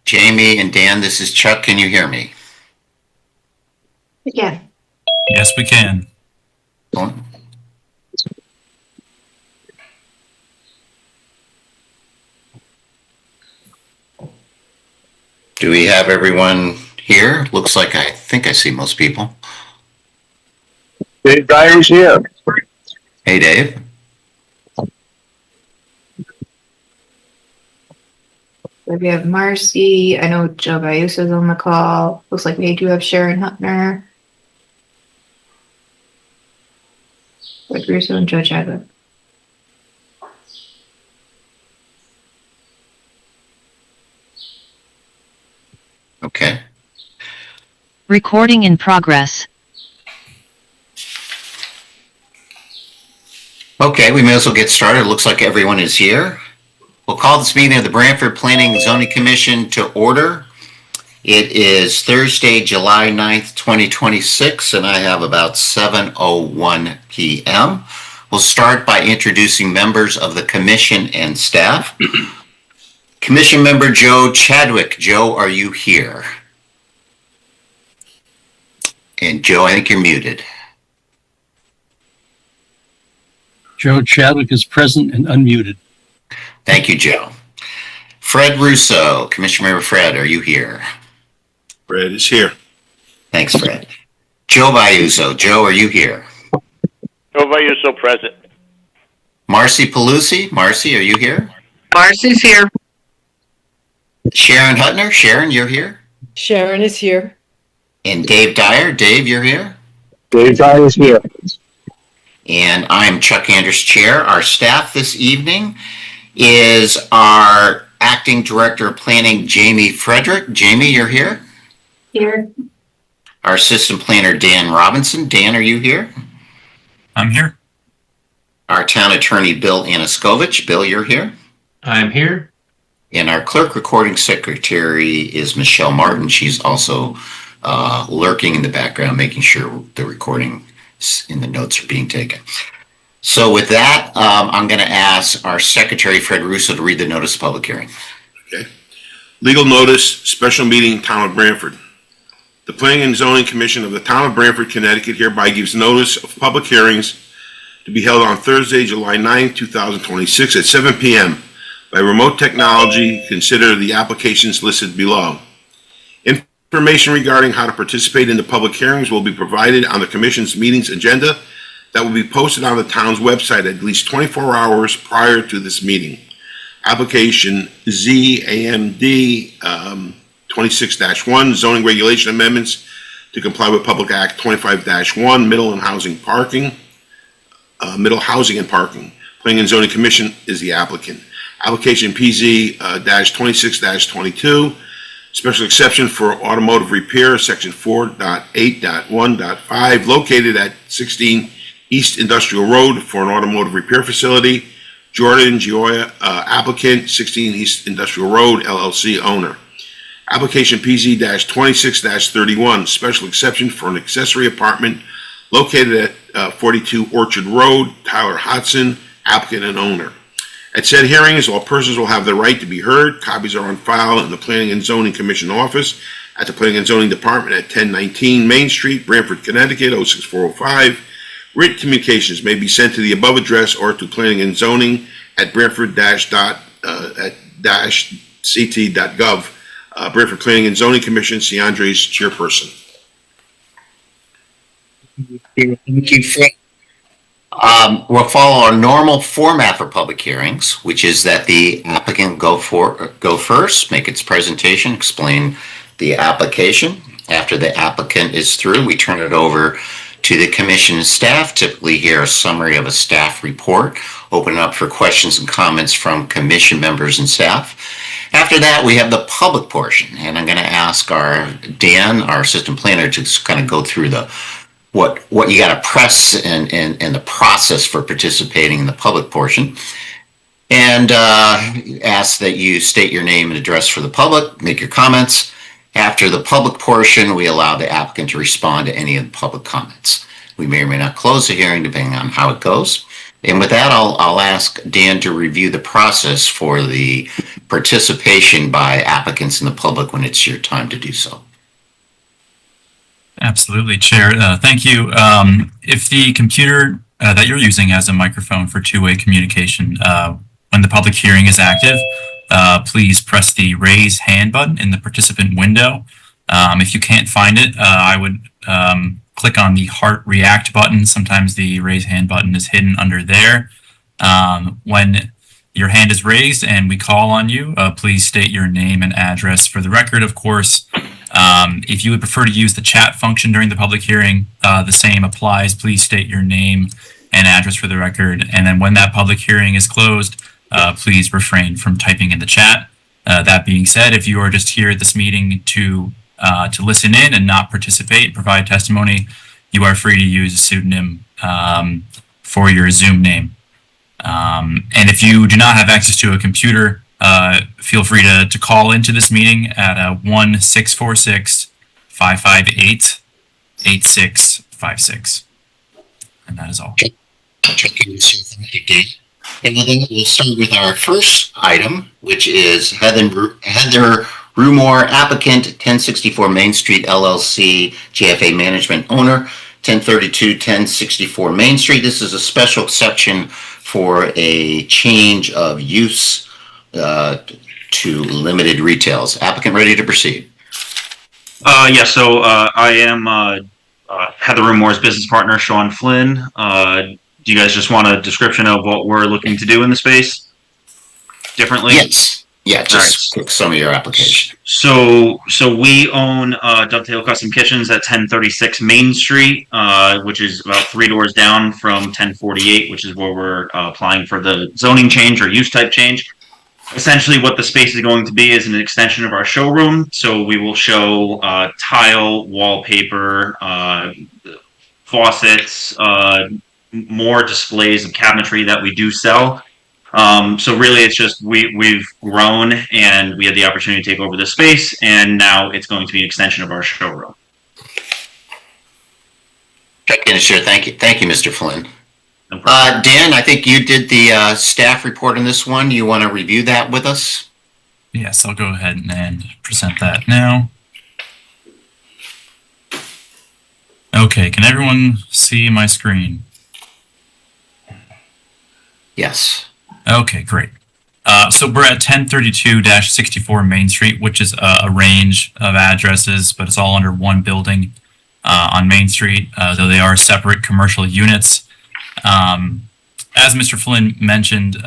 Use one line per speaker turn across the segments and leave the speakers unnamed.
Jamie and Dan, this is Chuck. Can you hear me?
Yeah.
Yes, we can.
Do we have everyone here? Looks like I think I see most people.
Dave Dyer's here.
Hey, Dave.
We have Marcy. I know Joe Bayusa's on the call. Looks like we do have Sharon Huttner. Fred Russo and Joe Chadwick.
Okay.
Recording in progress.
Okay, we may as well get started. It looks like everyone is here. We'll call this meeting of the Branford Planning and Zoning Commission to order. It is Thursday, July 9th, 2026, and I have about 7:01 p.m. We'll start by introducing members of the commission and staff. Commission member Joe Chadwick. Joe, are you here? And Joe, I think you're muted.
Joe Chadwick is present and unmuted.
Thank you, Joe. Fred Russo. Commission member Fred, are you here?
Fred is here.
Thanks, Fred. Joe Bayuso. Joe, are you here?
Joe Bayuso present.
Marcy Pelusi. Marcy, are you here?
Marcy's here.
Sharon Huttner. Sharon, you're here?
Sharon is here.
And Dave Dyer. Dave, you're here?
Dave Dyer's here.
And I'm Chuck Anders, Chair. Our staff this evening is our Acting Director of Planning, Jamie Frederick. Jamie, you're here?
Here.
Our Assistant Planner, Dan Robinson. Dan, are you here?
I'm here.
Our Town Attorney, Bill Anaskovich. Bill, you're here?
I'm here.
And our Clerk Recording Secretary is Michelle Martin. She's also lurking in the background, making sure the recording in the notes are being taken. So with that, I'm going to ask our Secretary, Fred Russo, to read the notice of public hearing.
Okay. Legal notice, special meeting, Town of Branford. The Planning and Zoning Commission of the Town of Branford, Connecticut hereby gives notice of public hearings to be held on Thursday, July 9, 2026 at 7 p.m. by remote technology. Consider the applications listed below. Information regarding how to participate in the public hearings will be provided on the Commission's meetings agenda that will be posted on the town's website at least 24 hours prior to this meeting. Application ZAMD 26-1, zoning regulation amendments to comply with Public Act 25-1, middle housing and parking. Planning and Zoning Commission is the applicant. Application PZ-26-22, special exception for automotive repair, section 4.8.1.5, located at 16 East Industrial Road for an automotive repair facility. Jordan Gioia, applicant, 16 East Industrial Road, LLC owner. Application PZ-26-31, special exception for an accessory apartment located at 42 Orchard Road, Tyler Hodson, applicant and owner. At said hearings, all persons will have the right to be heard. Copies are on file in the Planning and Zoning Commission office at the Planning and Zoning Department at 1019 Main Street, Branford, Connecticut, 06405. Written communications may be sent to the above address or to Planning and Zoning at branford-ct.gov. Branford Planning and Zoning Commission, C. Andres, chairperson.
Thank you, Fred. We'll follow our normal format for public hearings, which is that the applicant go first, make its presentation, explain the application. After the applicant is through, we turn it over to the commission staff, typically hear a summary of a staff report, open it up for questions and comments from commission members and staff. After that, we have the public portion, and I'm going to ask our Dan, our assistant planner, to just kind of go through the what you got to press and the process for participating in the public portion, and ask that you state your name and address for the public, make your comments. After the public portion, we allow the applicant to respond to any of the public comments. We may or may not close the hearing depending on how it goes. And with that, I'll ask Dan to review the process for the participation by applicants and the public when it's your time to do so.
Absolutely, Chair. Thank you. If the computer that you're using has a microphone for two-way communication, when the public hearing is active, please press the raise hand button in the participant window. If you can't find it, I would click on the heart react button. Sometimes the raise hand button is hidden under there. When your hand is raised and we call on you, please state your name and address for the record, of course. If you would prefer to use the chat function during the public hearing, the same applies. Please state your name and address for the record. And then when that public hearing is closed, please refrain from typing in the chat. That being said, if you are just here at this meeting to listen in and not participate, provide testimony, you are free to use a pseudonym for your Zoom name. And if you do not have access to a computer, feel free to call into this meeting at 1-646-558-8656. And that is all.
And then we'll start with our first item, which is Heather Rumor, applicant, 1064 Main Street, LLC, JFA management owner, 1064 Main Street. This is a special exception for a change of use to limited retails. Applicant ready to proceed.
I am Heather Rumor's business partner, Sean Flynn. Do you guys just want a description of what we're looking to do in the space differently?
Yes. Yeah, just click some of your application.
So we own Dovetail Custom Kitchens at 1036 Main Street, which is about 3 doors down from 1048, which is where we're applying for the zoning change or use type change. Essentially, what the space is going to be is an extension of our showroom. So we will show tile, wallpaper, faucets, more displays of cabinetry that we do sell. So really, it's just we've grown and we had the opportunity to take over the space, and now it's going to be an extension of our showroom.
Check in, sure. Thank you, Mr. Flynn.
No problem.
Dan, I think you did the staff report on this one. You want to review that with us?
Yes, I'll go ahead and present that now. Okay, can everyone see my screen?
Yes.
Okay, great. So we're at 1032-64 Main Street, which is a range of addresses, but it's all under one building on Main Street, though they are separate commercial units. As Mr. Flynn mentioned,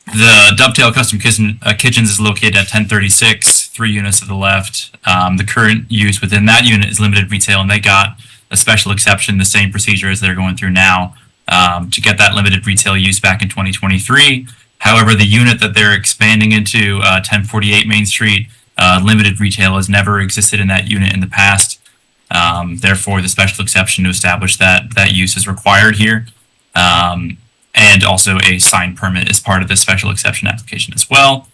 the Dovetail Custom Kitchens is located at 1036, 3 units to the left. The current use within that unit is limited retail, and they got a special exception, the same procedure as they're going through now, to get that limited retail use back in 2023. However, the unit that they're expanding into, 1048 Main Street, limited retail has never existed in that unit in the past. Therefore, the special exception to establish that use is required here. And also a sign permit is part of this special exception application as well.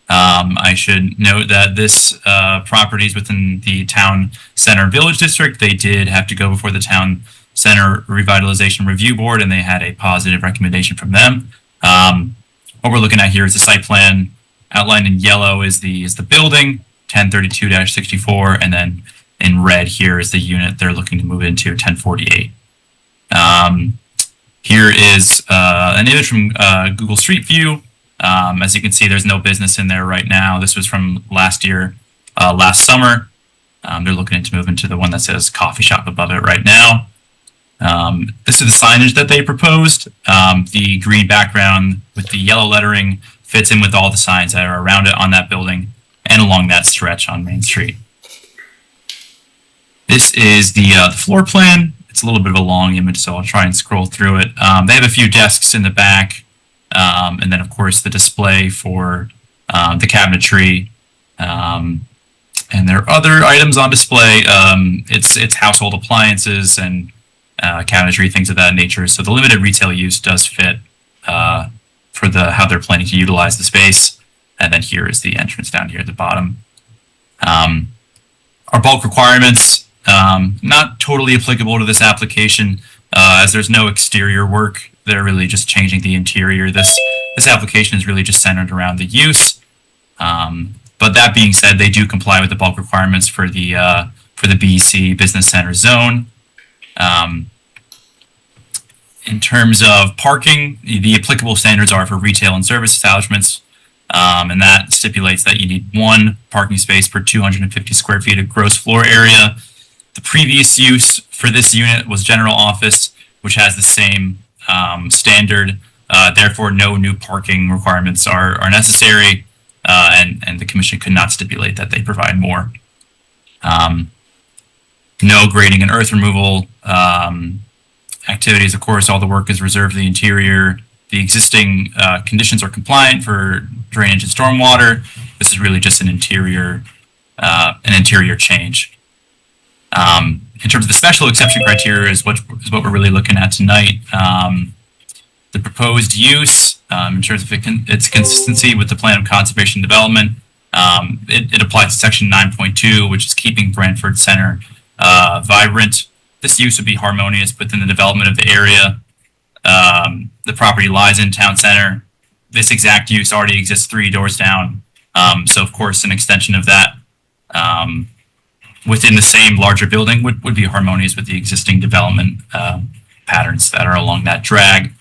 I should note that this property is within the Town Center Village District. They did have to go before the Town Center Revitalization Review Board, and they had a positive recommendation from them. What we're looking at here is the site plan. Outlined in yellow is the building, 1032-64, and then in red here is the unit they're looking to move into, 1048. Here is an image from Google Street View. As you can see, there's no business in there right now. This was from last year, last summer. They're looking to move into the one that says coffee shop above it right now. This is the signage that they proposed. The green background with the yellow lettering fits in with all the signs that are around it on that building and along that stretch on Main Street. This is the floor plan. It's a little bit of a long image, so I'll try and scroll through it. They have a few desks in the back, and then, of course, the display for the cabinetry. And there are other items on display. It's household appliances and cabinetry, things of that nature. So the limited retail use does fit for how they're planning to utilize the space. And then here is the entrance down here at the bottom. Our bulk requirements, not totally applicable to this application, As there's no exterior work, they're really just changing the interior. This application is really just centered around the use. But that being said, they do comply with the bulk requirements for the BC Business Center zone. In terms of parking, the applicable standards are for retail and service establishments, and that stipulates that you need 1 parking space per 250 square feet of gross floor area. The previous use for this unit was general office, which has the same standard. Therefore, no new parking requirements are necessary, and the commission could not stipulate that they provide more. No grading and earth removal activities. Of course, all the work is reserved to the interior. The existing conditions are compliant for drainage and stormwater. This is really just an interior change. In terms of the special exception criteria is what we're really looking at tonight. The proposed use, in terms of its consistency with the plan of conservation and development, it applies to section 9.2, which is keeping Branford Center vibrant. This use would be harmonious within the development of the area. The property lies in town center. This exact use already exists 3 doors down. So of course, an extension of that within the same larger building would be harmonious with the existing development patterns that are along that drag.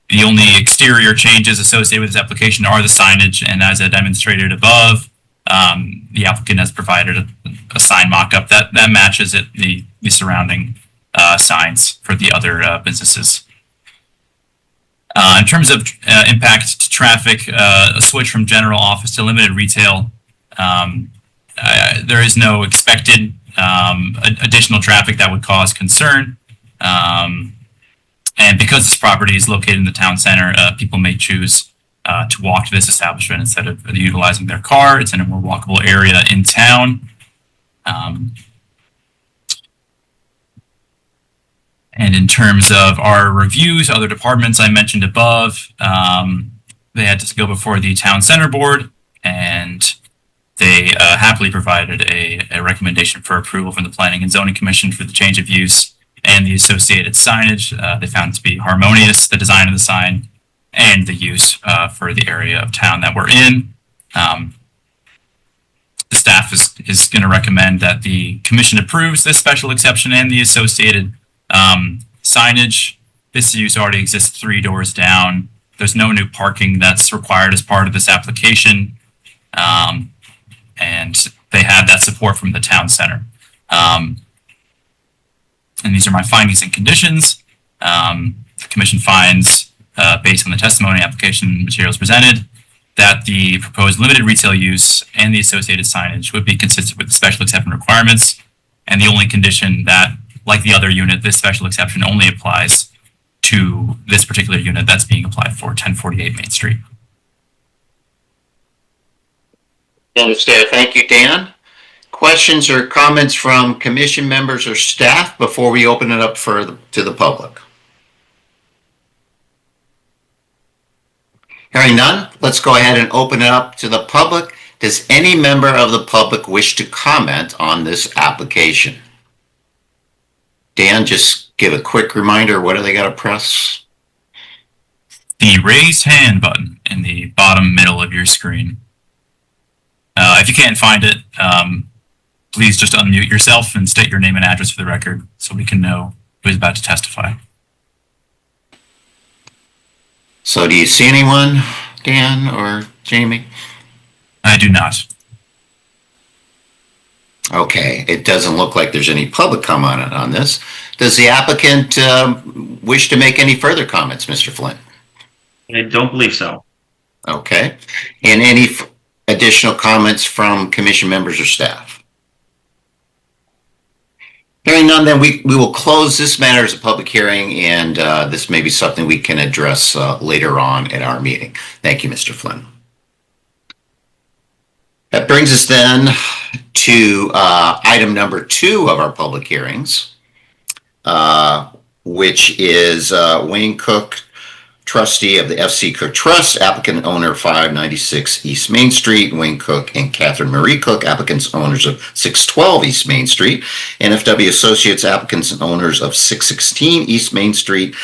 The only exterior changes associated with this application are the signage, and as I demonstrated above, the applicant has provided a sign mock-up that matches the surrounding signs for the other businesses. In terms of impact to traffic, a switch from general office to limited retail, there is no expected additional traffic that would cause concern. And because this property is located in the town center, people may choose to walk to this establishment instead of utilizing their car. It's in a more walkable area in town. And in terms of our reviews, other departments I mentioned above, they had to go before the town center board, and they happily provided a recommendation for approval from the Planning and Zoning Commission for the change of use and the associated signage. They found it to be harmonious, the design of the sign and the use for the area of town that we're in. The staff is going to recommend that the commission approves this special exception and the associated signage. This use already exists 3 doors down. There's no new parking that's required as part of this application. And they have that support from the town center. And these are my findings and conditions. The commission finds, based on the testimony application materials presented, that the proposed limited retail use and the associated signage would be consistent with the special exception requirements. And the only condition that, like the other unit, this special exception only applies to this particular unit that's being applied for, 1048 Main Street.
Understand. Thank you, Dan. Questions or comments from commission members or staff before we open it up to the public? Hearing none, let's go ahead and open it up to the public. Does any member of the public wish to comment on this application? Dan, just give a quick reminder. What do they got to press?
The raised hand button in the bottom middle of your screen. If you can't find it, please just unmute yourself and state your name and address for the record so we can know who's about to testify.
So do you see anyone, Dan or Jamie?
I do not.
Okay, it doesn't look like there's any public comment on this. Does the applicant wish to make any further comments, Mr. Flynn?
I don't believe so.
Okay, and any additional comments from commission members or staff? Hearing none, then we will close this matter as a public hearing, and this may be something we can address later on at our meeting. Thank you, Mr. Flynn. That brings us then to item number 2 of our public hearings, which is Wayne Cook trustee of the FC Cook Trust, applicant owner 596 East Main Street, Wayne Cook and Catherine Marie Cook, applicants owners of 612 East Main Street, NFW Associates, applicants and owners of 616 East Main Street.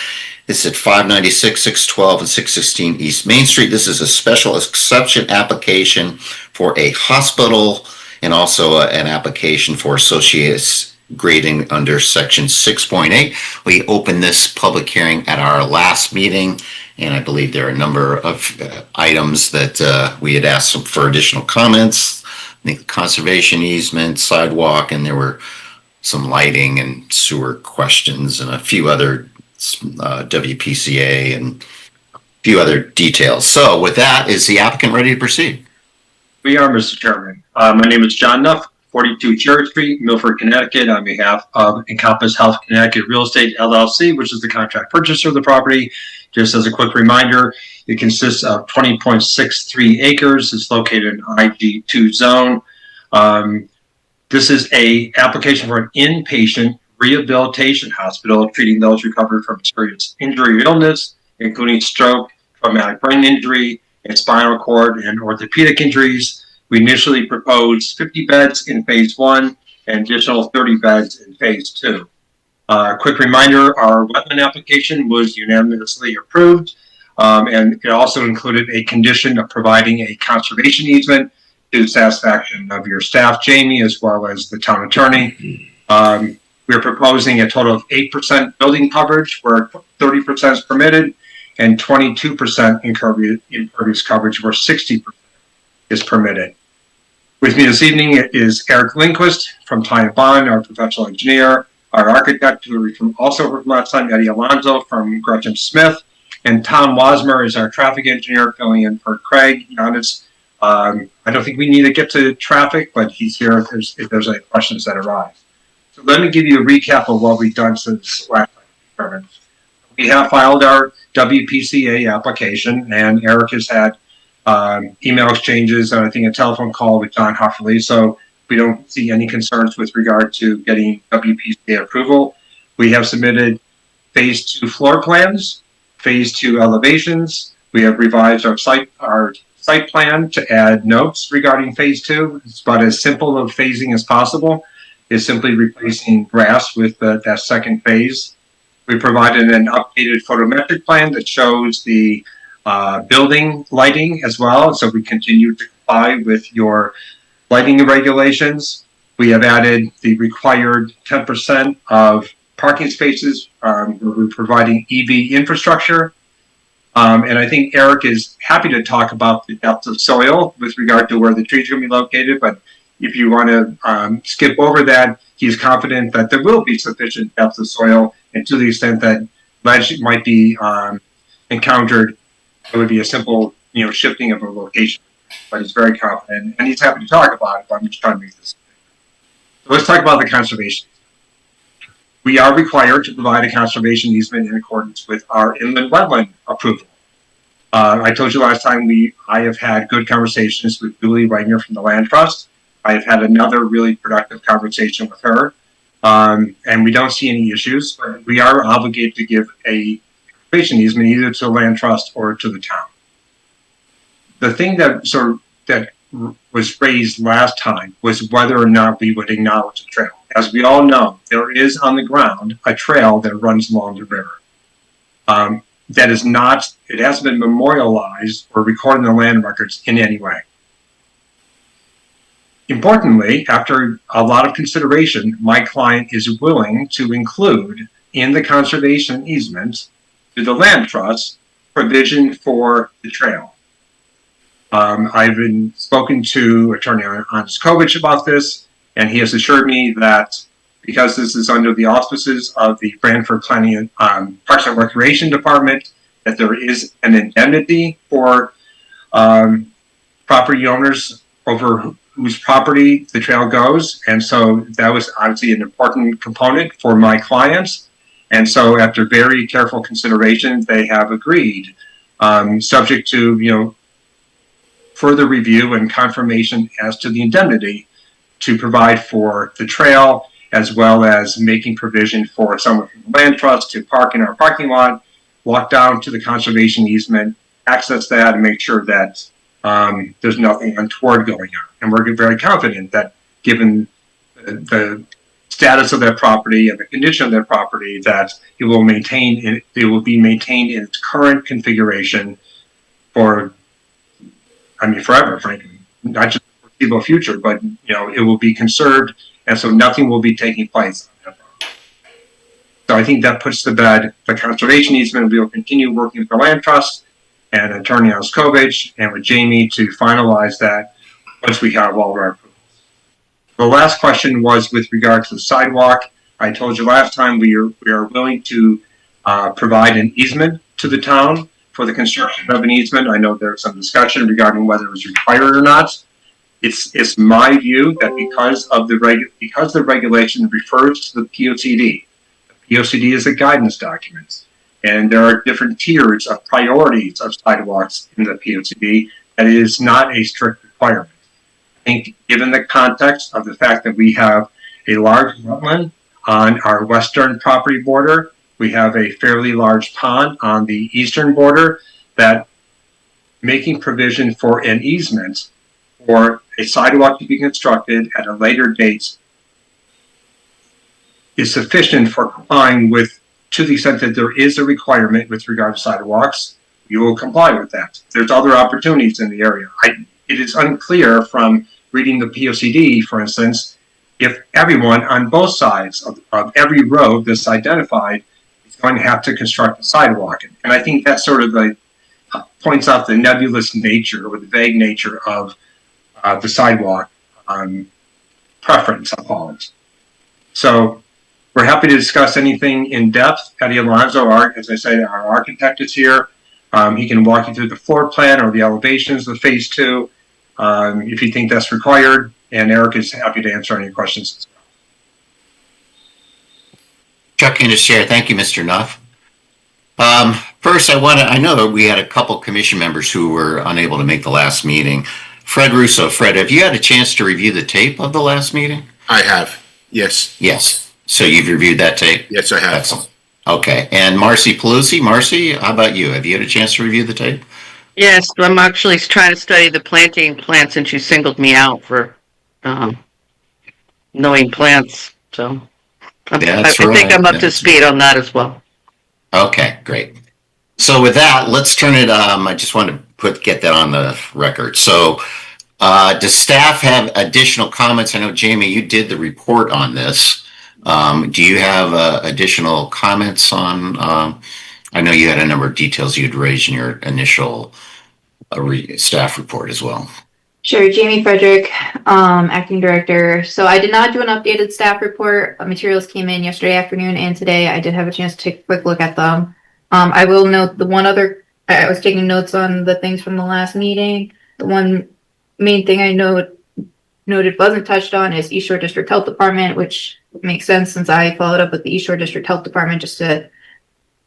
It's at 596, 612, and 616 East Main Street. This is a special exception application for a hospital and also an application for associates grading under section 6.8. We opened this public hearing at our last meeting, and I believe there are a number of items that we had asked for additional comments. I think conservation easement, sidewalk, and there were some lighting and sewer questions and a few other WPCA and a few other details. So with that, is the applicant ready to proceed?
We are, Mr. Chairman. My name is John Nuff, 42 Cherry Street, Milford, Connecticut, on behalf of Encompass Health Connecticut Real Estate LLC, which is the contract purchaser of the property. Just as a quick reminder, it consists of 20.63 acres. It's located in IG2 zone. This is a application for an inpatient rehabilitation hospital treating those recovered from serious injury or illness, including stroke, traumatic brain injury, and spinal cord and orthopedic injuries. We initially proposed 50 beds in phase 1 and additional 30 beds in phase 2. Quick reminder, our wetland application was unanimously approved, and it also included a condition of providing a conservation easement to the satisfaction of your staff, Jamie, as well as the town attorney. We're proposing a total of 8% building coverage where 30% is permitted and 22% impervious coverage where 60% is permitted. With me this evening is Eric Lindquist from Ty & Bond, our professional engineer, our architect, who we also heard from last time, Eddie Alonso from Gretchen Smith, and Tom Wasmer is our traffic engineer filling in for Craig Giannis. I don't think we need to get to traffic, but he's here if there's any questions that arise. So let me give you a recap of what we've done since last time. We have filed our WPCA application, and Eric has had email exchanges and I think a telephone call with John Hufferly. So we don't see any concerns with regard to getting WPCA approval. We have submitted phase 2 floor plans, phase 2 elevations. We have revised our site plan to add notes regarding phase 2. It's about as simple of phasing as possible. It's simply replacing grass with that second phase. We provided an updated photometric plan that shows the building lighting as well. So we continue to comply with your lighting regulations. We have added the required 10% of parking spaces. We're providing EV infrastructure. And I think Eric is happy to talk about the depth of soil with regard to where the trees are going to be located. But if you want to skip over that, he's confident that there will be sufficient depth of soil. And to the extent that ledge might be encountered, it would be a simple, shifting of a location. But he's very confident, and he's happy to talk about it. But I'm just trying to make this. So let's talk about the conservation. We are required to provide a conservation easement in accordance with our inland wetland approval. I told you last time I have had good conversations with Julie Wagner from the Land Trust. I have had another really productive conversation with her, and we don't see any issues. But we are obligated to give a conservation easement either to the Land Trust or to the town. The thing that was raised last time was whether or not we would acknowledge a trail. As we all know, there is on the ground a trail that runs along the river. That is not, it hasn't been memorialized or recorded in the land records in any way. Importantly, after a lot of consideration, my client is willing to include in the conservation easement to the land trust provision for the trail. I've been spoken to Attorney Aniskovic about this, and he has assured me that because this is under the auspices of the Branford Planning Parks and Recreation Department, that there is an indemnity for property owners over whose property the trail goes. And so that was obviously an important component for my clients. And so after very careful consideration, they have agreed, subject to, further review and confirmation as to the indemnity, to provide for the trail, as well as making provision for someone from the land trust to park in our parking lot, walk down to the conservation easement, access that, and make sure that there's nothing untoward going on. And we're very confident that given the status of that property and the condition of that property, that it will be maintained in its current configuration for, forever, frankly, not just for the foreseeable future, but it will be conserved, and so nothing will be taking place on that property. So I think that puts to bed the conservation easement. We will continue working with the land trust and Attorney Oskovich and with Jamie to finalize that once we have all of our approvals. The last question was with regard to the sidewalk. I told you last time we are willing to provide an easement to the town for the construction of an easement. I know there's some discussion regarding whether it was required or not. It's my view that because the regulation refers to the POCD, the POCD is a guidance document, and there are different tiers of priorities of sidewalks in the POCD, and it is not a strict requirement. I think given the context of the fact that we have a large wetland on our western property border, we have a fairly large pond on the eastern border, that making provision for an easement or a sidewalk to be constructed at a later date is sufficient for complying with, to the extent that there is a requirement with regard to sidewalks, you will comply with that. There's other opportunities in the area. It is unclear from reading the POCD, for instance, if everyone on both sides of every road that's identified is going to have to construct a sidewalk. And I think that sort of points out the nebulous nature or the vague nature of the sidewalk preference, I'll call it. So we're happy to discuss anything in depth. Eddie Alonso, as I said, our architect is here. He can walk you through the floor plan or the elevations of phase 2 if you think that's required. And Eric is happy to answer any questions.
Chuck can just share. Thank you, Mr. Nuff. First, I know that we had a couple commission members who were unable to make the last meeting. Fred Russo. Fred, have you had a chance to review the tape of the last meeting?
I have. Yes.
Yes. So you've reviewed that tape?
Yes, I have.
Excellent. Okay. And Marcy Pelosi. Marcy, how about you? Have you had a chance to review the tape?
Yes, I'm actually trying to study the planting plan since you singled me out for knowing plants. So I think I'm up to speed on that as well.
Okay, great. So with that, let's turn it. I just want to get that on the record. So does staff have additional comments? I know, Jamie, you did the report on this. Do you have additional comments on? I know you had a number of details you'd raised in your initial staff report as well.
Sure, Jamie Frederick, acting director. So I did not do an updated staff report. Materials came in yesterday afternoon and today. I did have a chance to take a quick look at them. I will note the one other, I was taking notes on the things from the last meeting. The one main thing I noted wasn't touched on is East Shore District Health Department, which makes sense since I followed up with the East Shore District Health Department just to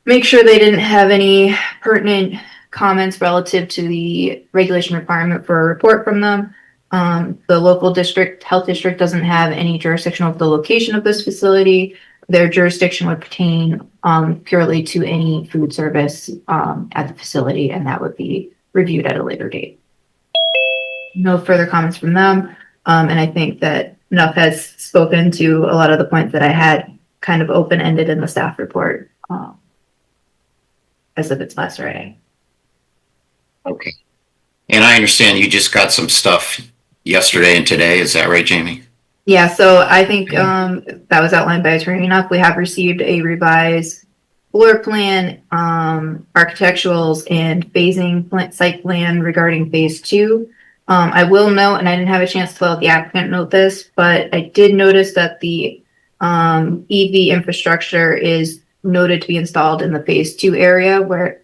make sure they didn't have any pertinent comments relative to the regulation requirement for a report from them. The local health district doesn't have any jurisdiction over the location of this facility. Their jurisdiction would pertain purely to any food service at the facility, and that would be reviewed at a later date. No further comments from them. And I think that Nuff has spoken to a lot of the points that I had kind of open-ended in the staff report as of its last writing.
Okay. And I understand you just got some stuff yesterday and today. Is that right, Jamie?
Yeah, so I think that was outlined by Attorney Nuff. We have received a revised floor plan, architecturals, and phasing site plan regarding phase 2. I will note, and I didn't have a chance to let the applicant note this, but I did notice that the EV infrastructure is noted to be installed in the phase 2 area, where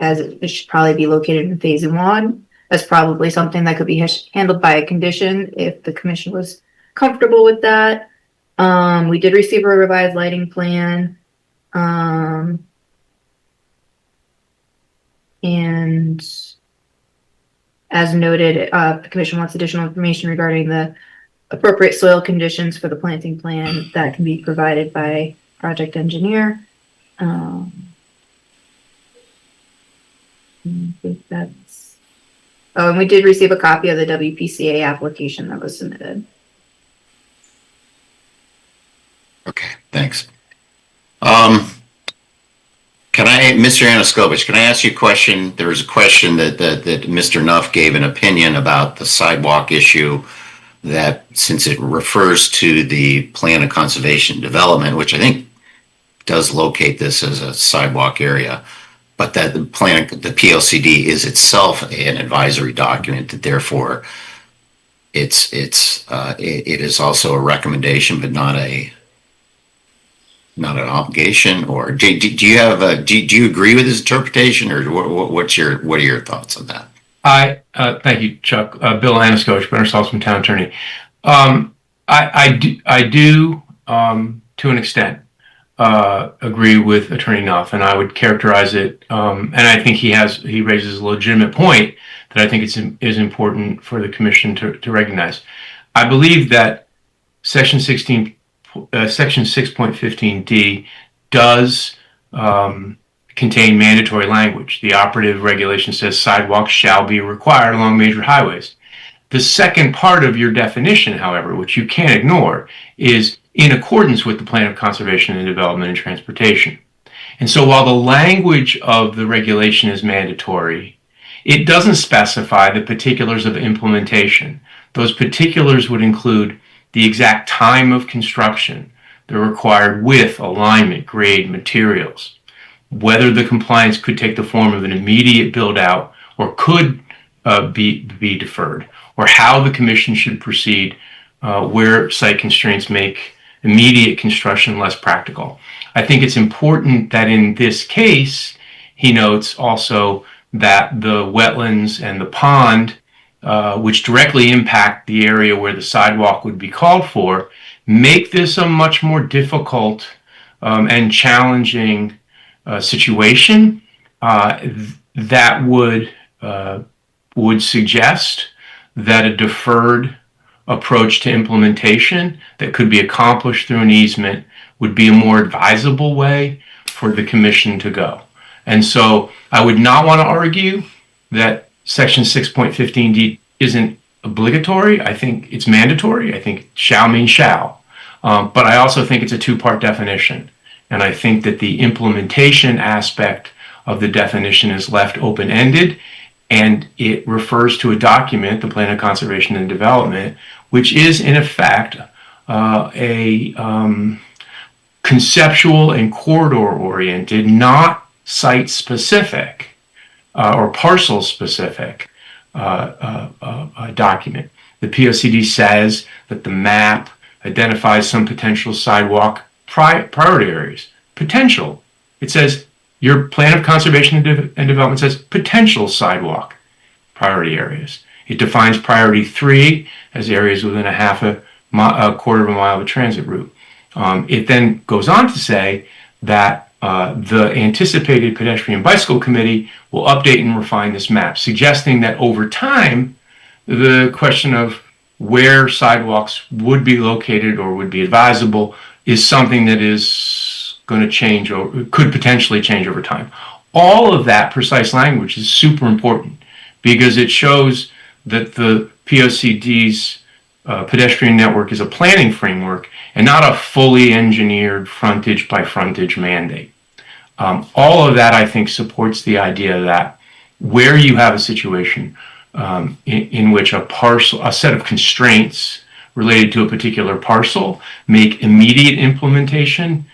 as it should probably be located in phase 1. That's probably something that could be handled by a condition if the commission was comfortable with that. We did receive a revised lighting plan. And as noted, the commission wants additional information regarding the appropriate soil conditions for the planting plan that can be provided by project engineer. I think that's. Oh, and we did receive a copy of the WPCA application that was submitted.
Okay, thanks. Can I, Mr. Anaskevich, can I ask you a question? There was a question that Mr. Nuff gave an opinion about the sidewalk issue, that since it refers to the plan of conservation and development, which I think does locate this as a sidewalk area, but that the plan, the PLCD is itself an advisory document, that therefore it is also a recommendation, but not an obligation. Or do you have do you agree with his interpretation, or what are your thoughts on that?
Thank you, Chuck. Bill Anaskevich, Better Salzman Town Attorney. I do to an extent agree with Attorney Nuff, and I would characterize it, and I think he raises a legitimate point that I think is important for the commission to recognize. I believe that Section 6.15D does contain mandatory language. The operative regulation says sidewalks shall be required along major highways. The second part of your definition, however, which you can't ignore, is in accordance with the Plan of Conservation and Development and Transportation. And so while the language of the regulation is mandatory, it doesn't specify the particulars of implementation. Those particulars would include the exact time of construction, the required width, alignment, grade, materials, whether the compliance could take the form of an immediate build out or could be deferred, or how the commission should proceed where site constraints make immediate construction less practical. I think it's important that in this case, he notes also that the wetlands and the pond, which directly impact the area where the sidewalk would be called for, make this a much more difficult and challenging situation that would suggest that a deferred approach to implementation that could be accomplished through an easement would be a more advisable way for the commission to go. And so I would not want to argue that Section 6.15D isn't obligatory. I think it's mandatory. I think shall means shall. But I also think it's a two-part definition. And I think that the implementation aspect of the definition is left open-ended, and it refers to a document, the Plan of Conservation and Development, which is in effect a conceptual and corridor-oriented, not site-specific or parcel-specific document. The POCD says that the map identifies some potential sidewalk priority areas. Potential. It says your Plan of Conservation and Development says potential sidewalk priority areas. It defines priority 3 as areas within a quarter of a mile of a transit route. It then goes on to say that the anticipated pedestrian bicycle committee will update and refine this map, suggesting that over time, the question of where sidewalks would be located or would be advisable is something that is going to change or could potentially change over time. All of that precise language is super important because it shows that the POCD's pedestrian network is a planning framework and not a fully engineered frontage by frontage mandate. All of that, I think, supports the idea that where you have a situation in which a set of constraints related to a particular parcel make immediate implementation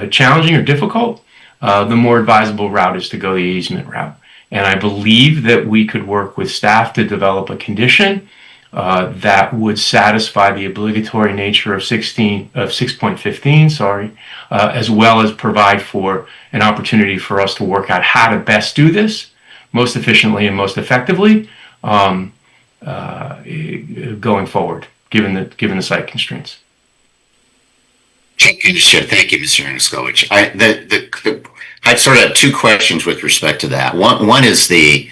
challenging or difficult, the more advisable route is to go the easement route. And I believe that we could work with staff to develop a condition that would satisfy the obligatory nature of 6.15, as well as provide for an opportunity for us to work out how to best do this most efficiently and most effectively going forward, given the site constraints.
Thank you, Mr. Anaskevich. I sort of have two questions with respect to that. One is the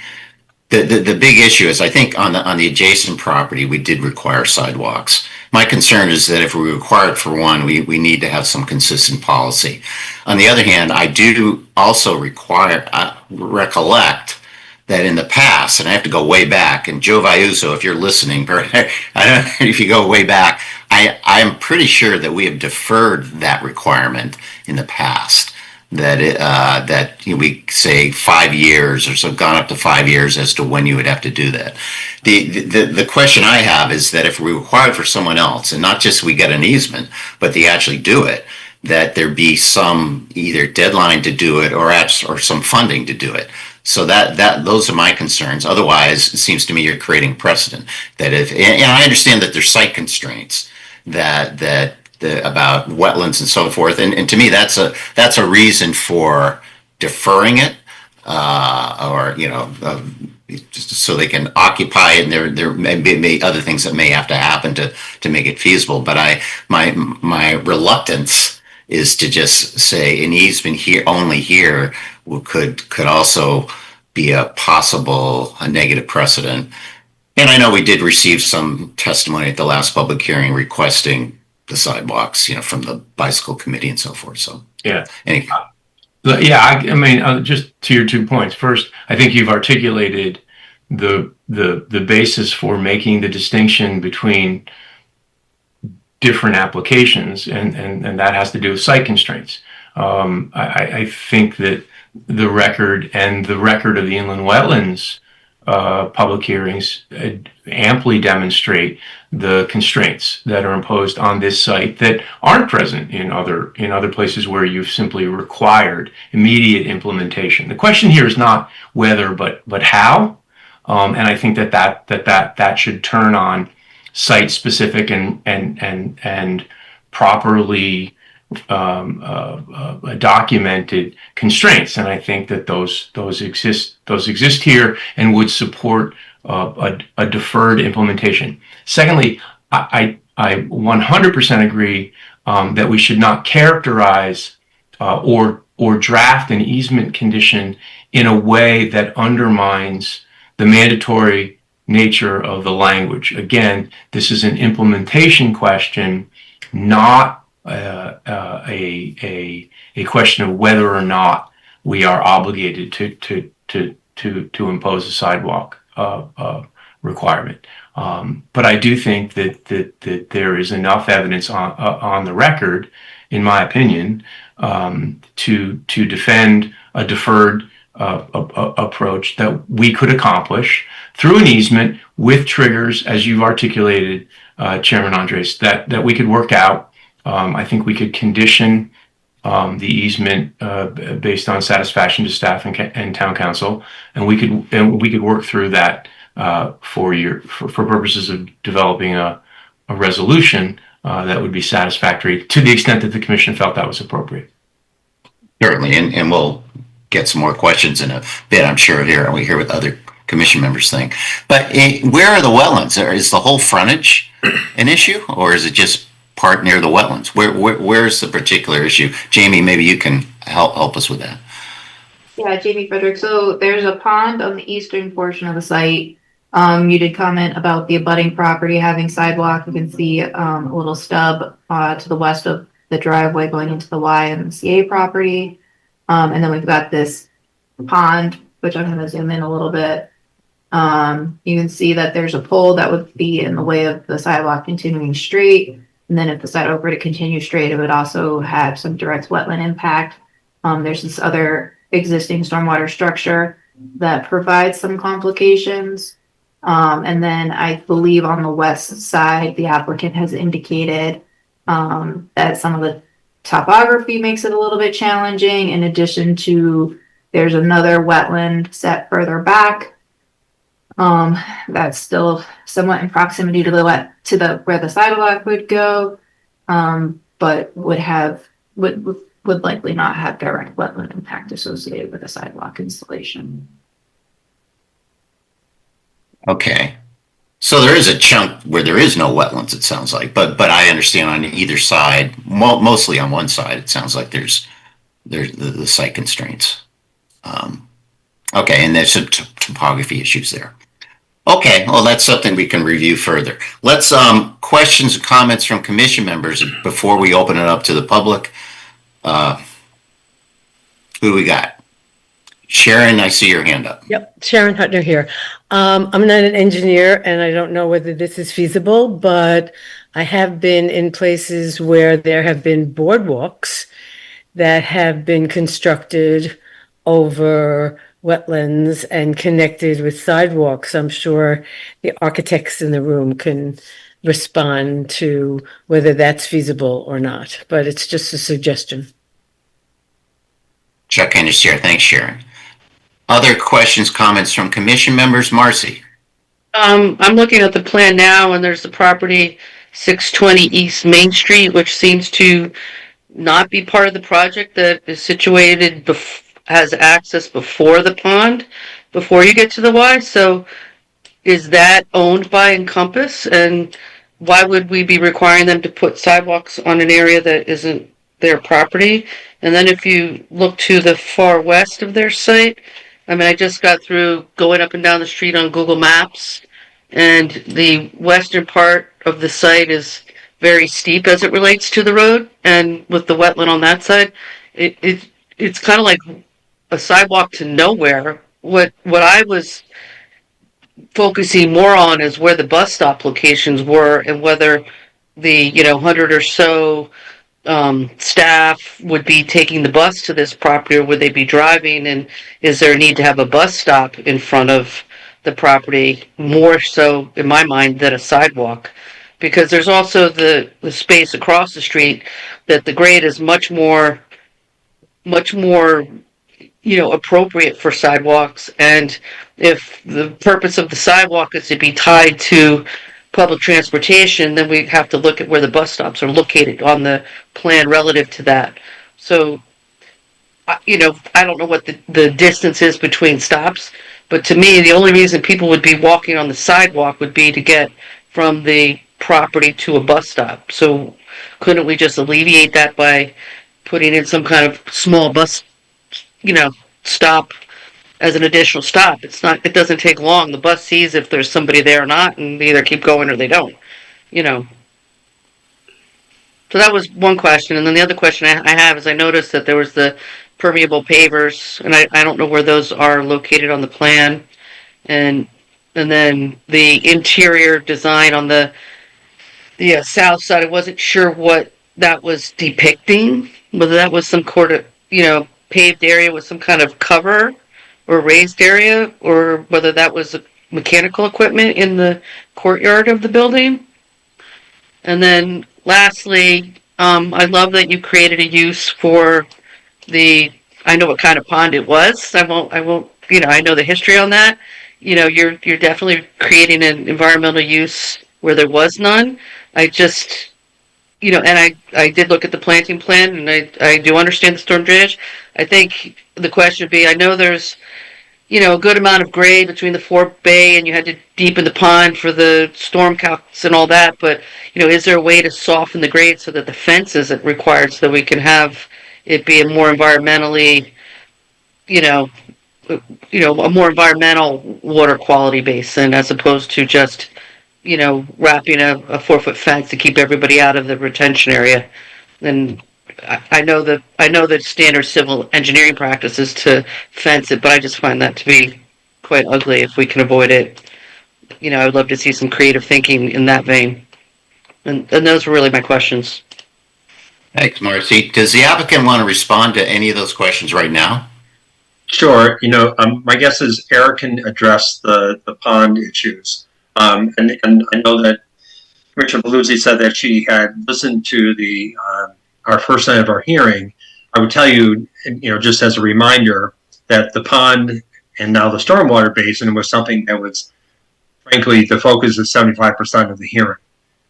big issue is, I think on the adjacent property we did require sidewalks. My concern is that if we require it for one, we need to have some consistent policy. On the other hand, I do also require recollect that in the past, and I have to go way back, and Joe Viuso, if you're listening, I don't know if you go way back, I'm pretty sure that we have deferred that requirement in the past. That we say 5 years or so, gone up to 5 years as to when you would have to do that. The question I have is that if we require it for someone else, and not just we get an easement, but they actually do it, that there be some either deadline to do it or some funding to do it. So those are my concerns. Otherwise, it seems to me you're creating precedent. That if, and I understand that there's site constraints about wetlands and so forth, and to me that's a reason for deferring it, or just so they can occupy it, and there may be other things that may have to happen to make it feasible. But my reluctance is to just say an easement here only here could also be a negative precedent. And I know we did receive some testimony at the last public hearing requesting the sidewalks, from the bicycle committee and so forth. So
Yeah.
Anyway.
I mean, just to your 2 points. First, I think you've articulated the basis for making the distinction between different applications, and that has to do with site constraints. I think that the record of the inland wetlands public hearings amply demonstrate the constraints that are imposed on this site that aren't present in other places where you've simply required immediate implementation. The question here is not whether, but how, and I think that should turn on site specific and properly documented constraints, and I think that those exist here and would support a deferred implementation. Secondly, I 100% agree that we should not characterize or draft an easement condition in a way that undermines the mandatory nature of the language. Again, this is an implementation question, not a question of whether or not we are obligated to impose a sidewalk requirement. But I do think that there is enough evidence on the record, in my opinion, to defend a deferred approach that we could accomplish through an easement with triggers, as you've articulated, Chairman Andres, that we could work out. I think we could condition the easement based on satisfaction to staff and town council, and we could work through that for purposes of developing a resolution that would be satisfactory to the extent that the commission felt that was appropriate.
Certainly, and we'll get some more questions in a bit, I'm sure, here, and we hear what other commission members think. But where are the wetlands? Is the whole frontage an issue, or is it just part near the wetlands? Where's the particular issue? Jamie, maybe you can help us with that.
Yeah, Jamie Frederick. So there's a pond on the eastern portion of the site. You did comment about the abutting property having sidewalk. You can see a little stub to the west of the driveway going into the YMCA property. And then we've got this pond, which I'm going to zoom in a little bit. You can see that there's a pole that would be in the way of the sidewalk continuing straight. And then if the sidewalk were to continue straight, it would also have some direct wetland impact. There's this other existing stormwater structure that provides some complications. And then I believe on the west side, the applicant has indicated that some of the topography makes it a little bit challenging. In addition to, there's another wetland set further back that's still somewhat in proximity to where the sidewalk would go, but would likely not have direct wetland impact associated with a sidewalk installation.
Okay. So there is a chunk where there is no wetlands, it sounds like, but I understand on either side, mostly on one side, it sounds like there's the site constraints. Okay, and there's some topography issues there. Okay, well, that's something we can review further. Let's questions and comments from commission members before we open it up to the public. Who we got? Sharon, I see your hand up.
Yep, Sharon Hutner here. I'm not an engineer and I don't know whether this is feasible, but I have been in places where there have been boardwalks that have been constructed over wetlands and connected with sidewalks. I'm sure the architects in the room can respond to whether that's feasible or not, but it's just a suggestion.
Chuck Ennis here. Thanks, Sharon. Other questions, comments from commission members? Marcy?
I'm looking at the plan now, and there's the property 620 East Main Street, which seems to not be part of the project, that is situated, has access before the pond, before you get to the Y. So is that owned by Encompass? And why would we be requiring them to put sidewalks on an area that isn't their property? And then if you look to the far west of their site, I mean, I just got through going up and down the street on Google Maps, and the western part of the site is very steep as it relates to the road, and with the wetland on that side, it's kind of like a sidewalk to nowhere. What I was focusing more on is where the bus stop locations were, and whether the 100 or so staff would be taking the bus to this property, or would they be driving, and is there a need to have a bus stop in front of the property, more so in my mind than a sidewalk? Because there's also the space across the street that the grade is much more appropriate for sidewalks. And if the purpose of the sidewalk is to be tied to public transportation, then we have to look at where the bus stops are located on the plan relative to that. So, I don't know what the distance is between stops, but to me, the only reason people would be walking on the sidewalk would be to get from the property to a bus stop. So couldn't we just alleviate that by putting in some kind of small bus, stop as an additional stop? It doesn't take long. The bus sees if there's somebody there or not, and they either keep going or they don't, So that was one question. And then the other question I have is, I noticed that there was the permeable pavers, and I don't know where those are located on the plan. And then the interior design on the south side, I wasn't sure what that was depicting, whether that was some sort of, paved area with some kind of cover or raised area, or whether that was mechanical equipment in the courtyard of the building. And then lastly, I love that you created a use for I know what kind of pond it was. I won't, I know the history on that. You're definitely creating an environmental use where there was none. I just, and I did look at the planting plan, and I do understand the storm drainage. I think the question would be, I know there's, a good amount of grade between the Fort Bay, and you had to deepen the pond for the storm calcs and all that, but, is there a way to soften the grade so that the fence isn't required, so that we can have it be a more environmentally, a more environmental water quality basin, as opposed to just, wrapping a 4-foot fence to keep everybody out of the retention area? And I know that standard civil engineering practices to fence it, but I just find that to be quite ugly if we can avoid it. I would love to see some creative thinking in that vein. And those were really my questions.
Thanks, Marcy. Does the applicant want to respond to any of those questions right now?
Sure. My guess is Eric can address the pond issues. And I know that Commissioner Belluzzi said that she had listened to our first night of our hearing. I would tell you, just as a reminder, that the pond and now the stormwater basin was something that was, frankly, the focus of 75% of the hearing.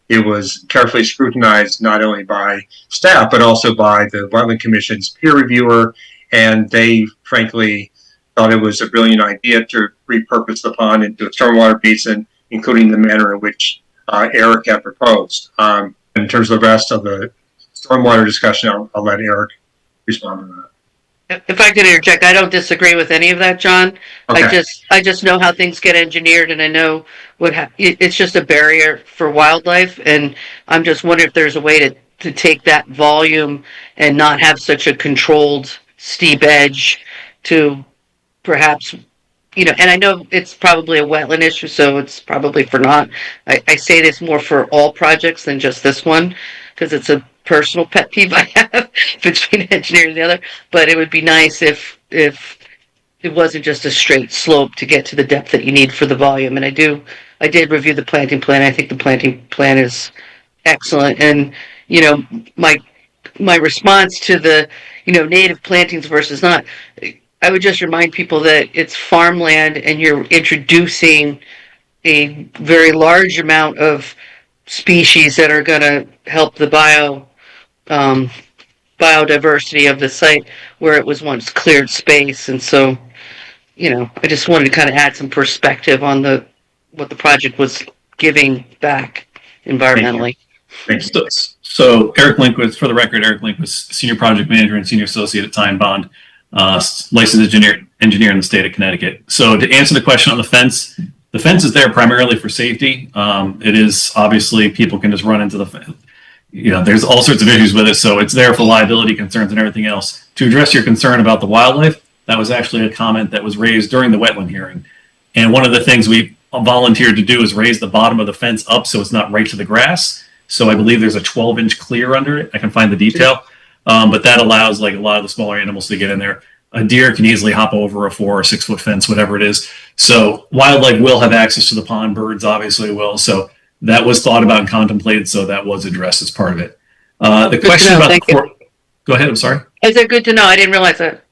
It was carefully scrutinized not only by staff, but also by the Wetland Commission's peer reviewer, and they, frankly, thought it was a brilliant idea to repurpose the pond into a stormwater basin, including the manner in which Eric had proposed. In terms of the rest of the stormwater discussion, I'll let Eric respond to that.
If I could interject, I don't disagree with any of that, John.
Okay.
I just know how things get engineered, and I know it's just a barrier for wildlife, and I'm just wondering if there's a way to take that volume and not have such a controlled steep edge to perhaps, and I know it's probably a wetland issue, so it's probably for not. I say this more for all projects than just this one, because it's a personal pet peeve I have between engineering and the other. But it would be nice if it wasn't just a straight slope to get to the depth that you need for the volume. And I did review the planting plan. I think the planting plan is excellent. And, my response to the, native plantings versus not, I would just remind people that it's farmland and you're introducing a very large amount of species that are going to help the biodiversity of the site where it was once cleared space. And so, I just wanted to kind of add some perspective on what the project was giving back environmentally.
So Eric Lindquist, for the record, Eric Lindquist, Senior Project Manager and Senior Associate at Time Bond, licensed engineer in the state of Connecticut. So to answer the question on the fence is there primarily for safety. It is obviously people can just run into the fence. There's all sorts of issues with it. So it's there for liability concerns and everything else. To address your concern about the wildlife, that was actually a comment that was raised during the wetland hearing. And one of the things we volunteered to do is raise the bottom of the fence up so it's not right to the grass. So I believe there's a 12-inch clear under it. I can find the detail. But that allows like a lot of the smaller animals to get in there. A deer can easily hop over a 4 or 6 foot fence, whatever it is. So wildlife will have access to the pond. Birds obviously will. So that was thought about and contemplated. So that was addressed as part of it. The question about the court. Go ahead. I'm sorry.
Is that good to know? I didn't realize that.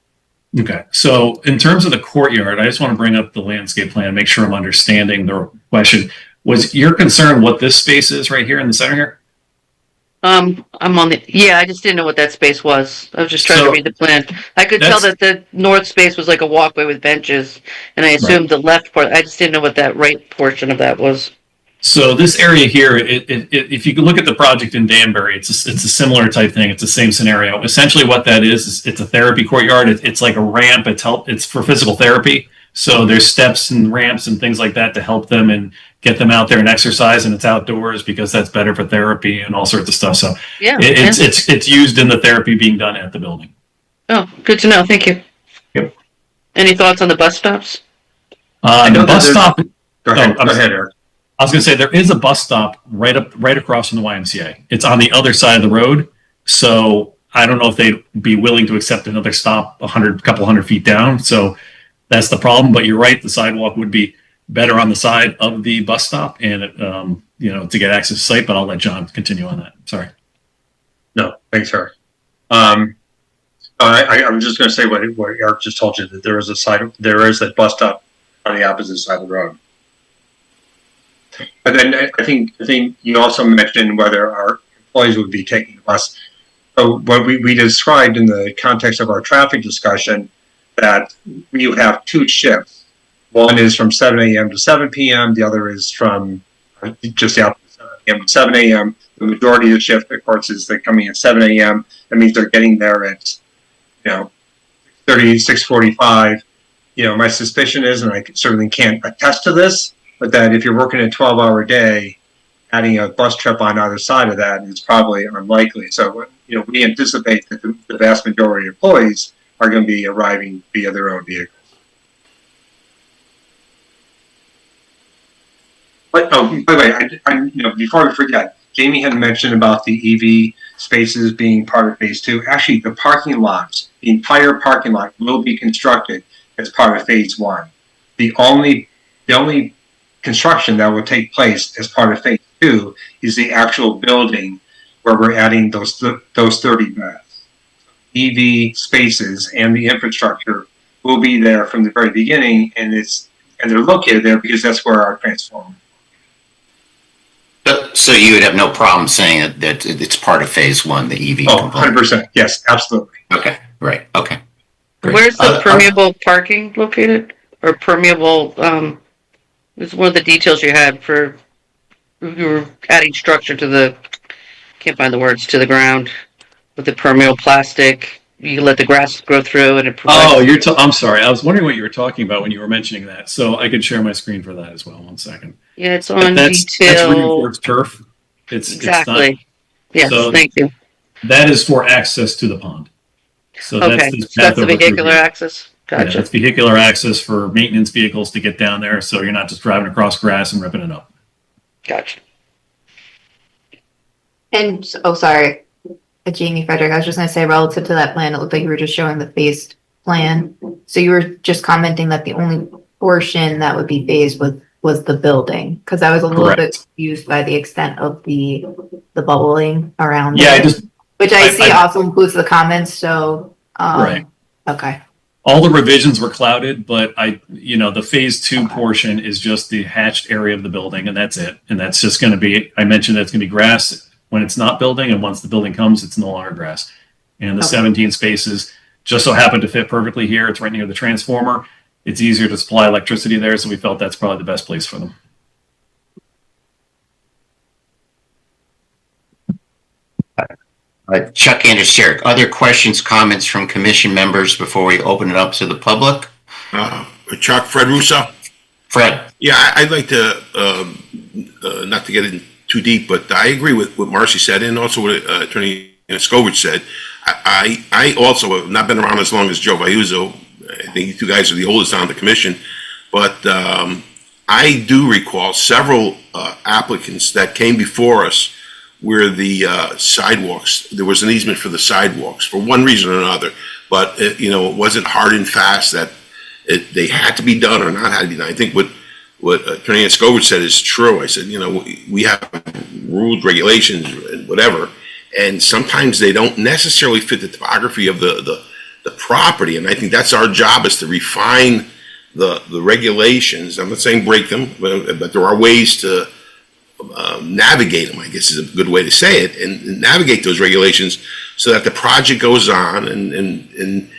Okay. So in terms of the courtyard, I just want to bring up the landscape plan, make sure I'm understanding the question. Was your concern what this space is right here in the center here?
I'm on I just didn't know what that space was. I was just trying to read the plan. I could tell that the north space was like a walkway with benches, and I assumed the left part, I just didn't know what that right portion of that was.
So this area here, if you look at the project in Danbury, it's a similar type thing. It's the same scenario. Essentially what that is it's a therapy courtyard. It's like a ramp. It's for physical therapy. So there's steps and ramps and things like that to help them and get them out there and exercise, and it's outdoors because that's better for therapy and all sorts of stuff. So it's used in the therapy being done at the building.
Oh, good to know. Thank you.
Yep.
Any thoughts on the bus stops?
The bus stop.
Go ahead, Eric.
I was going to say there is a bus stop right across from the YMCA. It's on the other side of the road. So I don't know if they'd be willing to accept another stop couple hundred feet down. So that's the problem. But you're right. The sidewalk would be better on the side of the bus stop and, to get access to site, but I'll let John continue on that. Sorry.
No, thanks, Eric. I'm just going to say what Eric just told you, that there is a bus stop on the opposite side of the road. But then I think you also mentioned whether our employees would be taking the bus. So what we described in the context of our traffic discussion, that you have 2 shifts. One is from 7 a.m. to 7 p.m. The other is from just the opposite 7 a.m. to 7 a.m. The majority of the shift, of course, is they're coming at 7 a.m. That means they're getting there at 6:45. My suspicion is, and I certainly can't attest to this, but that if you're working a 12-hour day, adding a bus trip on either side of that is probably unlikely. So, we anticipate that the vast majority of employees are going to be arriving via their own vehicles. But, by the way, before we forget, Jamie had mentioned about the EV spaces being part of phase 2. Actually, the parking lots, the entire parking lot will be constructed as part of phase 1. The only construction that will take place as part of phase 2 is the actual building where we're adding those 30 beds. EV spaces and the infrastructure will be there from the very beginning, and they're located there because that's where our transformer.
So you would have no problem saying that it's part of phase 1, the EV component?
100%. Yes, absolutely.
Okay, right. Okay. Great.
Where's the permeable parking located? Or permeable, is one of the details you had for, you were adding structure to the, can't find the words, to the ground with the permeable plastic. You let the grass grow through and it provides...
I'm sorry. I was wondering what you were talking about when you were mentioning that. So I could share my screen for that as well. 1 second.
Yeah, it's on
That's
detail.
reinforced turf.
Exactly. Yes,
so
thank you.
That is for access to the pond. So
Okay,
this
so that's the
path over through
vehicular
here.
access. Gotcha.
It's vehicular access for maintenance vehicles to get down there, so you're not just driving across grass and ripping it up.
Gotcha.
And, oh, sorry, Jamie Frederick, I was just gonna say, relative to that plan, it looked like you were just showing the phased plan. So you were just commenting that the only portion that would be phased was the building, because I was a little bit
Correct.
confused by the extent of the bubbling around
Yeah,
it, which I see
I-
also includes the comments, so,
Right.
okay.
All the revisions were clouded, but the phase 2 portion is just the hatched area of the building, and that's it. And that's just going to be, I mentioned that's going to be grass when it's not building, and once the building comes, it's no longer grass. And the
Okay.
17 spaces just so happen to fit perfectly here. It's right near the transformer. It's easier to supply electricity there, so we felt that's probably the best place for them.
Chuck Anders, Chair. Other questions, comments from commission members before we open it up to the public?
Chuck, Fred Russo?
Fred?
Yeah, I'd like to, not to get in too deep, but I agree with what Marcy said and also what Attorney Scovich said. I also have not been around as long as Joe Vayuzo. I think you two guys are the oldest on the commission, but I do recall several applicants that came before us where the sidewalks, there was an easement for the sidewalks for one reason or another, but it wasn't hard and fast that they had to be done or not had to be done. I think what Attorney Scovich said is true. I said, we have rules, regulations, and whatever, and sometimes they don't necessarily fit the topography of the property, and I think that's our job, is to refine the regulations. I'm not saying break them, but there are ways to navigate them, I guess is a good way to say it, and navigate those regulations so that the project goes on and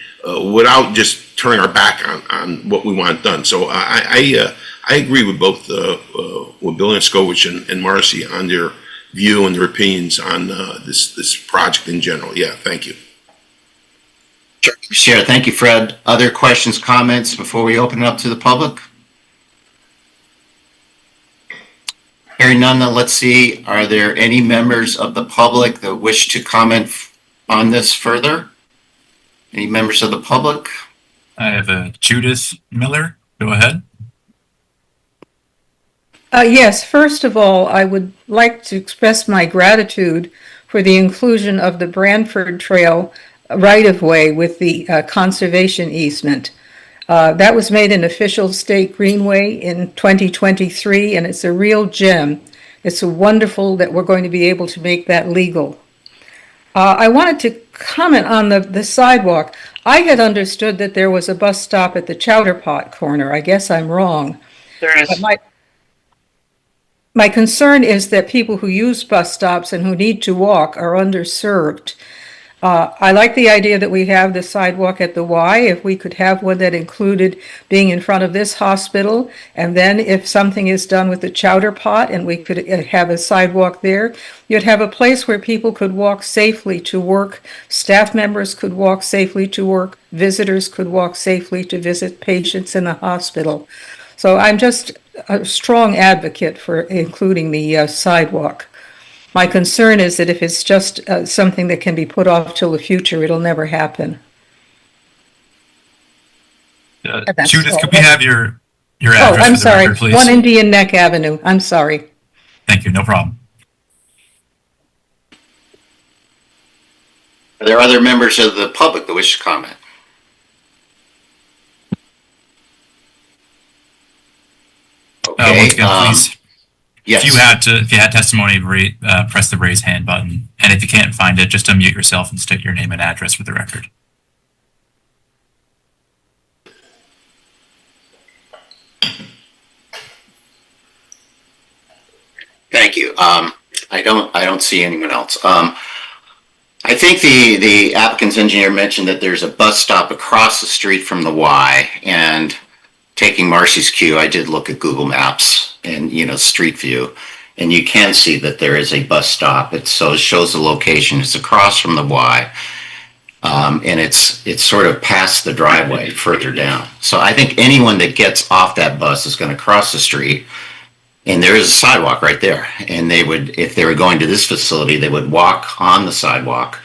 without just turning our back on what we want done. So I agree with both with Bill Scovich and Marcy on their view and their opinions on this project in general. Yeah, thank you.
Sure. Thank you, Fred. Other questions, comments before we open it up to the public? Hearing none, then let's see. Are there any members of the public that wish to comment on this further? Any members of the public?
I have Judith Miller. Go ahead.
Yes, first of all, I would like to express my gratitude for the inclusion of the Branford Trail right-of-way with the conservation easement. That was made an official state greenway in 2023, and it's a real gem. It's wonderful that we're going to be able to make that legal. I wanted to comment on the sidewalk. I had understood that there was a bus stop at the Chowder Pot corner. I guess I'm wrong.
There is.
But my concern is that people who use bus stops and who need to walk are underserved. I like the idea that we have the sidewalk at the Y. If we could have one that included being in front of this hospital, and then if something is done with the Chowder Pot and we could have a sidewalk there, you'd have a place where people could walk safely to work, staff members could walk safely to work, visitors could walk safely to visit patients in the hospital. So I'm just a strong advocate for including the sidewalk. My concern is that if it's just something that can be put off till the future, it'll never happen.
Judith, could we have your
Oh,
address
I'm
for the
sorry.
record, please?
1 Indian Neck Avenue. I'm sorry.
Thank you. No problem.
Are there other members of the public that wish to comment? Okay.
Once again, please.
Yes.
If you had testimony, press the raise hand button, and if you can't find it, just unmute yourself and state your name and address for the record.
Thank you. I don't see anyone else. I think the applicant's engineer mentioned that there's a bus stop across the street from the Y, and taking Marcy's cue, I did look at Google Maps and, Street View, and you can see that there is a bus stop. It shows the location. It's across from the Y, and it's sort of past the driveway further down. So I think anyone that gets off that bus is going to cross the street, and there is a sidewalk right there. And they would, if they were going to this facility, they would walk on the sidewalk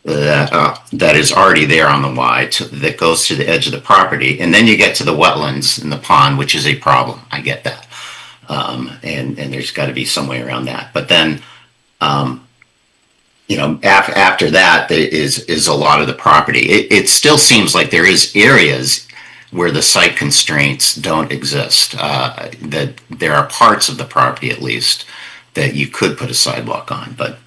that is already there on the Y that goes to the edge of the property. And then you get to the wetlands and the pond, which is a problem. I get that. And there's got to be some way around that. But then, after that is a lot of the property. It still seems like there is areas where the site constraints don't exist. That there are parts of the property, at least, that you could put a sidewalk on. But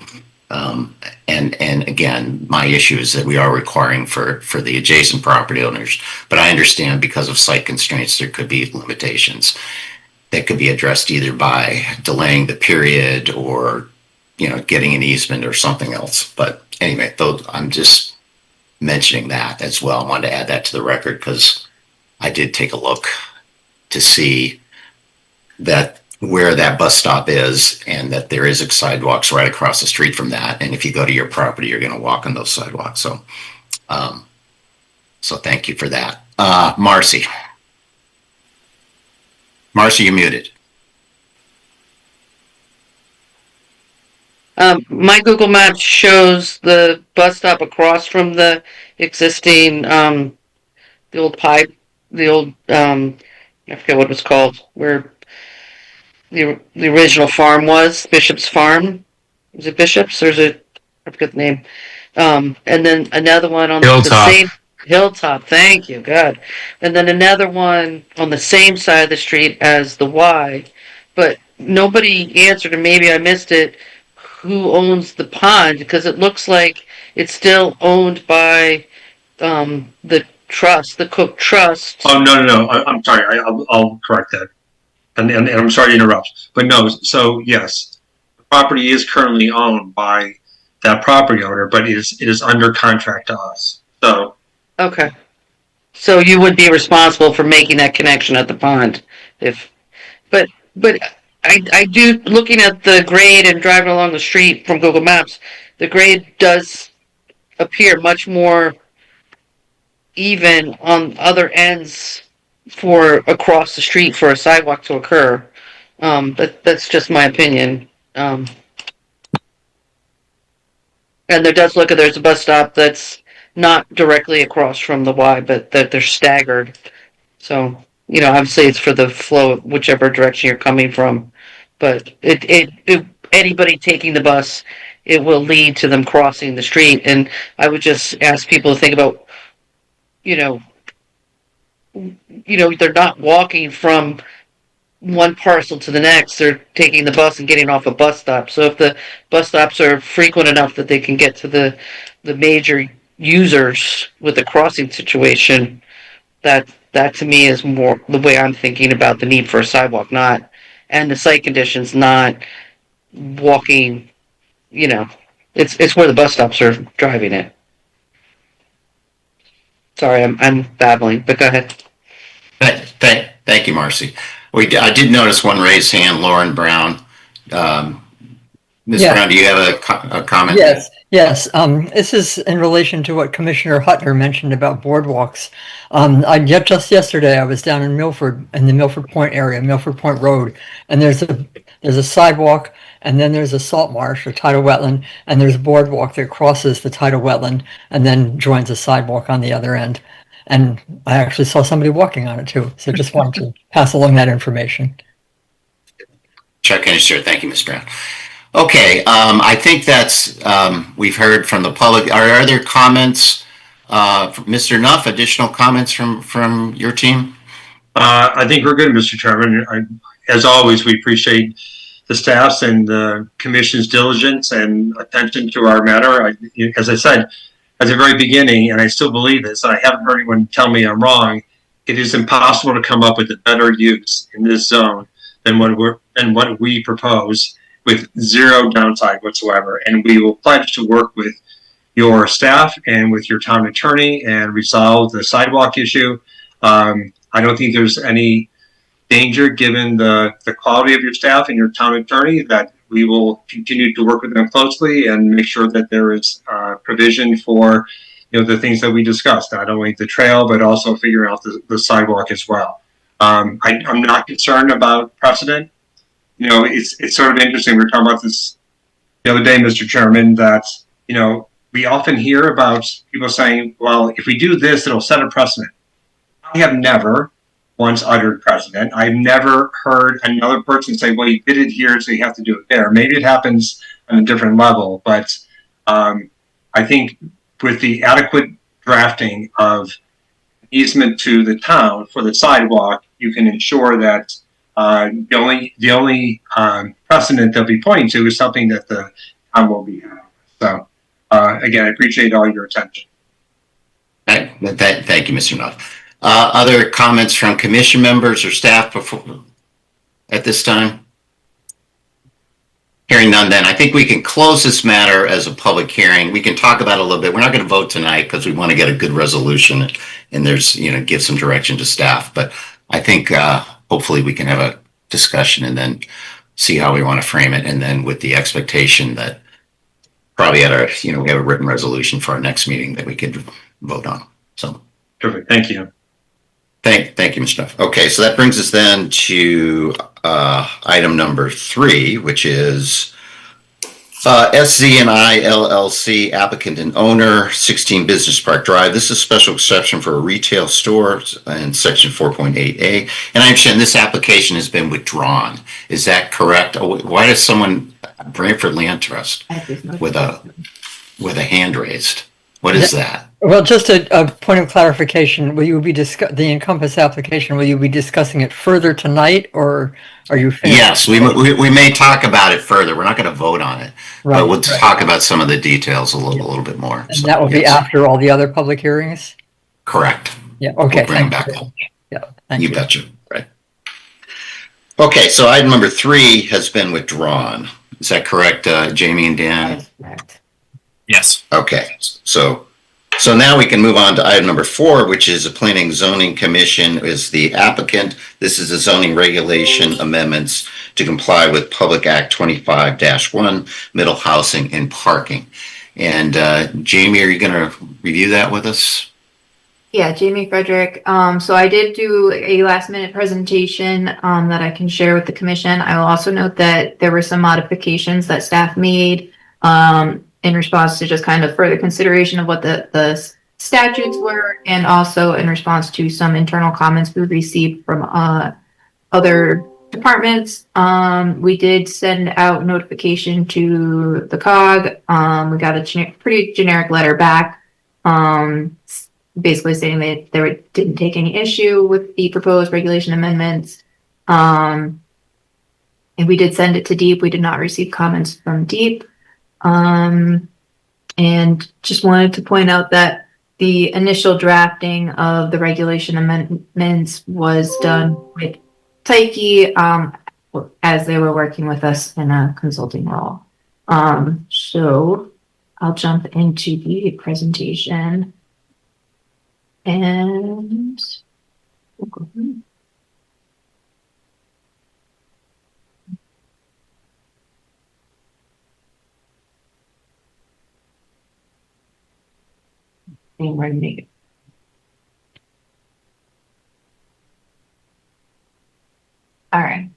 and again, my issue is that we are requiring for the adjacent property owners. But I understand because of site constraints, there could be limitations that could be addressed either by delaying the period or getting an easement or something else. But anyway, I'm just mentioning that as well. I wanted to add that to the record because I did take a look to see that where that bus stop is and that there is sidewalks right across the street from that. And if you go to your property, you're going to walk on those sidewalks. So, so thank you for that. Marcy, you're muted.
My Google Maps shows the bus stop across from the existing, the old pipe, the old, I forget what it was called, where the original farm was, Bishop's Farm. Is it Bishop's or is it, I forget the name. And then another one on the same, Hilltop, thank you, God. And then another one on the same side of the street as the Y. But nobody answered, and maybe I missed it, who owns the pond, because it looks like it's still owned by the trust, the Cook Trust.
Oh, no. I'm sorry. I'll correct that. And I'm sorry to interrupt. But no, so yes, the property is currently owned by that property owner, but it is under contract to us. So.
Okay. So you would be responsible for making that connection at the pond. But I do, looking at the grade and driving along the street from Google Maps, the grade does appear much more even on other ends for across the street for a sidewalk to occur. That's just my opinion. And there does look like there's a bus stop that's not directly across from the Y, but that they're staggered. So, obviously it's for the flow of whichever direction you're coming from. But anybody taking the bus, it will lead to them crossing the street. And I would just ask people to think about, they're not walking from one parcel to the next. They're taking the bus and getting off a bus stop. So if the bus stops are frequent enough that they can get to the major users with the crossing situation, that to me is more the way I'm thinking about the need for a sidewalk, and the site conditions, not walking, it's where the bus stops are driving it. Sorry, I'm babbling, but go ahead.
Thank you, Marcy. I did notice one raised hand, Lauren Brown. Ms. Brown, do you have a comment?
Yes. This is in relation to what Commissioner Huttner mentioned about boardwalks. Just yesterday, I was down in Milford, in the Milford Point area, Milford Point Road, and there's a sidewalk, and then there's a salt marsh or tidal wetland, and there's a boardwalk that crosses the tidal wetland and then joins a sidewalk on the other end. And I actually saw somebody walking on it too. So just wanted to pass along that information.
Chuck and sure. Thank you, Ms. Brown. Okay, I think that's, we've heard from the public. Are there comments? Mr. Nuff, additional comments from your team?
I think we're good, Mr. Chairman. As always, we appreciate the staff's and the commission's diligence and attention to our matter. As I said at the very beginning, and I still believe this, I haven't heard anyone tell me I'm wrong, it is impossible to come up with a better use in this zone than what we propose, with zero downside whatsoever. And we will pledge to work with your staff and with your town attorney and resolve the sidewalk issue. I don't think there's any danger, given the quality of your staff and your town attorney, that we will continue to work with them closely and make sure that there is provision for the things that we discussed, not only the trail, but also figuring out the sidewalk as well. I'm not concerned about precedent. It's sort of interesting. We were talking about this the other day, Mr. Chairman, that, we often hear about people saying, well, if we do this, it'll set a precedent. I have never once uttered precedent. I've never heard another person say, well, you did it here, so you have to do it there. Maybe it happens on a different level, but I think with the adequate drafting of easement to the town for the sidewalk, you can ensure that the only precedent they'll be pointing to is something that the town will be having. So again, I appreciate all your attention.
Thank you, Mr. Nuff. Other comments from commission members or staff before at this time? Hearing none, then I think we can close this matter as a public hearing. We can talk about it a little bit. We're not going to vote tonight because we want to get a good resolution and there's, give some direction to staff. But I think hopefully we can have a discussion and then see how we want to frame it. And then with the expectation that probably at our, we have a written resolution for our next meeting that we could vote on. So
perfect. Thank you.
Thank you, Mr. Duff. Okay, so that brings us then to item number 3, which is SZ&I LLC, applicant and owner, 16 Business Park Drive. This is a special exception for a retail store in section 4.8A. And I understand this application has been withdrawn. Is that correct? Why does someone, Branford Land Trust, with a hand raised? What is that?
Well, just a point of clarification. Will you be the Encompass application? Will you be discussing it further tonight, or are you finished?
Yes, we may talk about it further. We're not going to vote on it, but we'll talk about some of the details a little bit more.
And that will be after all the other public hearings?
Correct.
Yeah. Okay.
We'll bring back.
Yeah. Thank you.
You betcha. Right. Okay. So item number 3 has been withdrawn. Is that correct, Jamie and Dan?
Correct.
Yes.
Okay. So now we can move on to item number 4, which is a Planning and Zoning Commission is the applicant. This is a zoning regulation amendments to comply with Public Act 25-1, middle housing and parking. And Jamie, are you going to review that with us?
Yeah, Jamie Frederick. So I did do a last minute presentation that I can share with the commission. I will also note that there were some modifications that staff made in response to just kind of further consideration of what the statutes were, and also in response to some internal comments we received from other departments. We did send out notification to the COG. We got a pretty generic letter back, basically saying that they didn't take any issue with the proposed regulation amendments. And we did send it to DEEP. We did not receive comments from DEEP. And just wanted to point out that the initial drafting of the regulation amendments was done with Tyche, as they were working with us in a consulting role. So I'll jump into the presentation and we'll go through. All right.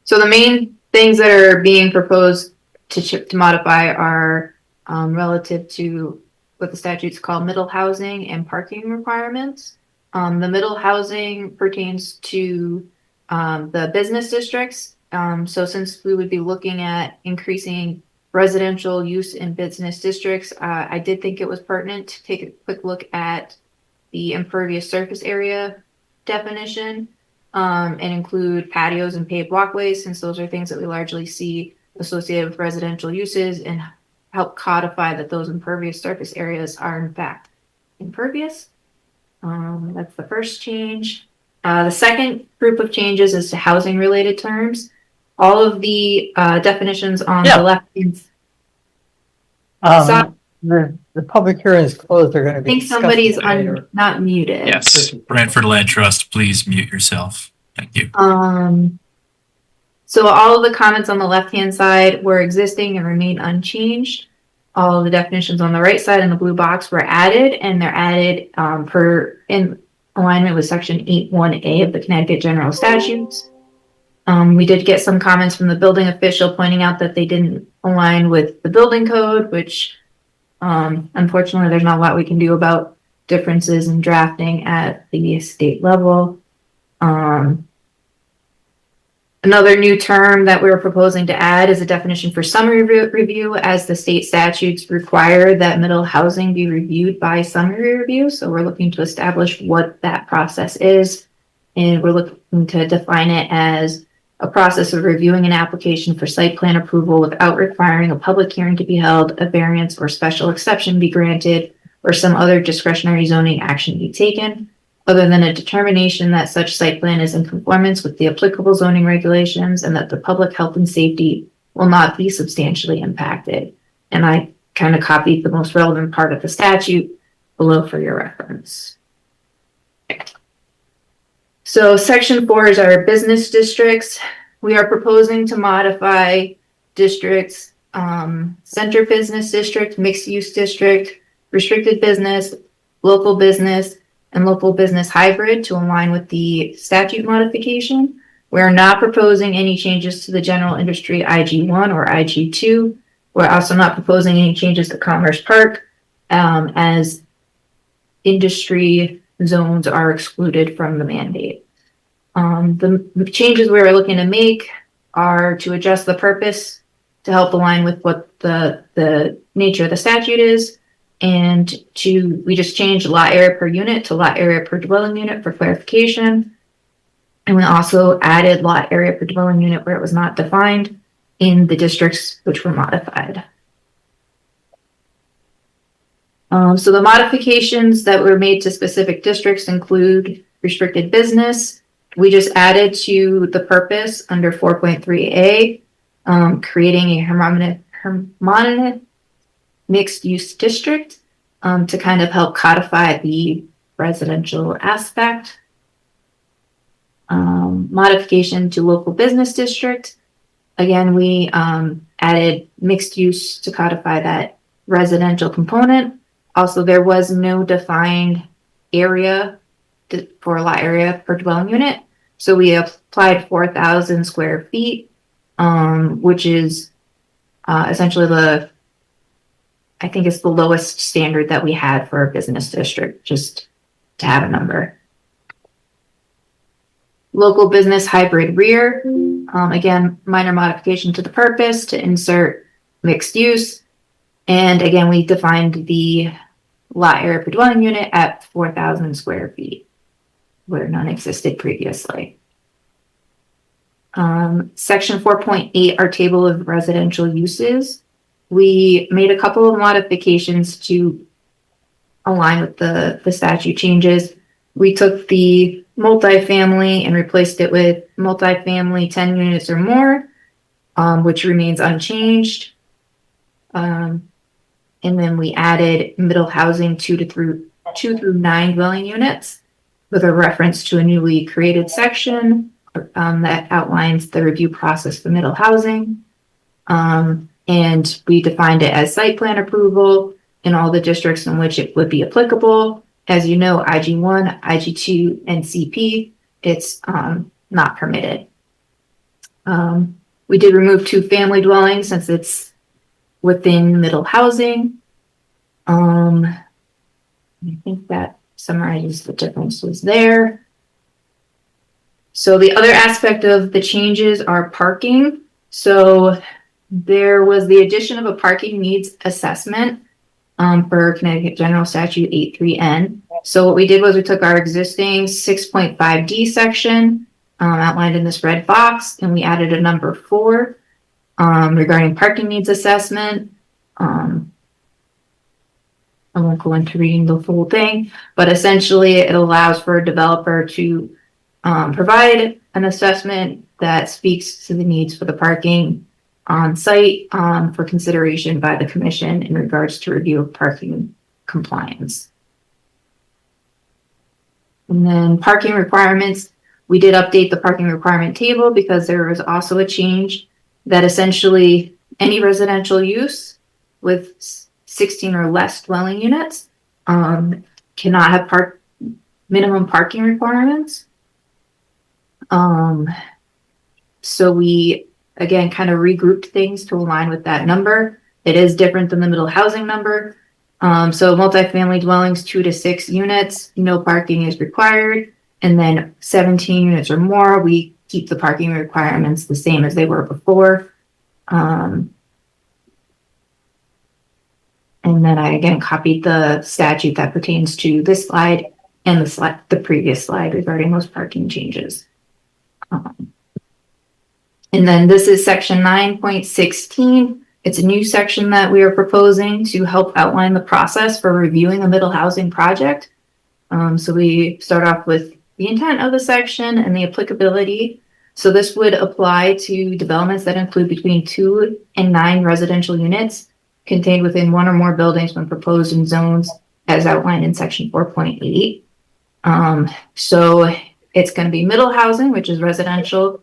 So the main things that are being proposed to modify are relative to what the statute's called middle housing and parking requirements. The middle housing pertains to the business districts. So since we would be looking at increasing residential use in business districts, I did think it was pertinent to take a quick look at the impervious surface area definition and include patios and paved walkways, since those are things that we largely see associated with residential uses, and help codify that those impervious surface areas are in fact impervious. That's the first change. The second group of changes is to housing related terms. All of the definitions on the left hand side.
The public hearing is closed. They're going to be.
I think somebody's not muted.
Yes. Branford Land Trust, please mute yourself. Thank you.
So all of the comments on the left hand side were existing and remain unchanged. All of the definitions on the right side in the blue box were added, and they're added in alignment with section 8.1A of the Connecticut General Statutes. We did get some comments from the building official pointing out that they didn't align with the building code, which unfortunately there's not a lot we can do about differences in drafting at the state level. Another new term that we're proposing to add is a definition for summary review, as the state statutes require that middle housing be reviewed by summary review. So we're looking to establish what that process is. And we're looking to define it as a process of reviewing an application for site plan approval without requiring a public hearing to be held, a variance or special exception be granted, or some other discretionary zoning action be taken, other than a determination that such site plan is in conformance with the applicable zoning regulations and that the public health and safety will not be substantially impacted. And I kind of copied the most relevant part of the statute below for your reference. So section 4 is our business districts. We are proposing to modify districts, center business district, mixed use district, restricted business, local business, and local business hybrid to align with the statute modification. We are not proposing any changes to the general industry IG1 or IG2. We're also not proposing any changes to Commerce Park, as industry zones are excluded from the mandate. The changes we are looking to make are to adjust the purpose to help align with what the nature of the statute is, and we just changed lot area per unit to lot area per dwelling unit for clarification. And we also added lot area per dwelling unit where it was not defined in the districts which were modified. So the modifications that were made to specific districts include restricted business. We just added to the purpose under 4.3A, creating a harmonious mixed use district to kind of help codify the residential aspect. Modification to local business district. Again, we added mixed use to codify that residential component. Also, there was no defined area for lot area per dwelling unit. So we applied 4,000 square feet, which is essentially I think it's the lowest standard that we had for a business district, just to have a number. Local business hybrid rear. Again, minor modification to the purpose to insert mixed use. And again, we defined the lot area per dwelling unit at 4,000 square feet, where none existed previously. Section 4.8, our table of residential uses. We made a couple of modifications to align with the statute changes. We took the multifamily and replaced it with multifamily 10 units or more, which remains unchanged. And then we added middle housing 2 through 9 dwelling units with a reference to a newly created section that outlines the review process for middle housing. And we defined it as site plan approval in all the districts in which it would be applicable. As you know, IG1, IG2, and CP, it's not permitted. We did remove 2 family dwellings since it's within middle housing. I think that summarizes the differences there. So the other aspect of the changes are parking. So there was the addition of a parking needs assessment for Connecticut General Statute 83N. So what we did was we took our existing 6.5D section outlined in this red box, and we added a number 4 regarding parking needs assessment. I won't go into reading the full thing, but essentially it allows for a developer to provide an assessment that speaks to the needs for the parking on site for consideration by the commission in regards to review of parking compliance. And then parking requirements, we did update the parking requirement table because there was also a change that essentially any residential use with 16 or less dwelling units cannot have minimum parking requirements. So we, again, kind of regrouped things to align with that number. It is different than the middle housing number. So multifamily dwellings, 2 to 6 units, no parking is required. And then 17 units or more, we keep the parking requirements the same as they were before. And then I again copied the statute that pertains to this slide and the previous slide regarding those parking changes. And then this is section 9.16. It's a new section that we are proposing to help outline the process for reviewing a middle housing project. So we start off with the intent of the section and the applicability. So this would apply to developments that include between 2 and 9 residential units contained within 1 or more buildings when proposed in zones as outlined in section 4.8. So it's going to be middle housing, which is residential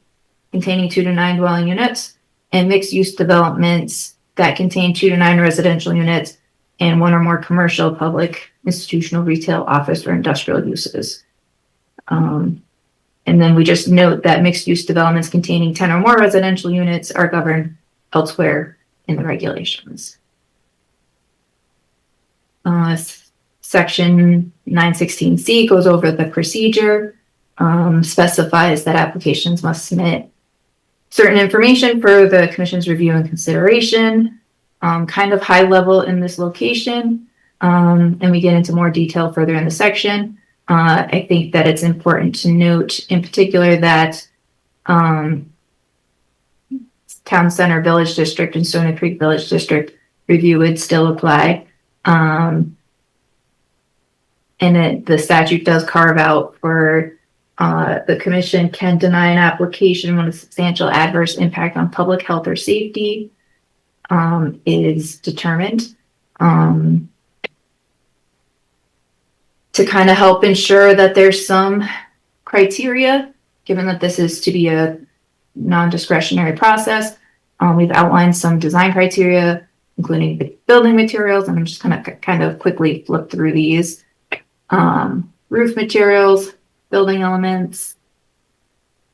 containing 2 to 9 dwelling units, and mixed use developments that contain 2 to 9 residential units and 1 or more commercial, public, institutional, retail, office, or industrial uses. And then we just note that mixed use developments containing 10 or more residential units are governed elsewhere in the regulations. Section 916C goes over the procedure, specifies that applications must submit certain information for the commission's review and consideration, kind of high level in this location. And we get into more detail further in the section. I think that it's important to note in particular that Town Center Village District and Stony Creek Village District review would still apply. And the statute does carve out for the commission can deny an application when a substantial adverse impact on public health or safety is determined. To kind of help ensure that there's some criteria, given that this is to be a non-discretionary process. We've outlined some design criteria, including the building materials, and I'm just going to kind of quickly flip through these. Roof materials, building elements,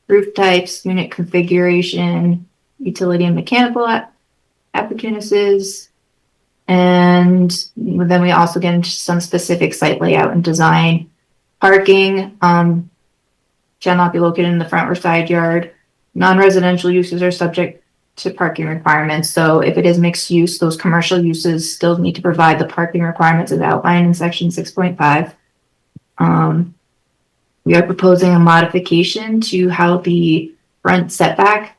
roof types, unit configuration, utility and mechanical applications. And then we also get into some specific site layout and design. Parking shall not be located in the front or side yard. Non-residential uses are subject to parking requirements. So if it is mixed use, those commercial uses still need to provide the parking requirements as outlined in section 6.5. We are proposing a modification to how the front setback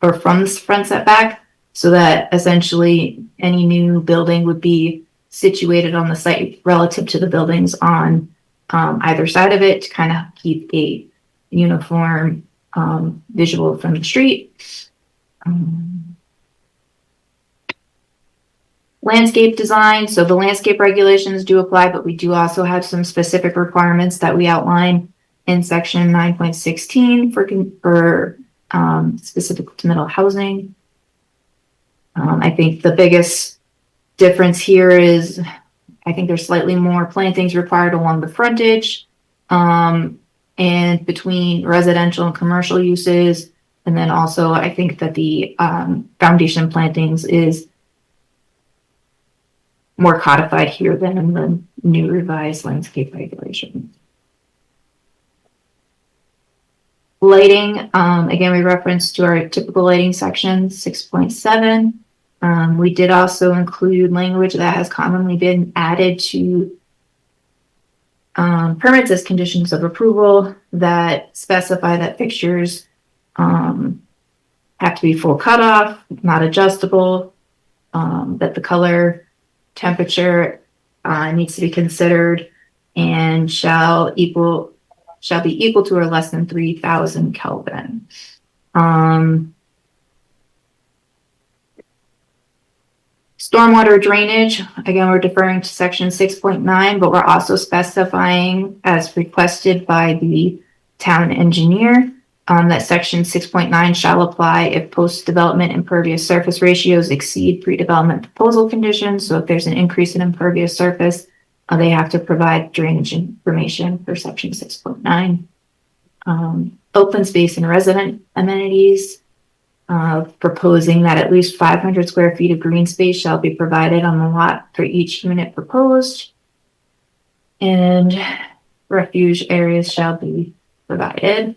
or from the front setback, so that essentially any new building would be situated on the site relative to the buildings on either side of it to kind of keep a uniform visual from the street. Landscape design. So the landscape regulations do apply, but we do also have some specific requirements that we outline in section 9.16 for specific to middle housing. I think the biggest difference here is I think there's slightly more plantings required along the frontage and between residential and commercial uses. And then also I think that the foundation plantings is more codified here than in the new revised landscape regulation. Lighting, again, we referenced to our typical lighting section 6.7. We did also include language that has commonly been added to permits as conditions of approval that specify that fixtures have to be full cutoff, not adjustable, that the color temperature needs to be considered and shall be equal to or less than 3,000 Kelvin. Stormwater drainage, again, we're deferring to section 6.9, but we're also specifying as requested by the town engineer that section 6.9 shall apply if post-development impervious surface ratios exceed pre-development proposal conditions. So if there's an increase in impervious surface, they have to provide drainage information for section 6.9. open space and resident amenities, proposing that at least 500 square feet of green space shall be provided on the lot for each unit proposed, and refuge areas shall be provided.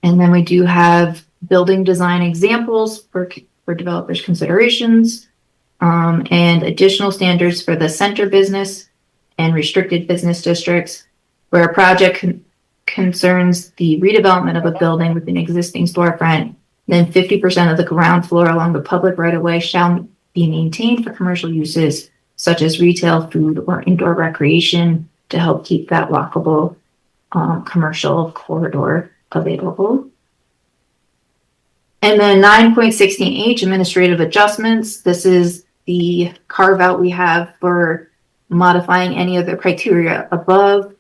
And then we do have building design examples for developers' considerations, and additional standards for the center business and restricted business districts, where a project concerns the redevelopment of a building with an existing storefront, then 50% of the ground floor along the public right-of-way shall be maintained for commercial uses, such as retail, food, or indoor recreation, to help keep that walkable commercial corridor available. And then 9.16H, administrative adjustments. This is the carve out we have for modifying any of the criteria above,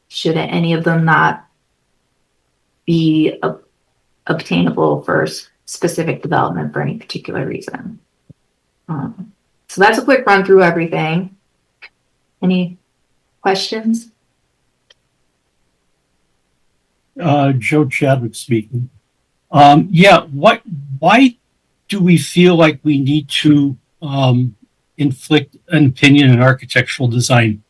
should any of them not be obtainable for specific development for any particular reason. So that's a quick run through everything. Any questions?
Joe Chadwick speaking. Why do we feel like we need to inflict an opinion in architectural design?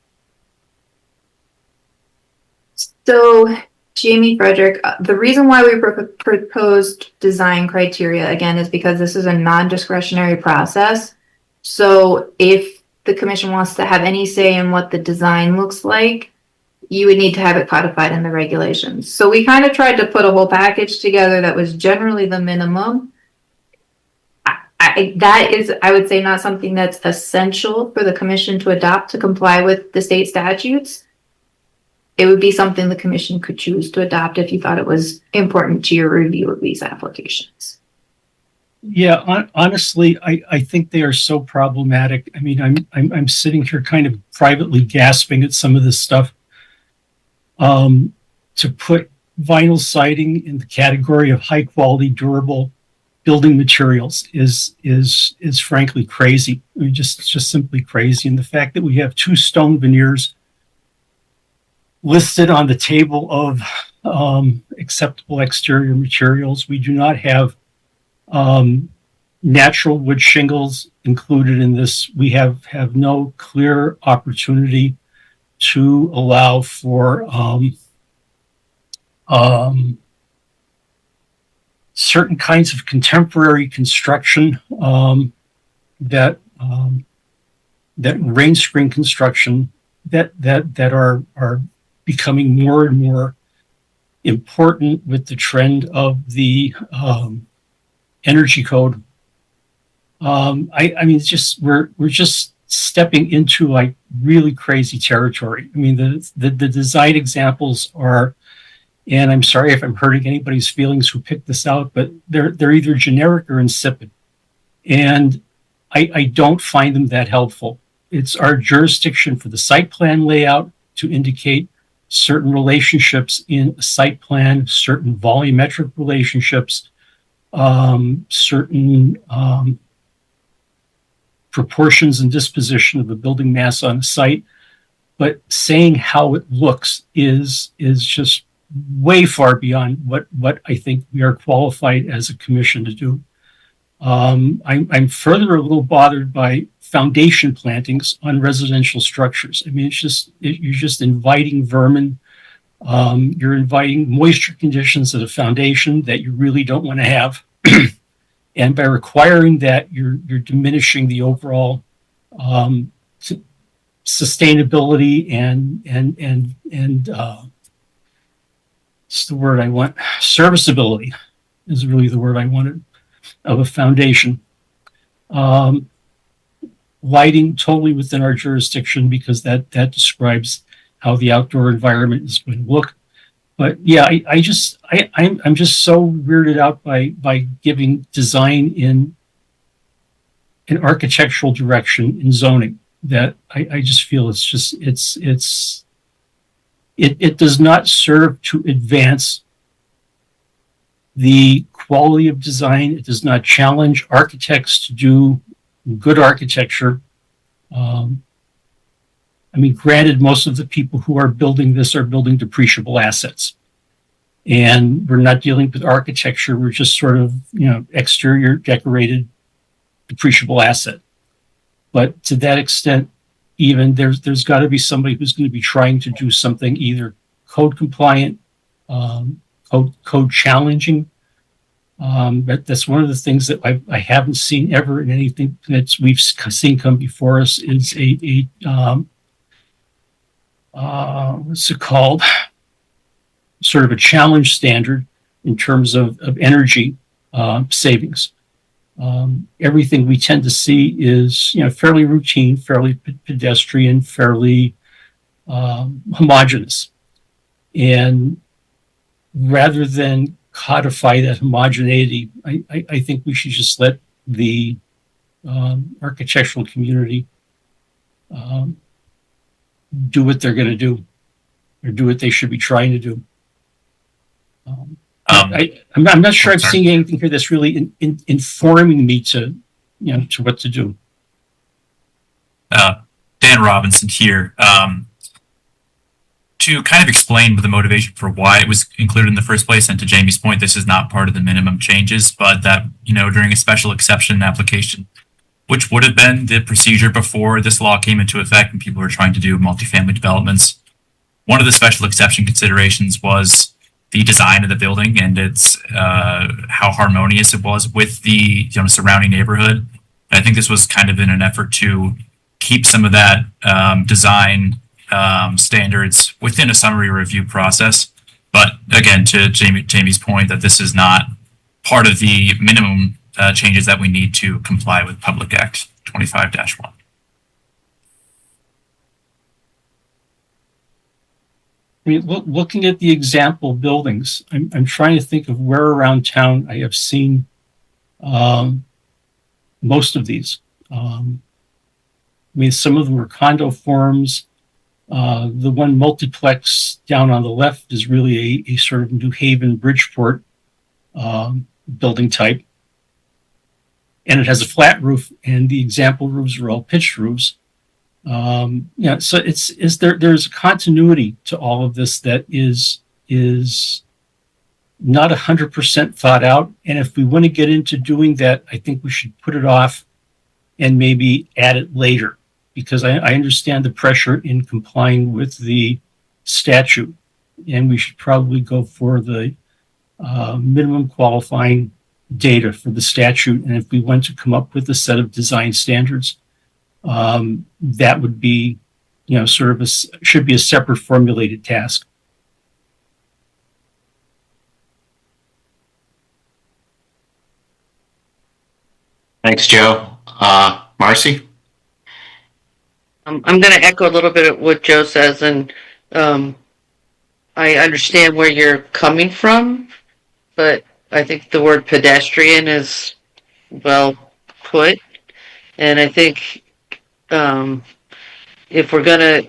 So, Jamie Frederick, the reason why we proposed design criteria again is because this is a non-discretionary process. So if the commission wants to have any say in what the design looks like, you would need to have it codified in the regulations. So we kind of tried to put a whole package together that was generally the minimum. That is, I would say, not something that's essential for the commission to adopt to comply with the state statutes. It would be something the commission could choose to adopt if you thought it was important to your review of these applications.
Yeah, honestly, I think they are so problematic. I mean, I'm sitting here kind of privately gasping at some of this stuff. To put vinyl siding in the category of high quality, durable building materials is frankly crazy. I mean, just simply crazy. And the fact that we have 2 stone veneers listed on the table of acceptable exterior materials, we do not have natural wood shingles included in this. We have no clear opportunity to allow for certain kinds of contemporary construction that rain screen construction that are becoming more and more important with the trend of the energy code. I mean, it's just we're just stepping into like really crazy territory. I mean, the design examples are, and I'm sorry if I'm hurting anybody's feelings who picked this out, but they're either generic or insipid, and I don't find them that helpful. It's our jurisdiction for the site plan layout to indicate certain relationships in a site plan, certain volumetric relationships, certain proportions and disposition of the building mass on the site. But saying how it looks is just way far beyond what I think we are qualified as a commission to do. I'm further a little bothered by foundation plantings on residential structures. I mean, you're just inviting vermin. You're inviting moisture conditions at a foundation that you really don't want to have. And by requiring that, you're diminishing the overall sustainability and it's the word I want. Serviceability is really the word I wanted of a foundation. Lighting totally within our jurisdiction because that describes how the outdoor environment is going to look. But yeah, I'm just so weirded out by giving design in an architectural direction in zoning that I just feel it does not serve to advance the quality of design. It does not challenge architects to do good architecture. I mean, granted, most of the people who are building this are building depreciable assets. And we're not dealing with architecture. We're just sort of, exterior decorated depreciable asset. But to that extent, even there's got to be somebody who's going to be trying to do something either code compliant, code challenging. That's one of the things that I haven't seen ever in anything that we've seen come before us is a what's it called? Sort of a challenge standard in terms of energy savings. Everything we tend to see is fairly routine, fairly pedestrian, fairly homogeneous. And rather than codify that homogeneity, I think we should just let the architectural community do what they're going to do, or do what they should be trying to do. I'm not sure I'm seeing anything here that's really informing me to what to do.
Dan Robinson here. To kind of explain the motivation for why it was included in the first place, and to Jamie's point, this is not part of the minimum changes, but that, during a special exception application, which would have been the procedure before this law came into effect and people were trying to do multifamily developments, one of the special exception considerations was the design of the building and its how harmonious it was with the surrounding neighborhood. I think this was kind of in an effort to keep some of that design standards within a summary review process. But again, to Jamie's point, that this is not part of the minimum changes that we need to comply with Public Act 25-1.
I mean, looking at the example buildings, I'm trying to think of where around town I have seen most of these. I mean, some of them are condo forms. The one multiplex down on the left is really a sort of New Haven, Bridgeport building type. And it has a flat roof, and the example roofs are all pitched roofs. So there's a continuity to all of this that is not 100% thought out. And if we want to get into doing that, I think we should put it off and maybe add it later, because I understand the pressure in complying with the statute, and we should probably go for the minimum qualifying data for the statute. And if we want to come up with a set of design standards, that would be, sort of should be a separate formulated task.
Thanks, Joe. Marcy?
I'm going to echo a little bit of what Joe says, and I understand where you're coming from, but I think the word pedestrian is well put, and I think if we're going to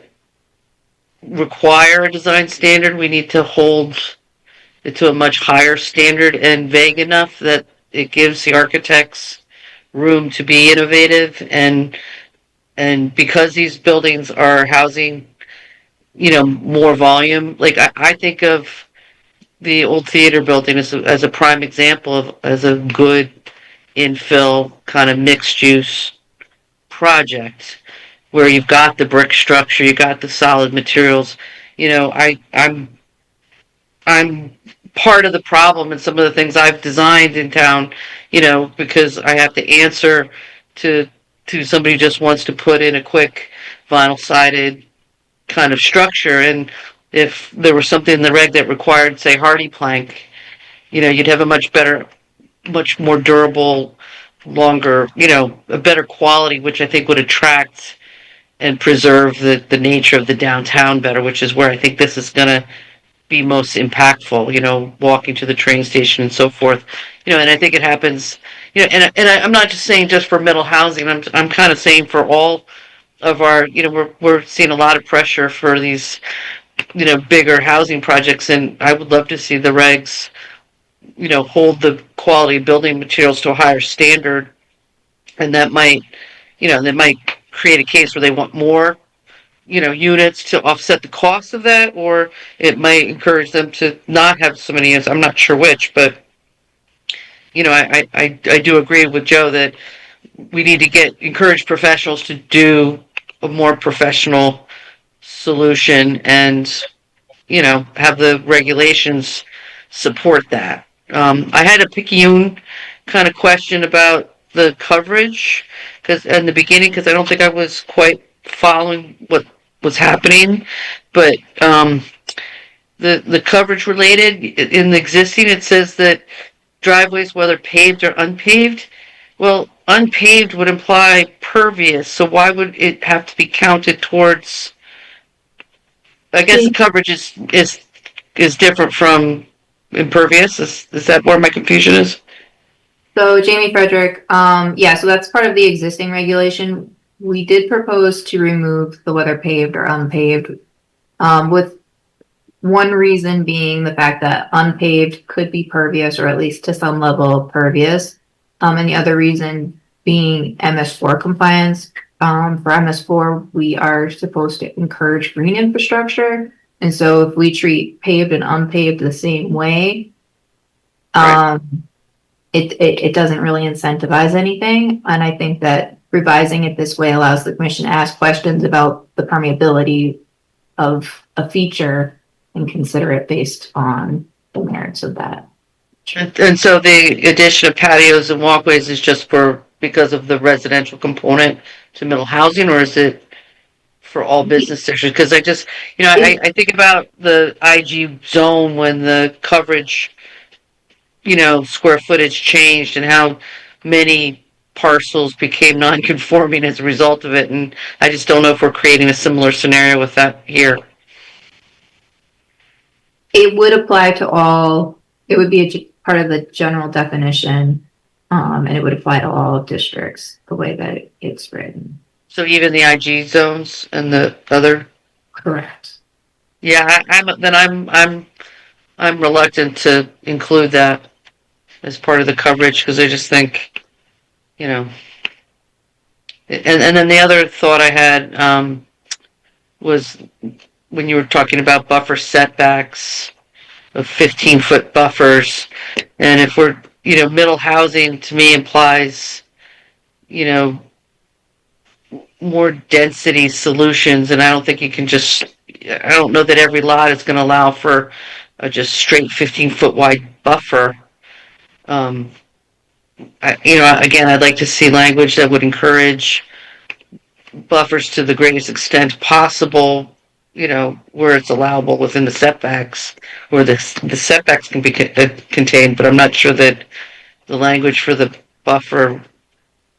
require a design standard, we need to hold it to a much higher standard and vague enough that it gives the architects room to be innovative, and because these buildings are housing more volume, like I think of the old theater building as a prime example as a good infill kind of mixed use project, where you've got the brick structure, you got the solid materials. I'm part of the problem in some of the things I've designed in town, because I have to answer to somebody who just wants to put in a quick vinyl sided kind of structure. And if there was something in the reg that required, say, hardy plank, you'd have a much more durable, longer, a better quality, which I think would attract and preserve the nature of the downtown better, which is where I think this is going to be most impactful, walking to the train station and so forth, and I think it happens, and I'm not just saying just for middle housing, I'm kind of saying for all of our, we're seeing a lot of pressure for these, bigger housing projects, and I would love to see the regs, hold the quality of building materials to a higher standard, and that might create a case where they want more units to offset the cost of that, or it might encourage them to not have so many units. I'm not sure which, but I do agree with Joe that we need to encourage professionals to do a more professional solution and, have the regulations support that. I had a picayune kind of question about the coverage because in the beginning, because I don't think I was quite following what was happening, but the coverage related in the existing, it says that driveways, whether paved or unpaved, well, unpaved would imply pervious, so why would it have to be counted towards? I guess the coverage is different from impervious. Is that where my confusion is?
So Jamie Frederick, yeah, so that's part of the existing regulation. We did propose to remove the whether paved or unpaved, with one reason being the fact that unpaved could be pervious or at least to some level pervious. And the other reason being MS4 compliance. For MS4, we are supposed to encourage green infrastructure. And so if we treat paved and unpaved the same way, it doesn't really incentivize anything. And I think that revising it this way allows the commission to ask questions about the permeability of a feature and consider it based on the merits of that.
And so the addition of patios and walkways is just because of the residential component to middle housing, or is it for all business districts? Because I just, I think about the IG zone when the coverage, square footage changed and how many parcels became non-conforming as a result of it. And I just don't know if we're creating a similar scenario with that here.
It would apply to all, it would be a part of the general definition, and it would apply to all districts the way that it's written.
So even the IG zones and the other?
Correct.
Yeah, I'm reluctant to include that as part of the coverage because I just think, and then the other thought I had was when you were talking about buffer setbacks of 15-foot buffers, and if we're, middle housing to me implies, more density solutions, and I don't think you can I don't know that every lot is going to allow for a just straight 15-foot wide buffer. Again, I'd like to see language that would encourage buffers to the greatest extent possible, where it's allowable within the setbacks, where the setbacks can be contained, but I'm not sure that the language for the buffer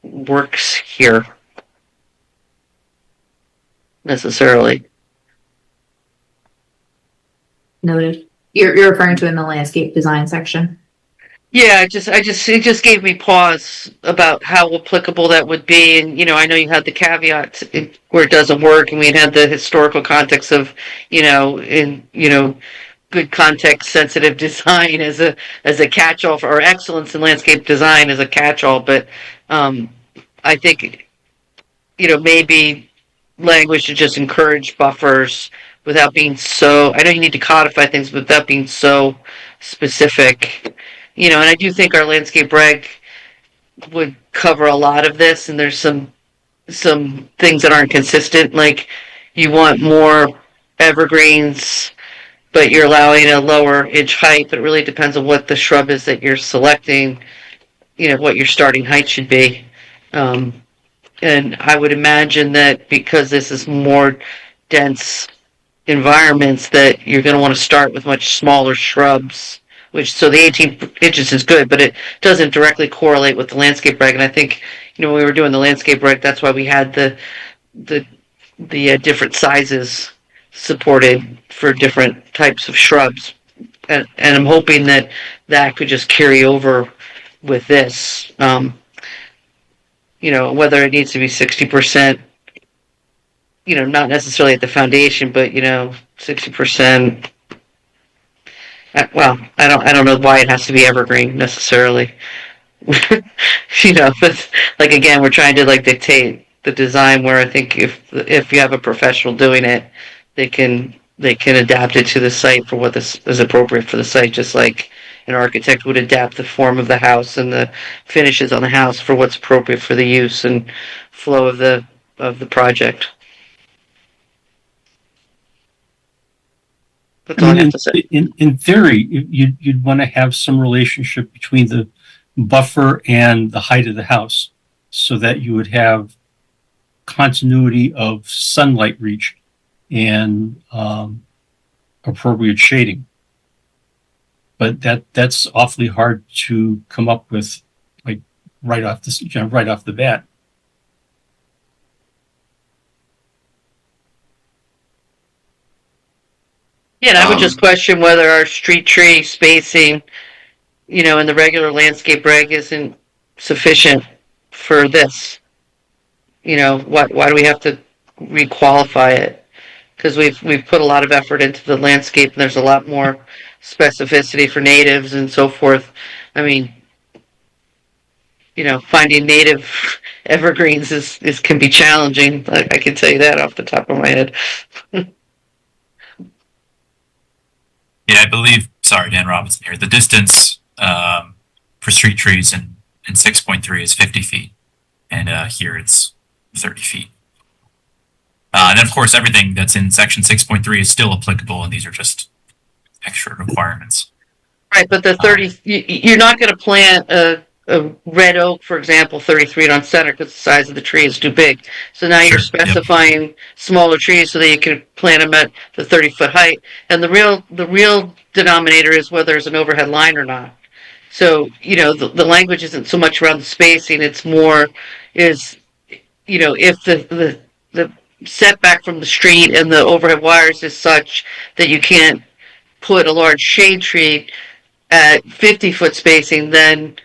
works here necessarily.
Noted. You're referring to in the landscape design section?
Yeah, it just gave me pause about how applicable that would be. And, I know you had the caveat where it doesn't work, and we had the historical context of, good context sensitive design as a catch-all or excellence in landscape design as a catch-all. But, I think, maybe language should just encourage buffers without being so, I know you need to codify things, but without being so specific. And I do think our landscape reg would cover a lot of this, and there's some things that aren't consistent, like you want more evergreens, but you're allowing a lower inch height, but it really depends on what the shrub is that you're selecting, what your starting height should be. And I would imagine that because this is more dense environments, that you're going to want to start with much smaller shrubs. So the 18 inches is good, but it doesn't directly correlate with the landscape reg. And I think, when we were doing the landscape reg, that's why we had the different sizes supported for different types of shrubs. And I'm hoping that could just carry over with this. Whether it needs to be 60%, not necessarily at the foundation, but 60%. Well, I don't know why it has to be evergreen necessarily. But like again, we're trying to dictate the design where I think if you have a professional doing it, they can adapt it to the site for what this is appropriate for the site, just like an architect would adapt the form of the house and the finishes on the house for what's appropriate for the use and flow of the project. That's all I have to say.
In theory, you'd want to have some relationship between the buffer and the height of the house so that you would have continuity of sunlight reach and appropriate shading. But that's awfully hard to come up with, like right off the bat.
Yeah, and I would just question whether our street tree spacing, in the regular landscape reg isn't sufficient for this. Why do we have to requalify it? Because we've put a lot of effort into the landscape, and there's a lot more specificity for natives and so forth. I mean, finding native evergreens can be challenging. I can tell you that off the top of my head.
Yeah, I believe, sorry, Dan Robinson here. The distance for street trees in 6.3 is 50 feet. And here it's 30 feet. And then, of course, everything that's in section 6.3 is still applicable, and these are just extra requirements.
Right, but the 30, you're not going to plant a red oak, for example, 33 feet on center because the size of the tree is too big. So now you're specifying smaller trees so that you can plant them at the 30-foot height. And the real denominator is whether there's an overhead line or not. So, the language isn't so much around the spacing, it's more is, if the setback from the street and the overhead wires is such that you can't put a large shade tree at 50-foot spacing, then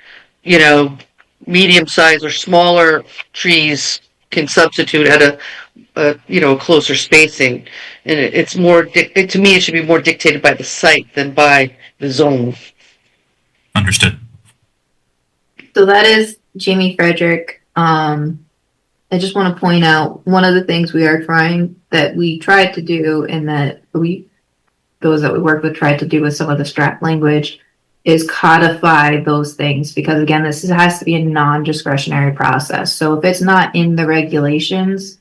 medium-sized or smaller trees can substitute at a closer spacing. And it's more, to me, it should be more dictated by the site than by the zone.
Understood.
So that is Jamie Frederick. I just want to point out one of the things we tried to do, and that those that we worked with tried to do with some of the strap language, is codify those things, because again, this has to be a non-discretionary process. So if it's not in the regulations,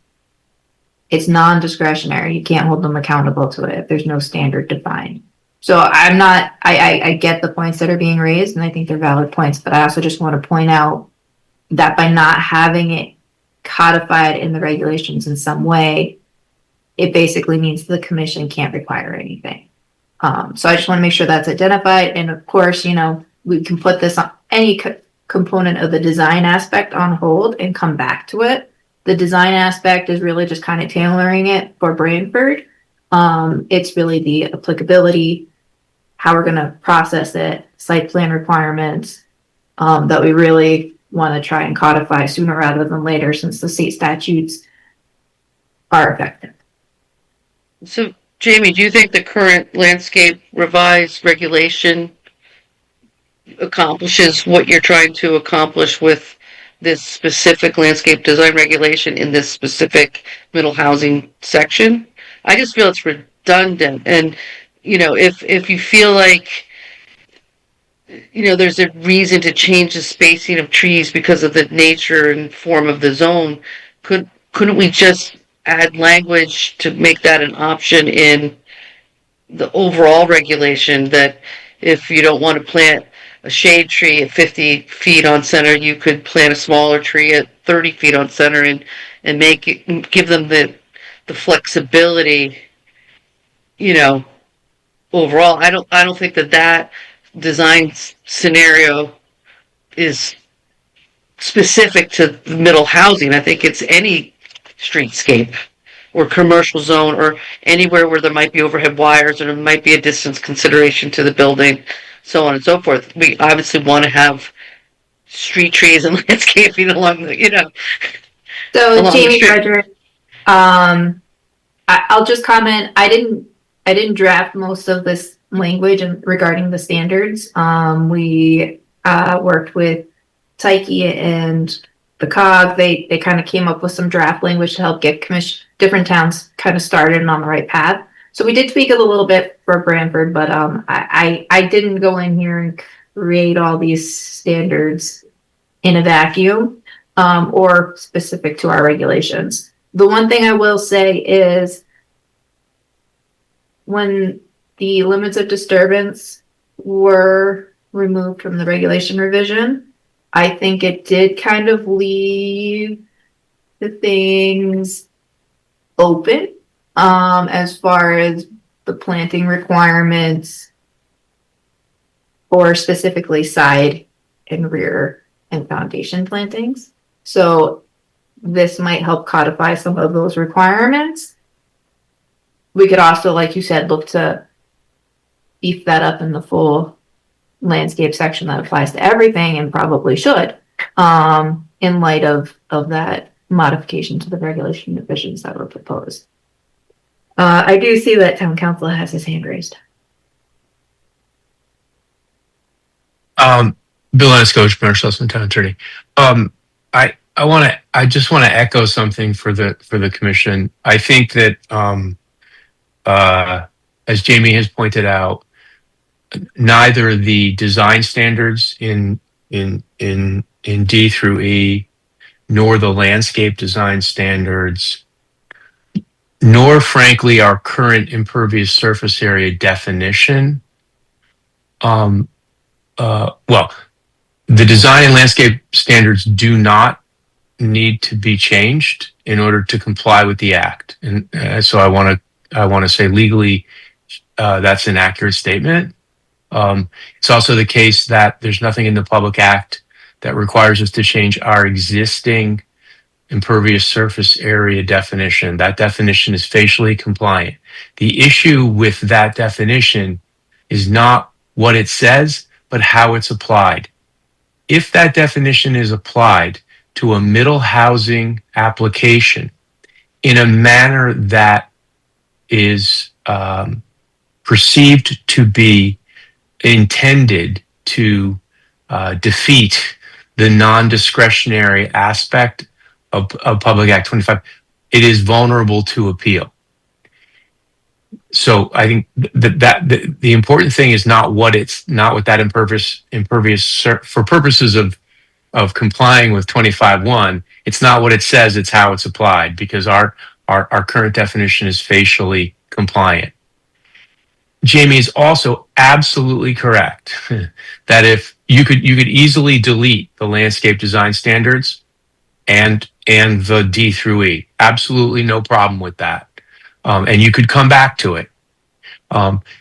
it's non-discretionary. You can't hold them accountable to it if there's no standard defined. So I get the points that are being raised, and I think they're valid points, but I also just want to point out that by not having it codified in the regulations in some way, it basically means the commission can't require anything. So I just want to make sure that's identified. And of course, we can put this on any component of the design aspect on hold and come back to it. The design aspect is really just kind of tailoring it for Branford. It's really the applicability, how we're going to process it, site plan requirements, that we really want to try and codify sooner rather than later, since the state statutes are effective.
So, Jamie, do you think the current landscape revised regulation accomplishes what you're trying to accomplish with this specific landscape design regulation in this specific middle housing section? I just feel it's redundant. And, if you feel like, there's a reason to change the spacing of trees because of the nature and form of the zone, couldn't we just add language to make that an option in the overall regulation, that if you don't want to plant a shade tree at 50 feet on center, you could plant a smaller tree at 30 feet on center and give them the flexibility, overall. I don't think that design scenario is specific to middle housing. I think it's any streetscape or commercial zone or anywhere where there might be overhead wires or there might be a distance consideration to the building, so on and so forth. We obviously want to have street trees and landscaping along the,
So Jamie Frederick, I'll just comment. I didn't draft most of this language regarding the standards. We worked with Tyche and the COG, they kind of came up with some draft language to help get different towns kind of started and on the right path. So we did tweak it a little bit for Branford, but I didn't go in here and create all these standards in a vacuum or specific to our regulations. The one thing I will say is when the limits of disturbance were removed from the regulation revision, I think it did kind of leave the things open as far as the planting requirements or specifically side and rear and foundation plantings. So this might help codify some of those requirements. We could also, like you said, look to beef that up in the full landscape section that applies to everything and probably should in light of that modification to the regulation revisions that were proposed. I do see that town council has his hand raised.
Bill Enniscoach, Marshallson Town Attorney. I just want to echo something for the commission. I think that as Jamie has pointed out, neither the design standards in D through E, nor the landscape design standards, nor frankly our current impervious surface area definition. Well, the design and landscape standards do not need to be changed in order to comply with the act, and so I want to say legally that's an accurate statement. It's also the case that there's nothing in the Public Act that requires us to change our existing impervious surface area definition. That definition is facially compliant. The issue with that definition is not what it says, but how it's applied. If that definition is applied to a middle housing application in a manner that is perceived to be intended to defeat the non-discretionary aspect of Public Act 25, it is vulnerable to appeal. So I think that the important thing is not what that impervious for purposes of complying with 25.1. It's not what it says; it's how it's applied, because our current definition is facially compliant. Jamie is also absolutely correct that if you could easily delete the landscape design standards and the D through E. Absolutely no problem with that. And you could come back to it.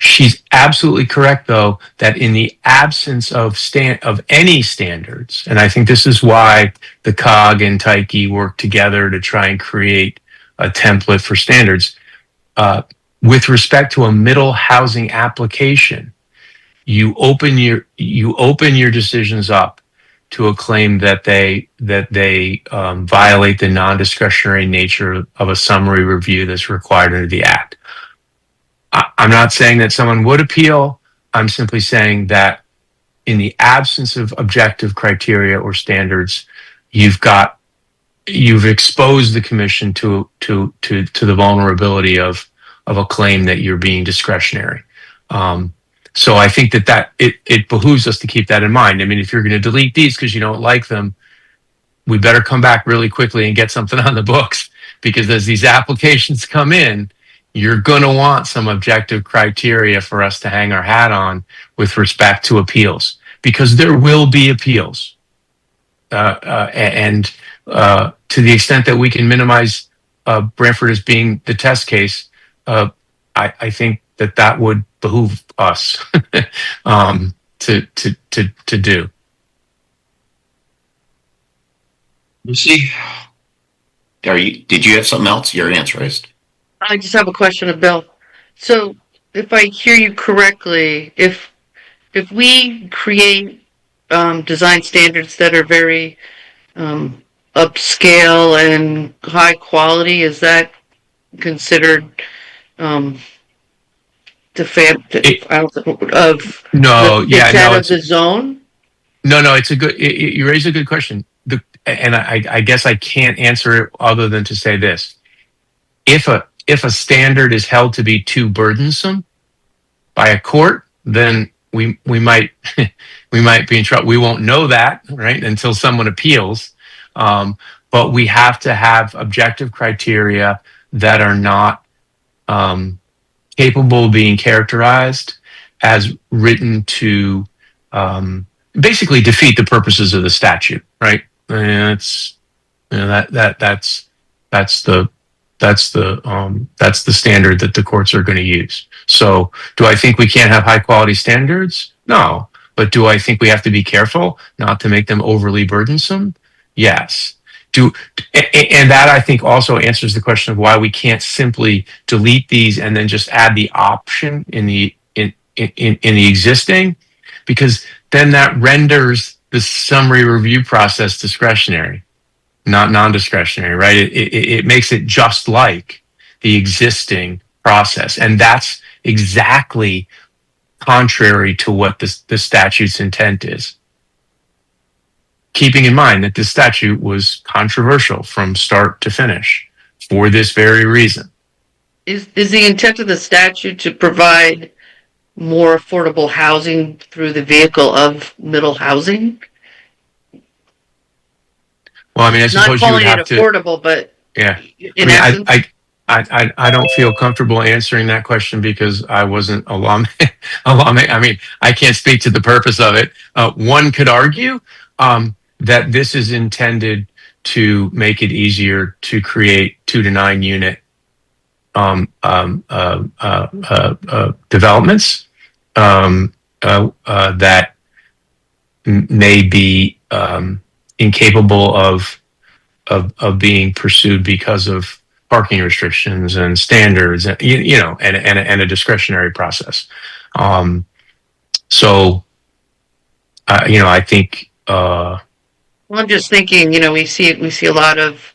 She's absolutely correct, though, that in the absence of any standards, and I think this is why the COG and Tyche work together to try and create a template for standards. With respect to a middle housing application, you open your decisions up to a claim that they violate the non-discretionary nature of a summary review that's required under the Act. I'm not saying that someone would appeal. I'm simply saying that in the absence of objective criteria or standards, you've exposed the commission to the vulnerability of a claim that you're being discretionary. So I think that it behooves us to keep that in mind. I mean, if you're going to delete these because you don't like them, we better come back really quickly and get something on the books, because as these applications come in, you're going to want some objective criteria for us to hang our hat on with respect to appeals, because there will be appeals. And to the extent that we can minimize Branford as being the test case, I think that would behoove us to do.
Lucy, did you have something else? Your hand's raised.
I just have a question of Bill. So if I hear you correctly, if we create design standards that are very upscale and high quality, is that considered
of
the zone?
No, it's you raise a good question. and I guess I can't answer it other than to say this. If a standard is held to be too burdensome by a court, then we might we might be in trouble. We won't know that, right, until someone appeals. But we have to have objective criteria that are not capable of being characterized as written to basically defeat the purposes of the statute, right? And it's that's the standard that the courts are going to use. So, do I think we can't have high quality standards? No, but do I think we have to be careful not to make them overly burdensome? Yes. And that I think also answers the question of why we can't simply delete these and then just add the option in the existing, because then that renders the summary review process discretionary, not non-discretionary, right? It makes it just like the existing process, and that's exactly contrary to what the statute's intent is. Keeping in mind that this statute was controversial from start to finish for this very reason.
Is the intent of the statute to provide more affordable housing through the vehicle of middle housing?
Well, I mean, I
Not
suppose you would
calling it
have to.
affordable, but
Yeah.
in
I
essence.
mean, I don't feel comfortable answering that question because I wasn't a lawmaker. I mean, I can't speak to the purpose of it. One could argue that this is intended to make it easier to create 2 to 9 unit developments that may be incapable of being pursued because of parking restrictions and standards, and and a discretionary process. I think.
Well, I'm just thinking, we see a lot of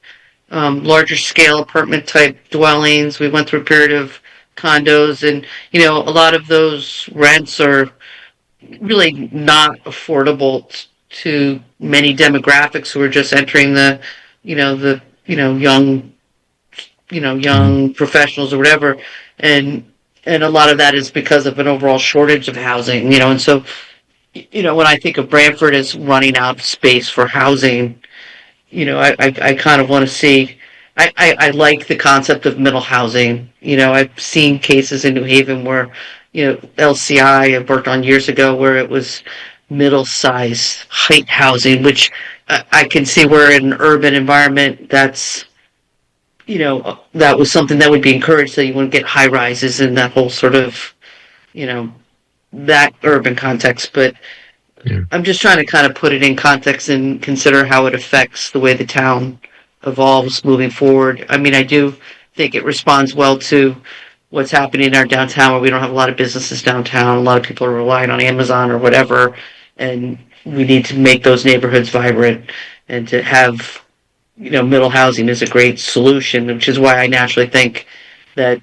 larger scale apartment type dwellings. We went through a period of condos, and a lot of those rents are really not affordable to many demographics who are just entering the young professionals or whatever, and a lot of that is because of an overall shortage of housing, and so when I think of Branford as running out of space for housing, I kind of want to see. I like the concept of middle housing. I've seen cases in New Haven where, LCI I worked on years ago where it was middle size height housing, which I can see where in an urban environment that was something that would be encouraged, so you wouldn't get high rises in that whole sort of, that urban context. But
Yeah.
I'm just trying to kind of put it in context and consider how it affects the way the town evolves moving forward. I mean, I do think it responds well to what's happening in our downtown, where we don't have a lot of businesses downtown. A lot of people are relying on Amazon or whatever, and we need to make those neighborhoods vibrant, and to have, middle housing is a great solution, which is why I naturally think that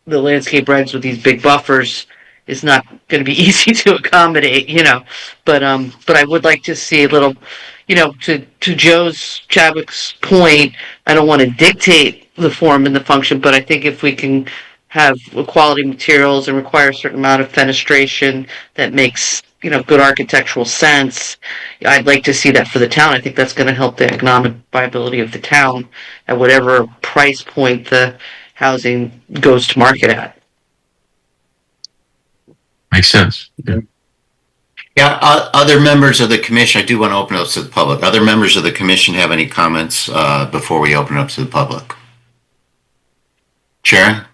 the landscape regs with these big buffers is not going to be easy to accommodate, but I would like to see a little, to Joe's Chadwick's point, I don't want to dictate the form and the function, but I think if we can have quality materials and require a certain amount of fenestration that makes, good architectural sense, I'd like to see that for the town. I think that's going to help the economic viability of the town at whatever price point the housing goes to market at.
Makes sense.
Yeah, other members of the commission, I do want to open up to the public. Other members of the commission have any comments before we open up to the public? Sharon?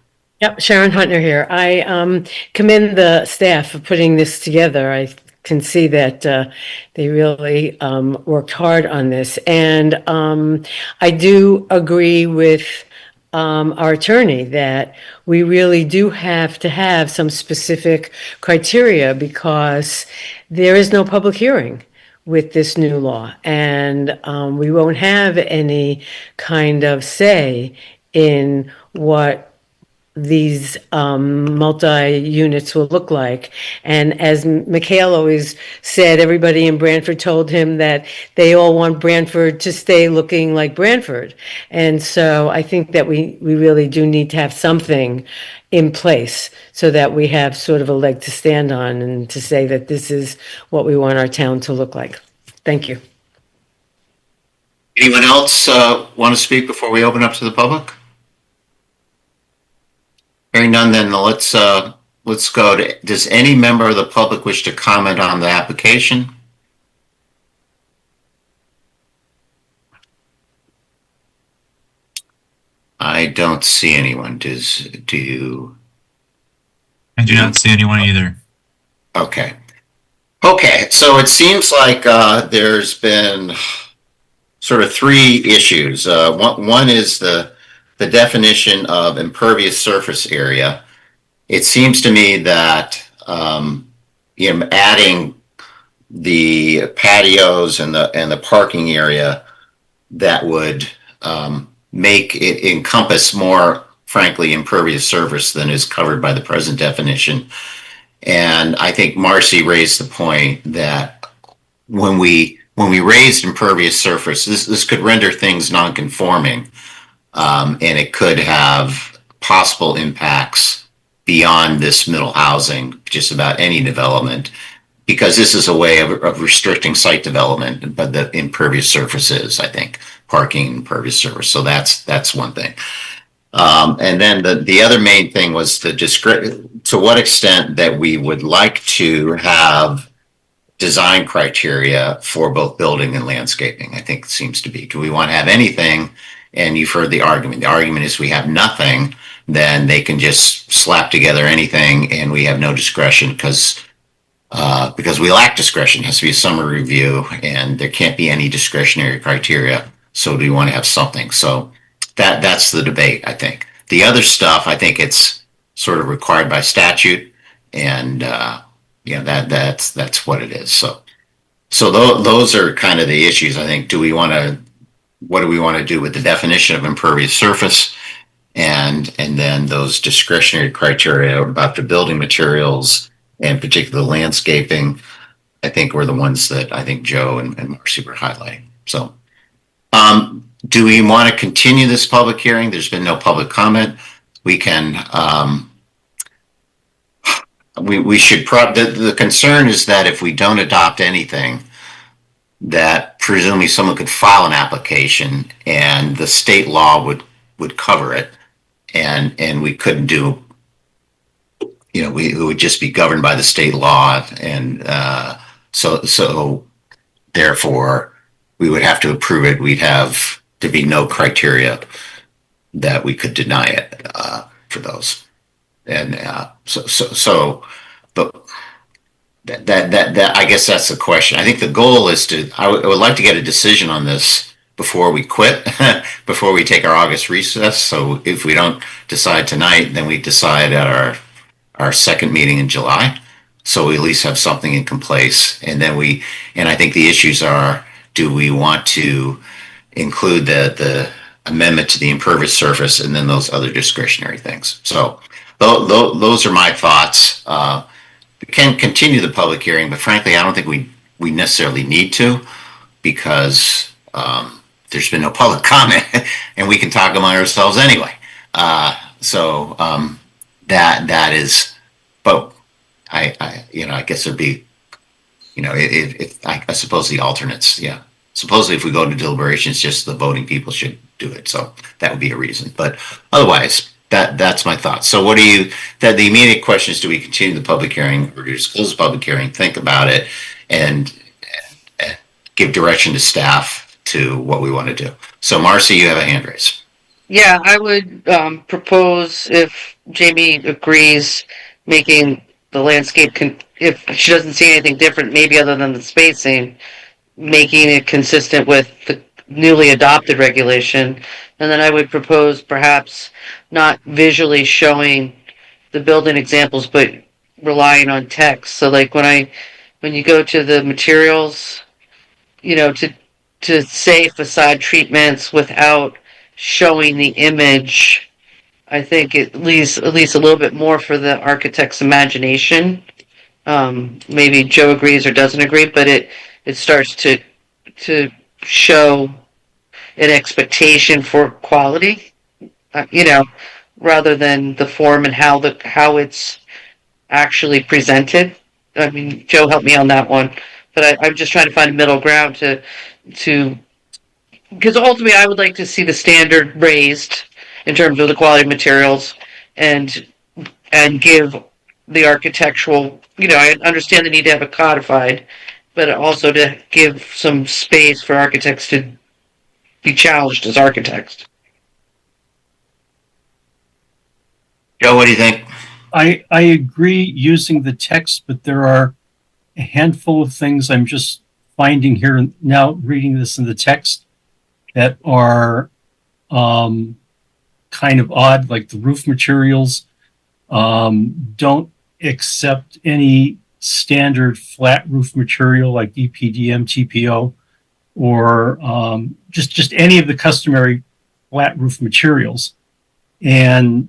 Yep, Sharon Huntner here. I commend the staff for putting this together. I can see that they really worked hard on this. And I do agree with our attorney that we really do have to have some specific criteria, because there is no public hearing with this new law, and we won't have any kind of say in what these multi-units will look like. And as Mikhail always said, everybody in Branford told him that they all want Branford to stay looking like Branford. And so I think that we really do need to have something in place so that we have sort of a leg to stand on and to say that this is what we want our town to look like. Thank you.
Anyone else want to speak before we open up to the public? Hearing none, then let's go to, does any member of the public wish to comment on the application? I don't see anyone. Do you?
I do not see anyone either.
Okay. Okay, so it seems like there's been sort of three issues. One is the definition of impervious surface area. It seems to me that adding the patios and the parking area, that would make it encompass more, frankly, impervious surface than is covered by the present definition. And I think Marcy raised the point that when we raised impervious surface, this could render things non-conforming, and it could have possible impacts beyond this middle housing, just about any development, because this is a way of restricting site development, but the impervious surface is, I think, parking impervious surface. So that's one thing. And then the other main thing was to what extent that we would like to have design criteria for both building and landscaping. I think it seems to be, do we want to have anything? And you've heard the argument. The argument is we have nothing, then they can just slap together anything and we have no discretion because we lack discretion. It has to be a summary review and there can't be any discretionary criteria. So do we want to have something? So that's the debate, I think. The other stuff, I think it's sort of required by statute, and that's what it is. So those are kind of the issues. I think. What do we want to do with the definition of impervious surface, and then those discretionary criteria about the building materials and particularly landscaping, I think were the ones that I think Joe and Marcy were highlighting. So. Do we want to continue this public hearing? There's been no public comment. We can, we should the concern is that if we don't adopt anything, that presumably someone could file an application and the state law would cover it, and we couldn't do, we would just be governed by the state law, and so therefore we would have to approve it. We'd have to be no criteria that we could deny it for those, and but that I guess that's the question. I think the goal is I would like to get a decision on this before we quit, before we take our August recess. So if we don't decide tonight, then we decide at our second meeting in July. So we at least have something in place, and then I think the issues are: do we want to include the amendment to the impervious surface and then those other discretionary things? So those are my thoughts. We can continue the public hearing, but frankly, I don't think we necessarily need to, because there's been no public comment and we can talk among ourselves anyway. That is, but I guess there'd be, I suppose the alternates, yeah. Supposedly, if we go to deliberations, just the voting people should do it. So that would be a reason. But otherwise, that's my thoughts. So the immediate question is, do we continue the public hearing or just close the public hearing, think about it, and give direction to staff to what we want to do? So Marcy, you have a hand raised.
Yeah, I would propose, if Jamie agrees, making the landscape, if she doesn't see anything different, maybe other than the spacing, making it consistent with the newly adopted regulation. And then I would propose perhaps not visually showing the building examples, but relying on text. So like when you go to the materials, to say facade treatments without showing the image I think it leaves at least a little bit more for the architect's imagination. Maybe Joe agrees or doesn't agree, but it starts to show an expectation for quality, rather than the form and how it's actually presented. I mean, Joe helped me on that one, but I'm just trying to find a middle ground to because ultimately I would like to see the standard raised in terms of the quality of materials and give the architectural, I understand the need to have it codified, but also to give some space for architects to be challenged as architects.
Joe, what do you think?
I agree using the text, but there are a handful of things I'm just finding here now, reading this in the text, that are kind of odd, like the roof materials don't accept any standard flat roof material like EPDM, TPO, or just any of the customary flat roof materials. And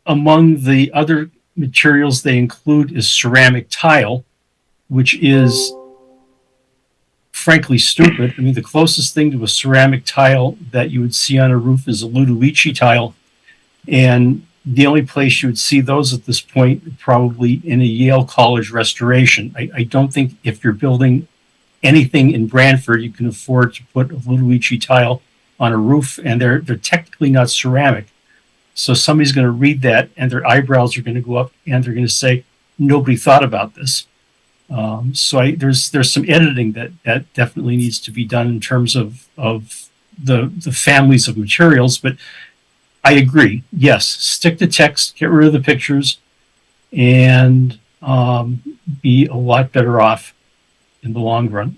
among the other materials they include is ceramic tile, which is frankly stupid. I mean, the closest thing to a ceramic tile that you would see on a roof is a Ludovici tile. And the only place you would see those at this point, probably in a Yale College restoration. I don't think if you're building anything in Branford, you can afford to put a Ludovici tile on a roof, and they're technically not ceramic. So somebody's going to read that and their eyebrows are going to go up and they're going to say, nobody thought about this. So there's some editing that definitely needs to be done in terms of the families of materials. But I agree. Yes, stick to text, get rid of the pictures, and be a lot better off in the long run.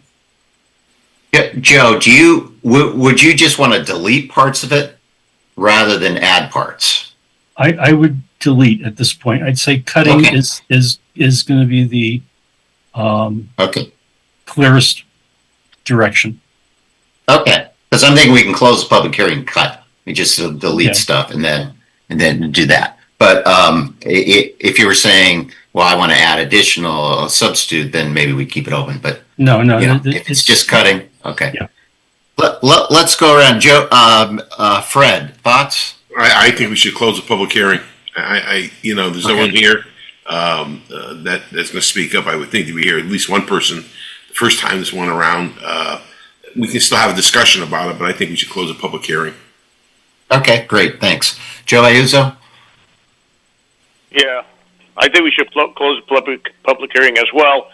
Yeah, Joe, would you just want to delete parts of it rather than add parts?
I would delete at this point. I'd say cutting is going to be the clearest direction.
Okay, because I'm thinking we can close the public hearing and cut. We just delete stuff and then do that. But if you were saying, well, I want to add additional substitute, then maybe we keep it open. But
no,
if it's just cutting, okay.
Yeah.
Let's go around. Joe, Fred, thoughts?
I think we should close the public hearing. There's no one here that's going to speak up. I would think to be here at least one person the first time this went around. We can still have a discussion about it, but I think we should close the public hearing.
Okay, great, thanks. Joe Ayuso?
Yeah, I think we should close the public hearing as well,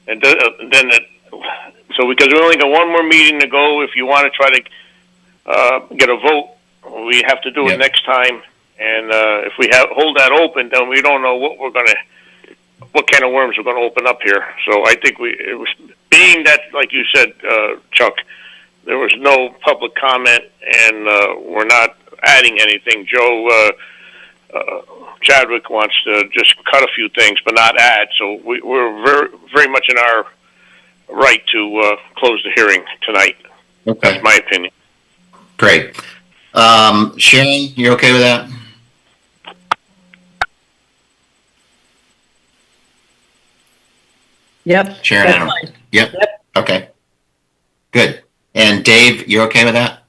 and then because we only got one more meeting to go. If you want to try to get a vote, we have to do it next time. And if we hold that open, then we don't know what kind of worms we're going to open up here. So I think being that, like you said, Chuck, there was no public comment, and we're not adding anything. Joe Chadwick wants to just cut a few things, but not add. So we're very, very much in our right to close the hearing tonight.
Okay.
That's my opinion.
Great. Sharon, you okay with that?
Yep.
Sharon, yep. Okay. Good. And Dave, you're okay with that?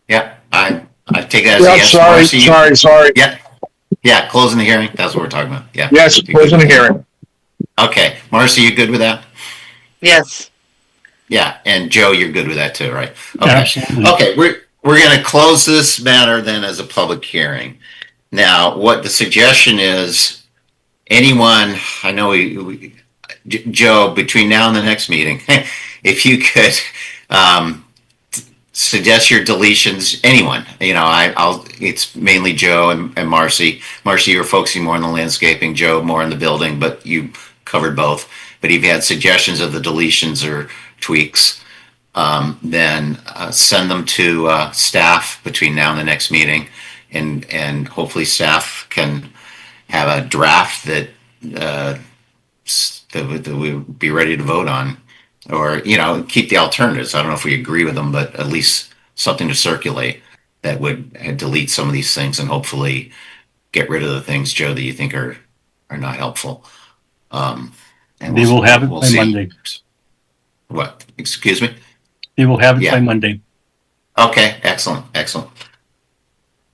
Yeah, I take that as a yes.
Sorry.
Yeah, closing the hearing. That's what we're talking about. Yeah.
Yes, closing the hearing.
Okay. Marcy, you good with that?
Yes.
Yeah, and Joe, you're good with that too, right? Okay.
Absolutely.
Okay, we're going to close this matter then as a public hearing. Now, what the suggestion is, anyone, I know Joe, between now and the next meeting, if you could suggest your deletions, anyone, it's mainly Joe and Marcy. Marcy, you're focusing more on the landscaping, Joe more on the building, but you covered both. But if you had suggestions of the deletions or tweaks, then send them to staff between now and the next meeting, and hopefully staff can have a draft that we would be ready to vote on or, keep the alternatives. I don't know if we agree with them, but at least something to circulate that would delete some of these things and hopefully get rid of the things, Joe, that you think are not helpful. And
They will have it
we'll
by
see.
Monday.
What? Excuse me?
They will have it
Yeah.
by Monday.
Okay, excellent.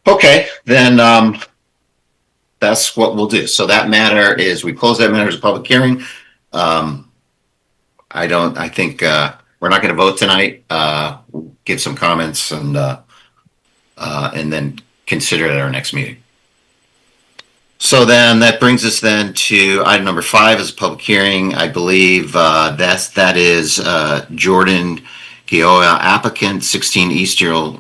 Okay, then that's what we'll do. So that matter is, we close that matter as a public hearing. I think we're not going to vote tonight. We'll give some comments and then consider it at our next meeting. So then that brings us then to item number 5 is a public hearing. I believe that is Jordan Gioia, applicant, 16 East Industrial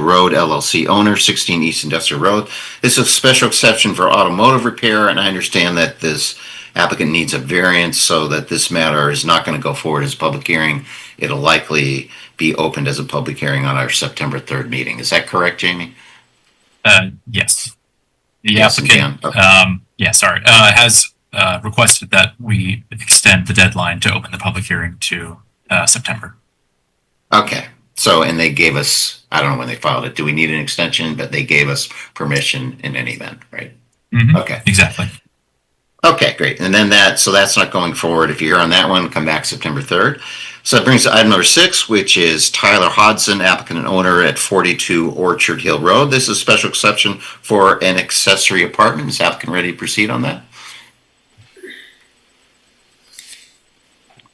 Road, LLC owner, 16 East Industrial Road. This is a special exception for automotive repair, and I understand that this applicant needs a variance, so that this matter is not going to go forward as a public hearing. It'll likely be opened as a public hearing on our September 3rd meeting. Is that correct, Jamie?
Yes. The
Yes,
applicant,
okay.
has requested that we extend the deadline to open the public hearing to September.
Okay. So, and they gave us, I don't know when they filed it. Do we need an extension? But they gave us permission in any event, right?
Mm-hmm.
Okay.
Exactly.
Okay, great. And then that's not going forward. If you're here on that one, come back September 3rd. So that brings us to item number 6, which is Tyler Hodson, applicant and owner at 42 Orchard Hill Road. This is a special exception for an accessory apartment. Is applicant ready to proceed on that?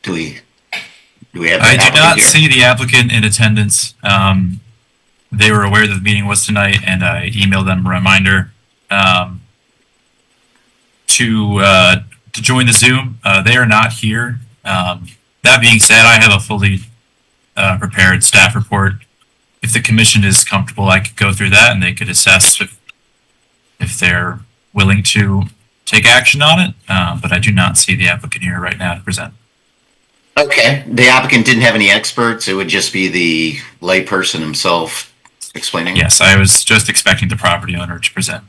Do we have the
I do
applicant
not
here?
see the applicant in attendance. They were aware that the meeting was tonight, and I emailed them a reminder to join the Zoom. They are not here. That being said, I have a fully prepared staff report. If the commission is comfortable, I could go through that, and they could assess if they're willing to take action on it. But I do not see the applicant here right now to present.
Okay. The applicant didn't have any experts. It would just be the layperson himself explaining?
Yes, I was just expecting the property owner to present.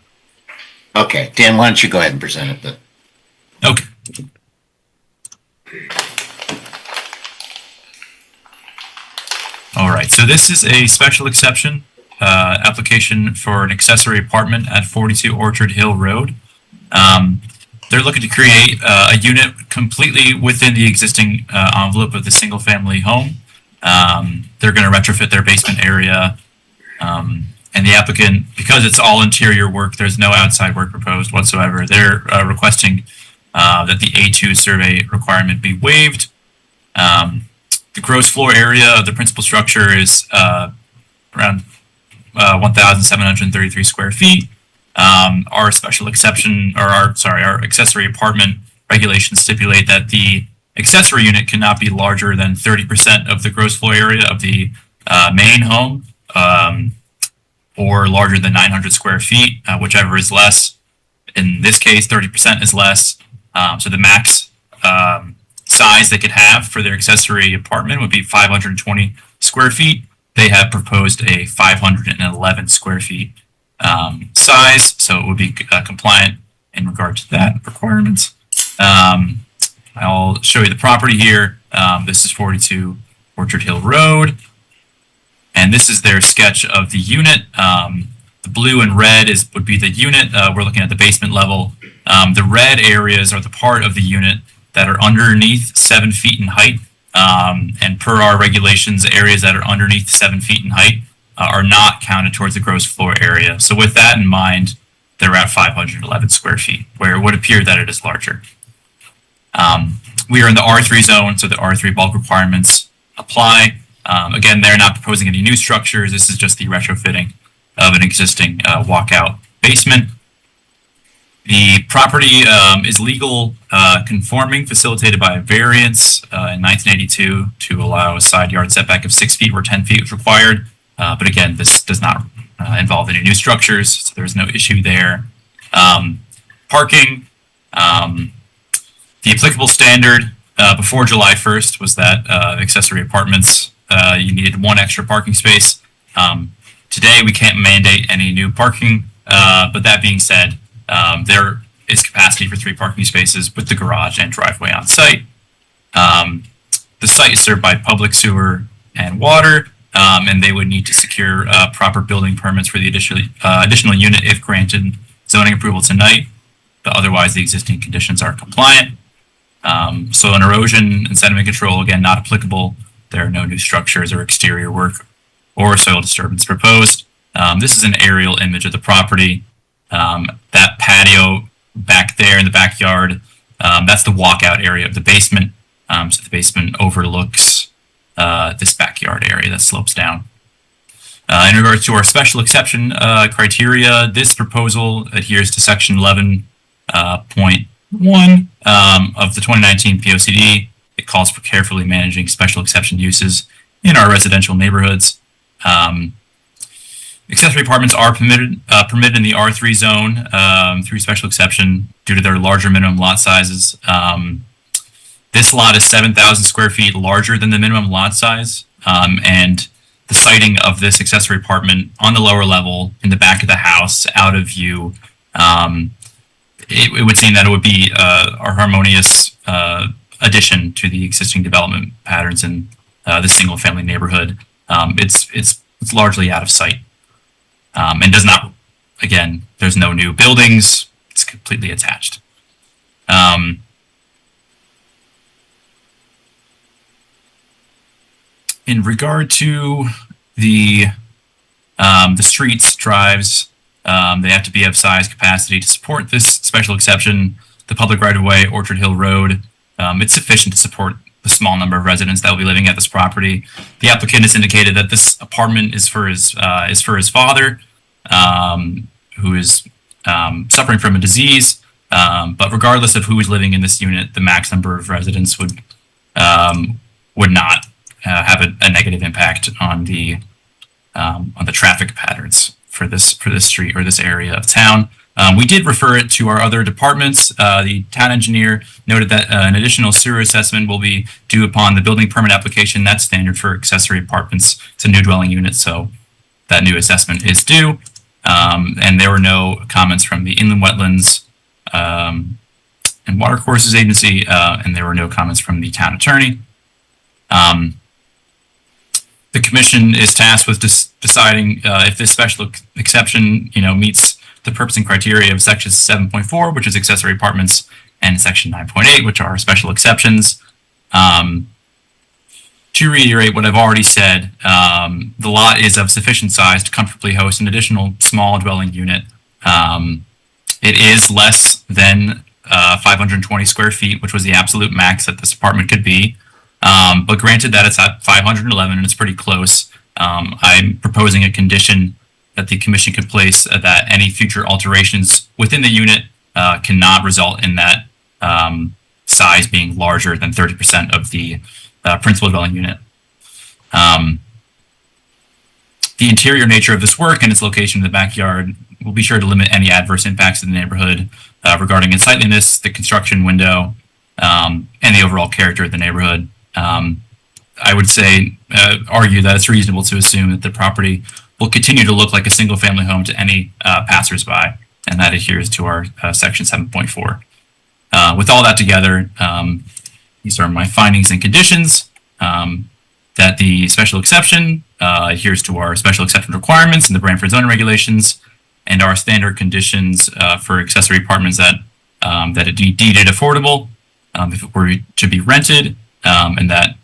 Okay. Dan, why don't you go ahead and present it then?
Okay. All right, so this is a special exception application for an accessory apartment at 42 Orchard Hill Road. They're looking to create a unit completely within the existing envelope of the single-family home. They're going to retrofit their basement area, and the applicant, because it's all interior work, there's no outside work proposed whatsoever. They're requesting that the A2 survey requirement be waived. The gross floor area of the principal structure is around 1,733 square feet. Our special exception, or our accessory apartment regulations stipulate that the accessory unit cannot be larger than 30% of the gross floor area of the main home, or larger than 900 square feet, whichever is less. In this case, 30% is less. So the max size they could have for their accessory apartment would be 520 square feet. They have proposed a 511 square feet size, so it would be compliant in regard to that requirement. I'll show you the property here. This is 42 Orchard Hill Road, and this is their sketch of the unit. The blue and red would be the unit. We're looking at the basement level. The red areas are the part of the unit that are underneath 7 feet in height. And per our regulations, areas that are underneath 7 feet in height are not counted towards the gross floor area. So with that in mind, they're at 511 square feet, where it would appear that it is larger. We are in the R3 zone, so the R3 bulk requirements apply. Again, they're not proposing any new structures. This is just the retrofitting of an existing walkout basement. The property is legal conforming, facilitated by a variance in 1982 to allow a side yard setback of 6 feet where 10 feet was required. But again, this does not involve any new structures, so there's no issue there. Parking, the applicable standard before July 1st was that accessory apartments, you needed 1 extra parking space. Today, we can't mandate any new parking, but that being said, there is capacity for 3 parking spaces with the garage and driveway on site. the site is served by public sewer and water, and they would need to secure proper building permits for the additional unit if granted zoning approval tonight, but otherwise the existing conditions are compliant. So an erosion and sediment control, again, not applicable. There are no new structures or exterior work or soil disturbance proposed. This is an aerial image of the property. That patio back there in the backyard, that's the walkout area of the basement. So the basement overlooks this backyard area that slopes down. In regards to our special exception criteria, this proposal adheres to section 11.1 of the 2019 POCD. It calls for carefully managing special exception uses in our residential neighborhoods. Accessory apartments are permitted in the R3 zone through special exception due to their larger minimum lot sizes. This lot is 7,000 square feet larger than the minimum lot size, and the siting of this accessory apartment on the lower level in the back of the house, out of view, it would seem that it would be a harmonious addition to the existing development patterns in the single-family neighborhood. It's largely out of sight, and does not. Again, there's no new buildings. It's completely attached. In regard to the streets, drives, they have to be of size capacity to support this special exception. The public right-of-way, Orchard Hill Road, it's sufficient to support the small number of residents that will be living at this property. The applicant has indicated that this apartment is for his father, who is suffering from a disease. But regardless of who is living in this unit, the max number of residents would not have a negative impact on the traffic patterns for this street or this area of town. We did refer it to our other departments. The town engineer noted that an additional sewer assessment will be due upon the building permit application. That's standard for accessory apartments. It's a new dwelling unit, so that new assessment is due. And there were no comments from the Inland Wetlands and Watercourses Agency, and there were no comments from the town attorney. The commission is tasked with deciding if this special exception, meets the purpose and criteria of section 7.4, which is accessory apartments, and section 9.8, which are special exceptions. To reiterate what I've already said, the lot is of sufficient size to comfortably host an additional small dwelling unit. It is less than 520 square feet, which was the absolute max that this apartment could be. But granted that it's at 511 and it's pretty close, I'm proposing a condition that the commission could place that any future alterations within the unit cannot result in that size being larger than 30% of the principal dwelling unit. The interior nature of this work and its location in the backyard will be sure to limit any adverse impacts in the neighborhood regarding unsightliness, the construction window, and the overall character of the neighborhood. I would argue that it's reasonable to assume that the property will continue to look like a single family home to any passersby, and that adheres to our section 7.4. With all that together, these are my findings and conditions, that the special exception adheres to our special exception requirements in the Branford zoning regulations, and our standard conditions for accessory apartments that it be deeded affordable if it were to be rented, and that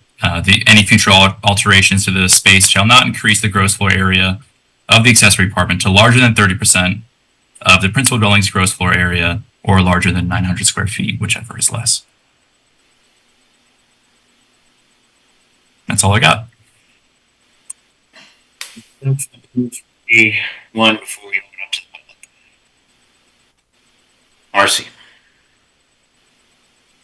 any future alterations to the space shall not increase the gross floor area of the accessory apartment to larger than 30% of the principal dwelling's gross floor area, or larger than 900 square feet, whichever is less. That's all I got.
One before we open up to the public. Marcy.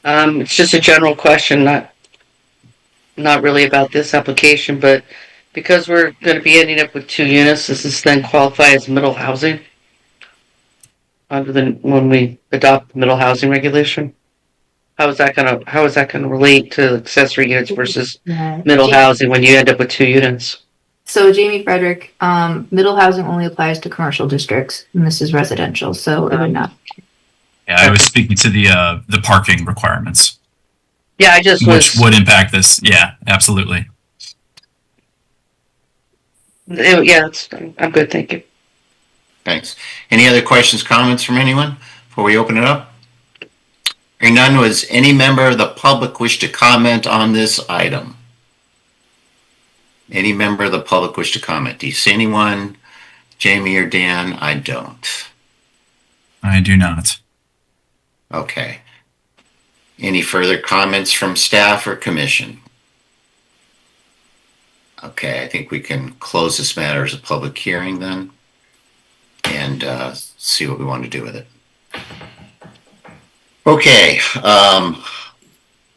It's just a general question, not really about this application, but because we're going to be ending up with 2 units, does this then qualify as middle housing? When we adopt the middle housing regulation? How is that going to relate to accessory units versus middle housing when you end up with 2 units?
So Jamie Frederick, middle housing only applies to commercial districts, and this is residential, so it would not.
Yeah, I was speaking to the parking requirements.
Yeah, I just
which
was,
would impact this. Yeah, absolutely.
I'm good, thank you.
Thanks. Any other questions, comments from anyone before we open it up? Hearing none, was any member of the public wish to comment on this item? Any member of the public wish to comment? Do you see anyone? Jamie or Dan? I don't.
I do not.
Okay. Any further comments from staff or commission? Okay, I think we can close this matter as a public hearing then and see what we want to do with it. Okay,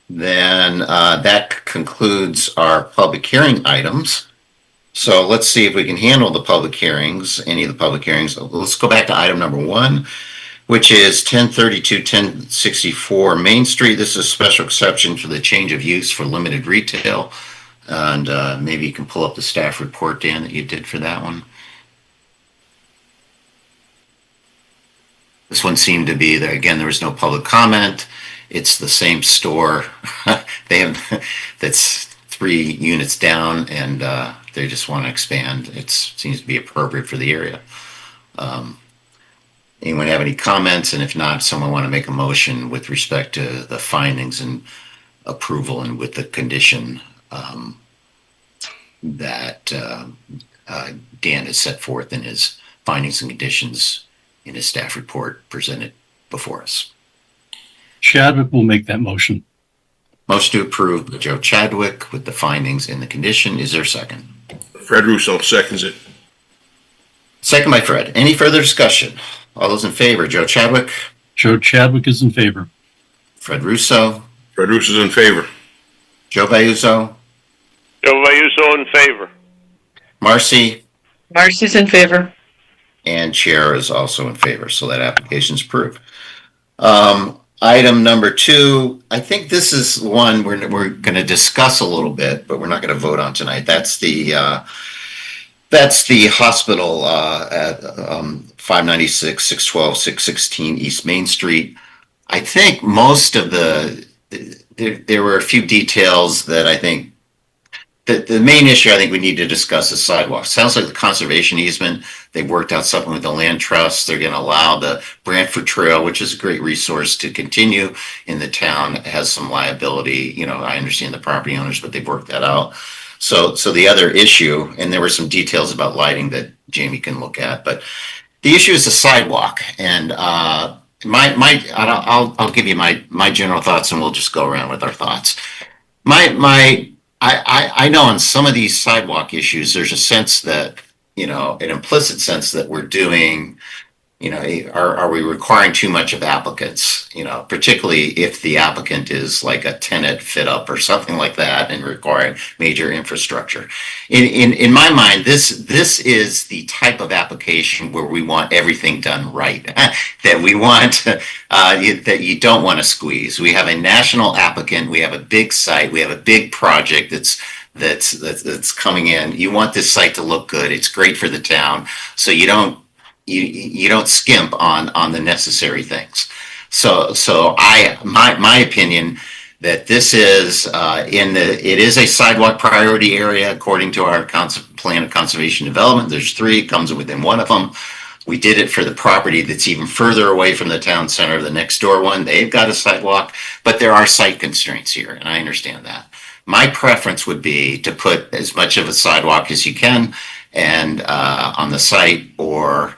then that concludes our public hearing items. So let's see if we can handle the public hearings, any of the public hearings. Let's go back to item number 1, which is 1032 1064 Main Street. This is a special exception for the change of use for limited retail. And maybe you can pull up the staff report, Dan, that you did for that one. This one seemed to be that, again, there was no public comment. It's the same store. They have, that's 3 units down, and they just want to expand. It seems to be appropriate for the area. Anyone have any comments? And if not, someone want to make a motion with respect to the findings and approval and with the condition that Dan has set forth in his findings and conditions in his staff report presented before us.
Chadwick will make that motion.
Motion to approve by Joe Chadwick with the findings and the condition. Is there a second?
Fred Russo seconds it.
Second by Fred. Any further discussion? All those in favor, Joe Chadwick?
Joe Chadwick is in favor.
Fred Russo?
Fred Russo's in favor.
Joe Vayuso?
Joe Vayuso in favor.
Marcy?
Marcy's in favor.
And Chair is also in favor, so that application is approved. Item number 2, I think this is one we're going to discuss a little bit, but we're not going to vote on tonight. That's the hospital at 596, 612, 616 East Main Street. I think most of there were a few details that I think the main issue I think we need to discuss is sidewalks. Sounds like the conservation easement, they worked out something with the land trust. They're going to allow the Branford Trail, which is a great resource, to continue in the town. It has some liability. You know, I understand the property owners, but they've worked that out. So the other issue, and there were some details about lighting that Jamie can look at, but the issue is the sidewalk. And I'll give you my general thoughts, and we'll just go around with our thoughts. I know on some of these sidewalk issues, there's a sense that, you know, an implicit sense that we're doing, you know, are we requiring too much of applicants, you know, particularly if the applicant is like a tenant fit up or something like that and requiring major infrastructure. In my mind, this is the type of application where we want everything done right, that we want, that you don't want to squeeze. We have a national applicant, we have a big site, we have a big project that's coming in. You want this site to look good. It's great for the town. So you don't skimp on the necessary things. So my opinion that this is it is a sidewalk priority area according to our plan of conservation development. There's 3, it comes within one of them. We did it for the property that's even further away from the town center, the next door one. They've got a sidewalk, but there are site constraints here, and I understand that. My preference would be to put as much of a sidewalk as you can and on the site or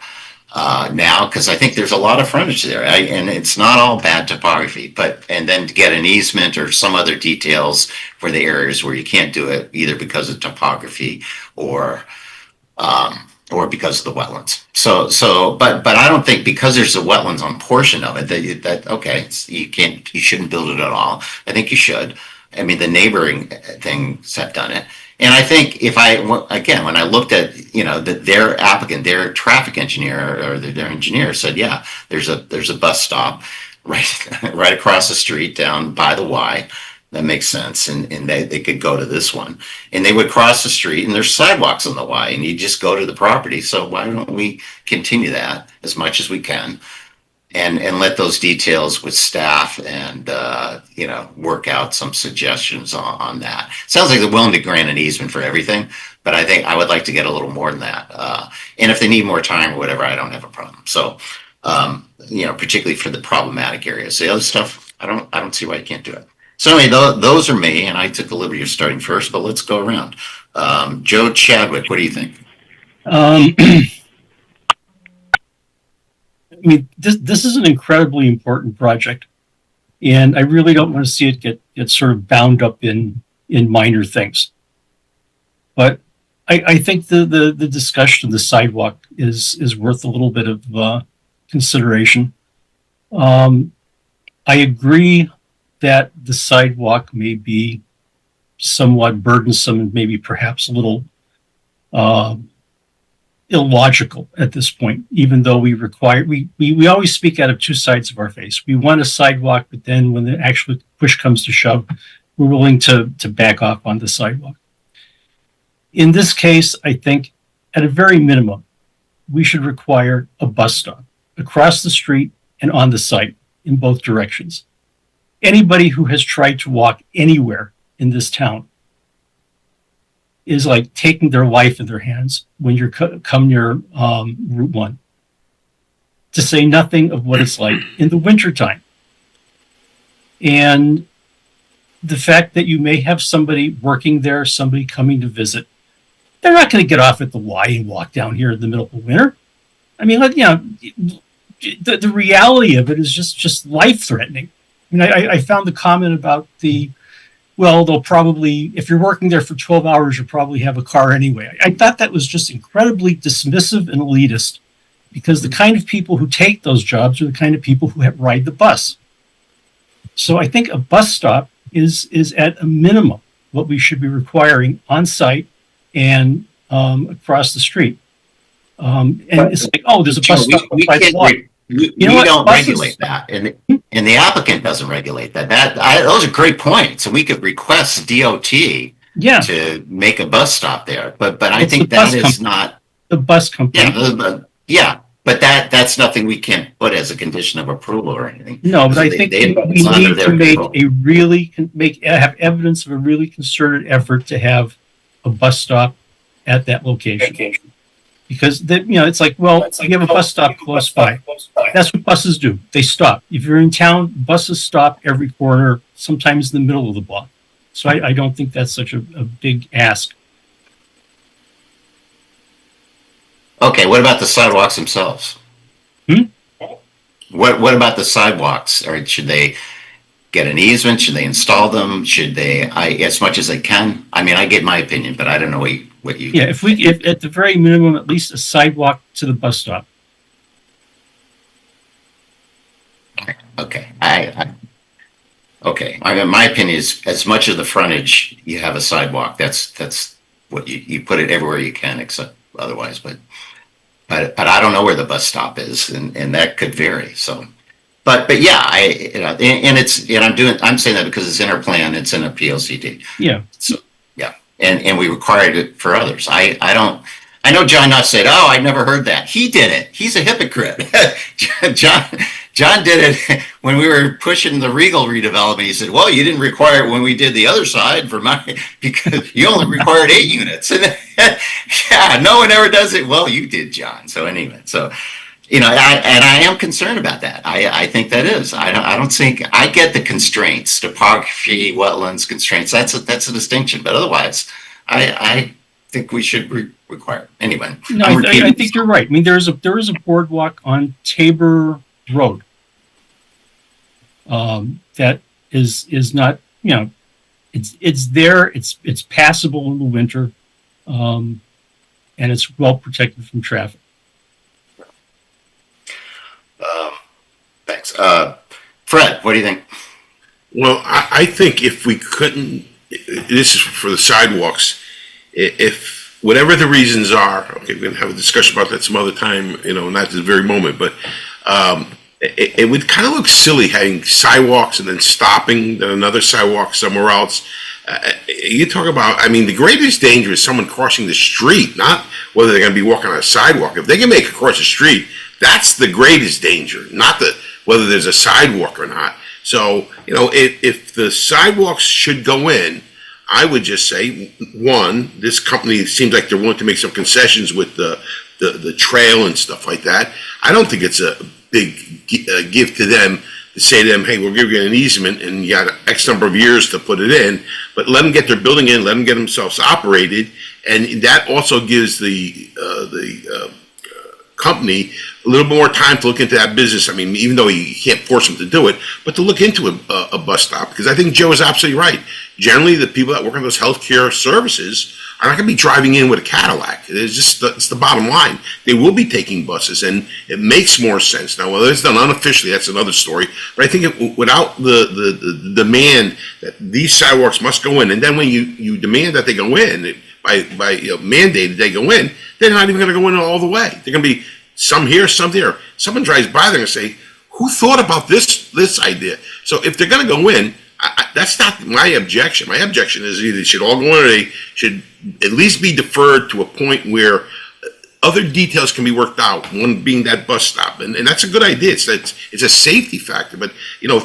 now, because I think there's a lot of frontage there, and it's not all bad topography, and then to get an easement or some other details for the areas where you can't do it, either because of topography or because of the wetlands. But I don't think because there's a wetlands on portion of it you shouldn't build it at all. I think you should. I mean, the neighboring things have done it. And I think when I looked at, you know, their applicant, their traffic engineer or their engineer said, yeah, there's a bus stop right across the street down by the Y. That makes sense. And they could go to this one and they would cross the street and there's sidewalks on the Y and you just go to the property. So why don't we continue that as much as we can? and let those details with staff and, work out some suggestions on that. Sounds like they're willing to grant an easement for everything, but I think I would like to get a little more than that. And if they need more time or whatever, I don't have a problem. So, particularly for the problematic areas. The other stuff, I don't see why you can't do it. So anyway, those are me, and I took the liberty of starting first, but let's go around. Joe Chadwick, what do you think?
I mean, this is an incredibly important project, and I really don't want to see it get sort of bound up in minor things. But I think the discussion of the sidewalk is worth a little bit of consideration. I agree that the sidewalk may be somewhat burdensome and maybe perhaps a little illogical at this point, even though we always speak out of two sides of our face. We want a sidewalk, but then when the actual push comes to shove, we're willing to back off on the sidewalk. In this case, I think at a very minimum, we should require a bus stop across the street and on the site in both directions. Anybody who has tried to walk anywhere in this town is like taking their life in their hands when you're come near Route 1. To say nothing of what it's like in the wintertime. And the fact that you may have somebody working there, somebody coming to visit, they're not going to get off at the Y and walk down here in the middle of winter. I mean, the reality of it is just life-threatening. I mean, I found the comment about they'll probably, if you're working there for 12 hours, you'll probably have a car anyway. I thought that was just incredibly dismissive and elitist, because the kind of people who take those jobs are the kind of people who ride the bus. So I think a bus stop is at a minimum what we should be requiring on site and across the street. And it's like, oh, there's a bus stop by the walk.
We don't regulate that, and the applicant doesn't regulate that. Those are great points, and we could request DOT to make a bus stop there. But I think that is not
the bus company.
But that's nothing we can put as a condition of approval or anything.
No, but I think we need to have evidence of a really concerted effort to have a bus stop at that location. Because it's like, well, you have a bus stop close by. That's what buses do. They stop. If you're in town, buses stop every corner, sometimes in the middle of the block. So I don't think that's such a big ask.
Okay, what about the sidewalks themselves? What about the sidewalks? Or should they get an easement? Should they install them? Should they, as much as they can? I mean, I get my opinion, but I don't know what you.
Yeah, if at the very minimum, at least a sidewalk to the bus stop.
Okay, okay. I mean, my opinion is, as much of the frontage you have a sidewalk. That's what you put it everywhere you can, except otherwise. But I don't know where the bus stop is, and that could vary. So, but yeah, I'm saying that because it's in our plan. It's in a PLCD.
Yeah.
So yeah, and we required it for others. I know John Nutt said, "Oh, I never heard that." He did it. He's a hypocrite. John did it when we were pushing the Regal redevelopment. He said, "Well, you didn't require it when we did the other side because you only required 8 units." And yeah, no one ever does it. Well, you did, John. So anyway, I am concerned about that. I think that is. I don't think I get the constraints, topography, wetlands constraints. That's a distinction. But otherwise, I think we should require it. Anyway.
No, I think you're right. I mean, there is a boardwalk on Tabor Road that is not, it's there. It's passable in the winter, and it's well protected from traffic.
Thanks. Fred, what do you think?
Well, I think if we couldn't, this is for the sidewalks, if whatever the reasons are, okay, we're gonna have a discussion about that some other time, not this very moment, but it would kind of look silly having sidewalks and then stopping, then another sidewalk somewhere else. You talk about, I mean, the greatest danger is someone crossing the street, not whether they're going to be walking on a sidewalk. If they can make it across the street, that's the greatest danger, not whether there's a sidewalk or not. So, you know, if the sidewalks should go in, I would just say, one, this company seems like they're willing to make some concessions with the trail and stuff like that. I don't think it's a big gift to them to say to them, hey, we'll give you an easement and you got X number of years to put it in, but let them get their building in, let them get themselves operated, and that also gives the company a little more time to look into that business. I mean, even though you can't force them to do it, but to look into a bus stop, because I think Joe is absolutely right. Generally, the people that work on those healthcare services are not going to be driving in with a Cadillac. It's the bottom line. They will be taking buses, and it makes more sense. Now, whether it's done unofficially, that's another story. But I think without the demand that these sidewalks must go in, and then when you demand that they go in, by mandated they go in, they're not even going to go in all the way. They're going to be some here, some there. Someone drives by, they're going to say, who thought about this idea? So if they're going to go in, that's not my objection. My objection is either they should all go in or they should at least be deferred to a point where other details can be worked out, one being that bus stop. And that's a good idea. It's a safety factor. But, you know,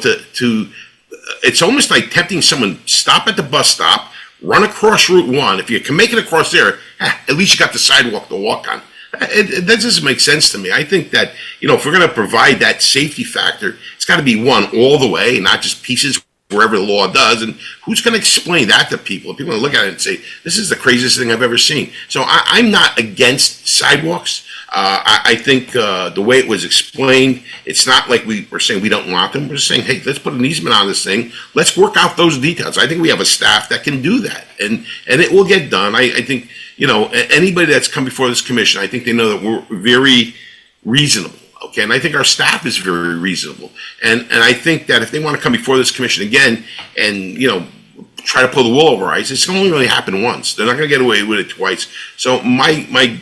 it's almost like tempting someone, stop at the bus stop, run across Route 1. If you can make it across there, at least you got the sidewalk to walk on. That doesn't make sense to me. I think that, you know, if we're going to provide that safety factor, it's got to be one all the way, not just pieces wherever the law does. And who's going to explain that to people? People will look at it and say, this is the craziest thing I've ever seen. So I'm not against sidewalks. I think the way it was explained, it's not like we were saying we don't want them. We're just saying, hey, let's put an easement on this thing. Let's work out those details. I think we have a staff that can do that, and it will get done. I think, you know, anybody that's come before this commission, I think they know that we're very reasonable. Okay, and I think our staff is very reasonable, and I think that if they want to come before this commission again and, you know, try to pull the wool over our eyes, it's going to only really happen once. They're not going to get away with it twice. So my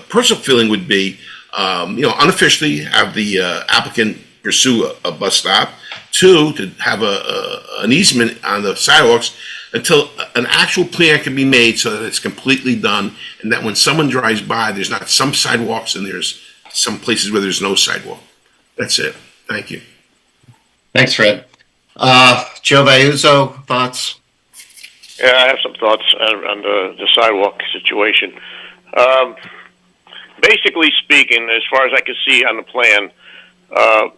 personal feeling would be, you know, unofficially have the applicant pursue a bus stop. Two, to have an easement on the sidewalks until an actual plan can be made so that it's completely done, and that when someone drives by, there's not some sidewalks and there's some places where there's no sidewalk. That's it. Thank you.
Thanks, Fred. Joe Vayuzo, thoughts?
Yeah, I have some thoughts on the sidewalk situation. Basically speaking, as far as I can see on the plan,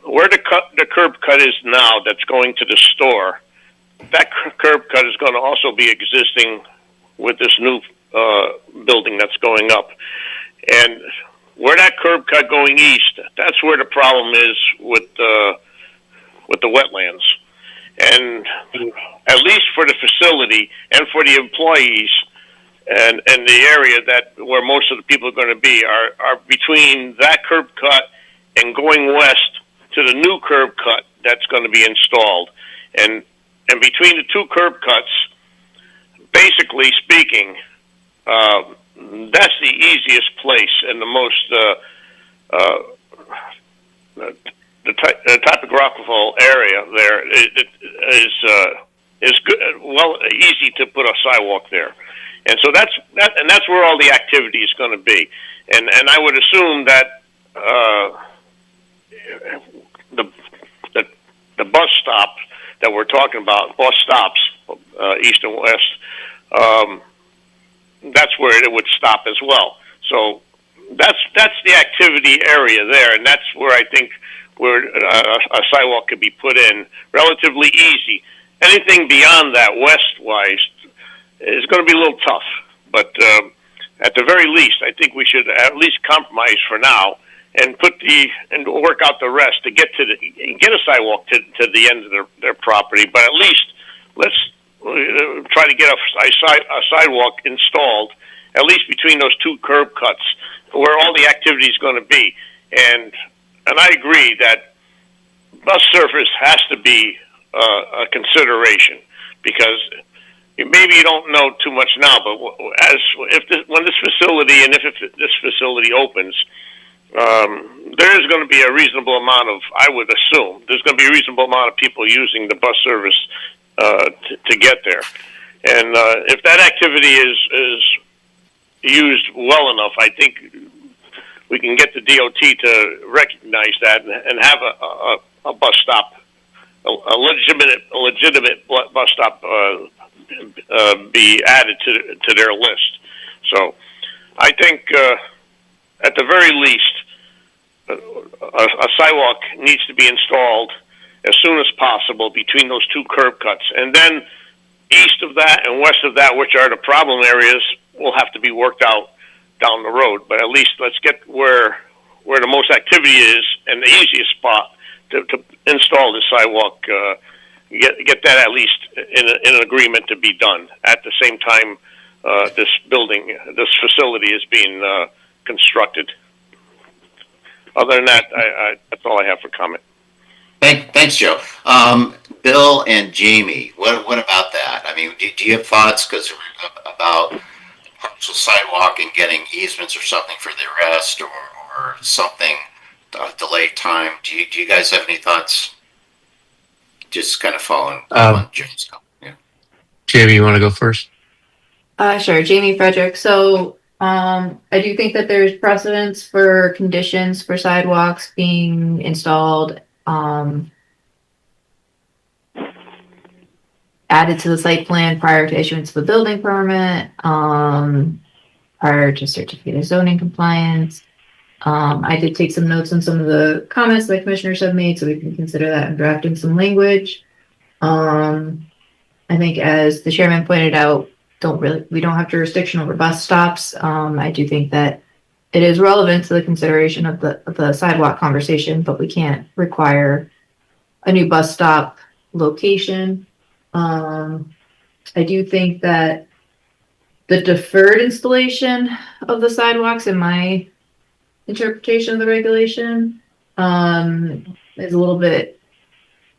where the curb cut is now that's going to the store, that curb cut is going to also be existing with this new building that's going up. And where that curb cut going east, that's where the problem is with the wetlands. And at least for the facility and for the employees and the area where most of the people are going to be are between that curb cut and going west to the new curb cut that's going to be installed. And between the two curb cuts, basically speaking, that's the easiest place and the most the topographical area there is good, easy to put a sidewalk there, and so that's where all the activity is going to be, and I would assume that the bus stop that we're talking about, bus stops east and west. That's where it would stop as well. So that's the activity area there, and that's where I think where a sidewalk could be put in relatively easy. Anything beyond that, west-wise, is going to be a little tough. But at the very least, I think we should at least compromise for now and work out the rest to get a sidewalk to the end of their property. But at least let's try to get a sidewalk installed, at least between those two curb cuts, where all the activity is going to be. And I agree that bus service has to be a consideration, because maybe you don't know too much now, but when this facility opens, there is going to be a reasonable amount of, I would assume, there's going to be a reasonable amount of people using the bus service to get there. And if that activity is used well enough, I think we can get the DOT to recognize that and have a bus stop, a legitimate bus stop be added to their list. So I think at the very least, a sidewalk needs to be installed as soon as possible between those two curb cuts. And then east of that and west of that, which are the problem areas, will have to be worked out down the road. But at least let's get where the most activity is and the easiest spot to install the sidewalk, get that at least in an agreement to be done. At the same time, this facility is being constructed. Other than that, that's all I have for comment.
Thanks, Joe. Bill and Jamie, what about that? I mean, do you have thoughts about partial sidewalk and getting easements or something for the rest, or something delayed time? Do you guys have any thoughts? Just kind of following James. Yeah.
Jamie, you want to go first?
Sure, Jamie Frederick. So I do think that there's precedence for conditions for sidewalks being installed, added to the site plan prior to issuance of the building permit, prior to certificate of zoning compliance. I did take some notes on some of the comments that commissioners have made, so we can consider that in drafting some language. I think, as the chairman pointed out, we don't have jurisdiction over bus stops. I do think that it is relevant to the consideration of the sidewalk conversation, but we can't require a new bus stop location. I do think that the deferred installation of the sidewalks, in my interpretation of the regulation, is a little bit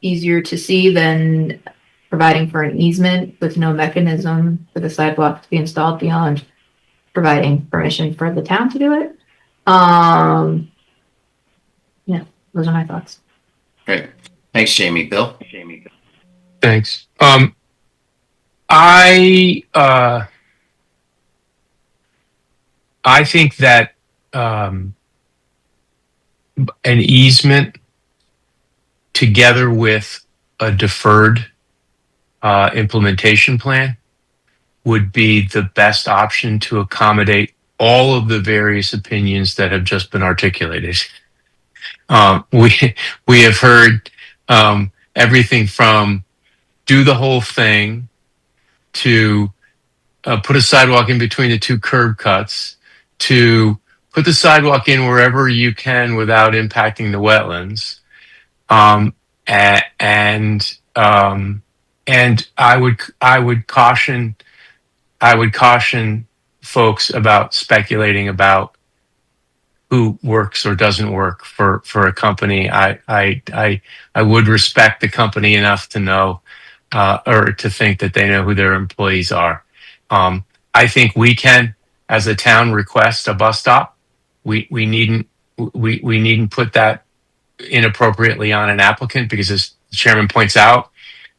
easier to see than providing for an easement with no mechanism for the sidewalk to be installed beyond providing permission for the town to do it. Yeah, those are my thoughts.
Great. Thanks, Jamie. Bill?
Thanks. I think that an easement together with a deferred implementation plan would be the best option to accommodate all of the various opinions that have just been articulated. We have heard everything from do the whole thing to put a sidewalk in between the two curb cuts to put the sidewalk in wherever you can without impacting the wetlands. And I would caution folks about speculating about who works or doesn't work for a company. I would respect the company enough to know or to think that they know who their employees are. I think we can, as a town, request a bus stop. We needn't put that inappropriately on an applicant, because, as the chairman points out,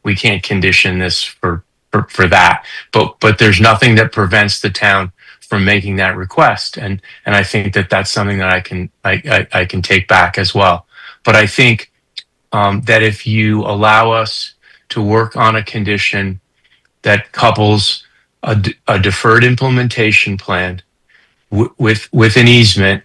we can't condition this for that. But there's nothing that prevents the town from making that request, and I think that that's something that I can take back as well. But I think that if you allow us to work on a condition that couples a deferred implementation plan with an easement,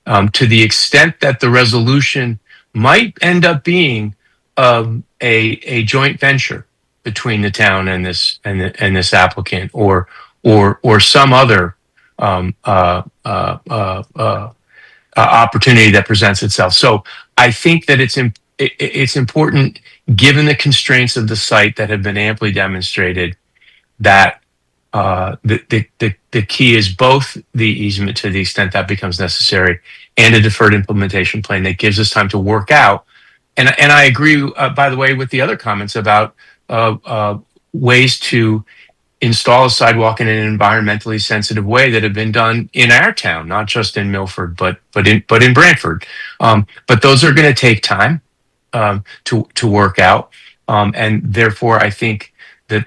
to the extent that the resolution might end up being a joint venture between the town and this applicant, or some other opportunity that presents itself. So I think that it's important, given the constraints of the site that have been amply demonstrated, that the key is both the easement to the extent that becomes necessary, and a deferred implementation plan that gives us time to work out. And I agree, by the way, with the other comments about ways to install a sidewalk in an environmentally sensitive way that have been done in our town, not just in Milford, but in Branford. But those are going to take time to work out, and therefore I think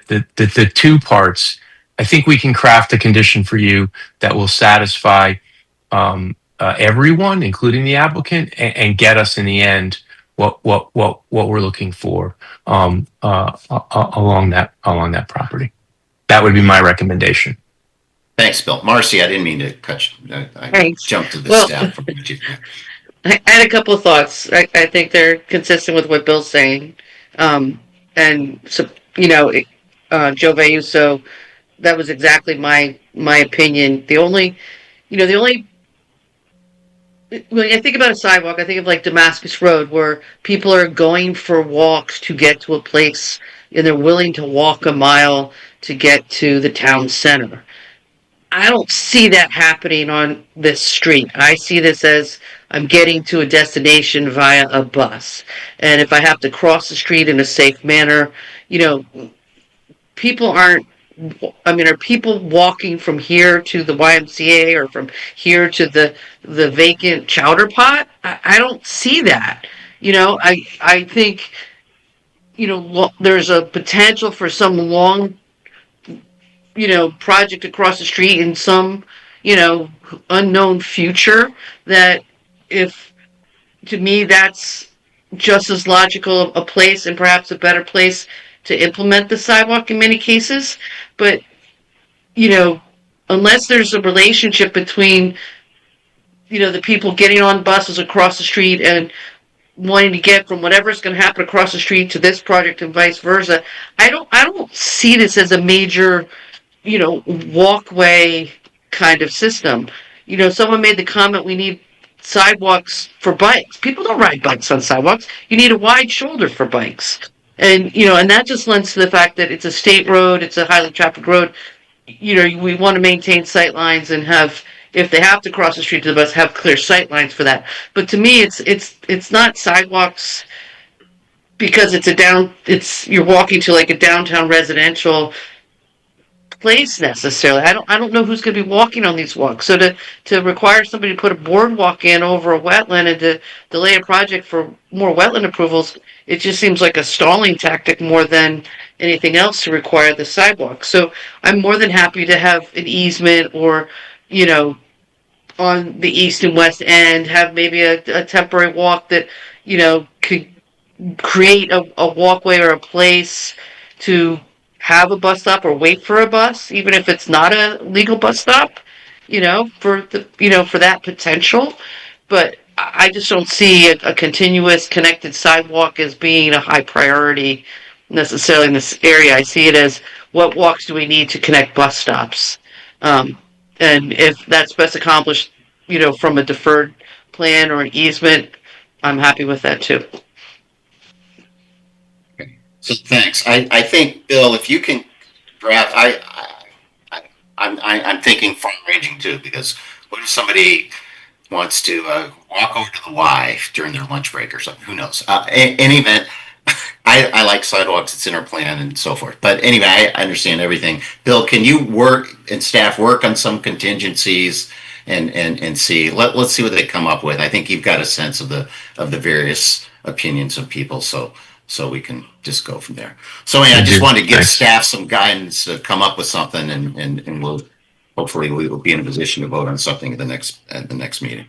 the two parts, I think we can craft a condition for you that will satisfy everyone, including the applicant, and get us in the end what we're looking for along that property. That would be my recommendation.
Thanks, Bill. Marcy, I didn't mean to cut you. I
Thanks.
jumped to the
Well,
staff.
I had a couple of thoughts. I think they're consistent with what Bill's saying. And so, Joe Vayuso, that was exactly my opinion. The only when I think about a sidewalk, I think of like Damascus Road, where people are going for walks to get to a place, and they're willing to walk a mile to get to the town center. I don't see that happening on this street. I see this as I'm getting to a destination via a bus. And if I have to cross the street in a safe manner, people aren't, are people walking from here to the YMCA or from here to the vacant chowder pot? I don't see that. I think, there's a potential for some long project across the street in some, unknown future that to me, that's just as logical a place and perhaps a better place to implement the sidewalk in many cases. But, unless there's a relationship between, the people getting on buses across the street and wanting to get from whatever's going to happen across the street to this project and vice versa, I don't see this as a major walkway kind of system. Someone made the comment, we need sidewalks for bikes. People don't ride bikes on sidewalks. You need a wide shoulder for bikes. And, and that just lends to the fact that it's a state road, it's a highly trafficked road. We want to maintain sight lines and have, if they have to cross the street to the bus, have clear sight lines for that. But to me, it's not sidewalks because you're walking to like a downtown residential place necessarily. I don't know who's going to be walking on these walks. So to require somebody to put a boardwalk in over a wetland and to delay a project for more wetland approvals, it just seems like a stalling tactic more than anything else to require the sidewalk. So I'm more than happy to have an easement or, on the east and west end, have maybe a temporary walk that, could create a walkway or a place to have a bus stop or wait for a bus, even if it's not a legal bus stop, for that potential. But I just don't see a continuous connected sidewalk as being a high priority necessarily in this area. I see it as what walks do we need to connect bus stops? And if that's best accomplished, from a deferred plan or an easement, I'm happy with that too.
So thanks. I think, Bill, if you can draft, I'm thinking far-ranging too, because what if somebody wants to walk over to the Y during their lunch break or something? Who knows? In any event, I like sidewalks. It's in our plan and so forth. But anyway, I understand everything. Bill, can you and staff work on some contingencies and see? Let's see what they come up with. I think you've got a sense of the various opinions of people, so we can just go from there. So I just wanted to give staff some guidance to come up with something, and we'll hopefully we will be in a position to vote on something at the next meeting.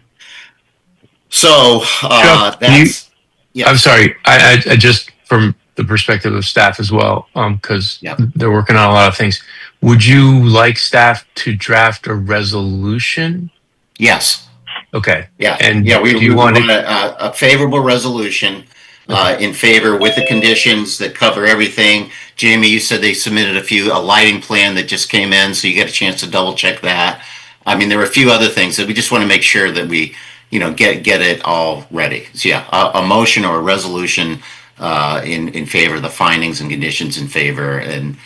So
Chuck,
that's. Yeah.
I'm sorry. I just from the perspective of staff as well, because they're working on a lot of things. Would you like staff to draft a resolution?
Yes.
Okay.
Yeah.
And
we want a favorable resolution. In favor with the conditions that cover everything. Jamie, you said they submitted a lighting plan that just came in, so you get a chance to double check that. I mean, there were a few other things that we just want to make sure that we, get it all ready. So yeah, a motion or a resolution in favor of the findings and conditions in favor, and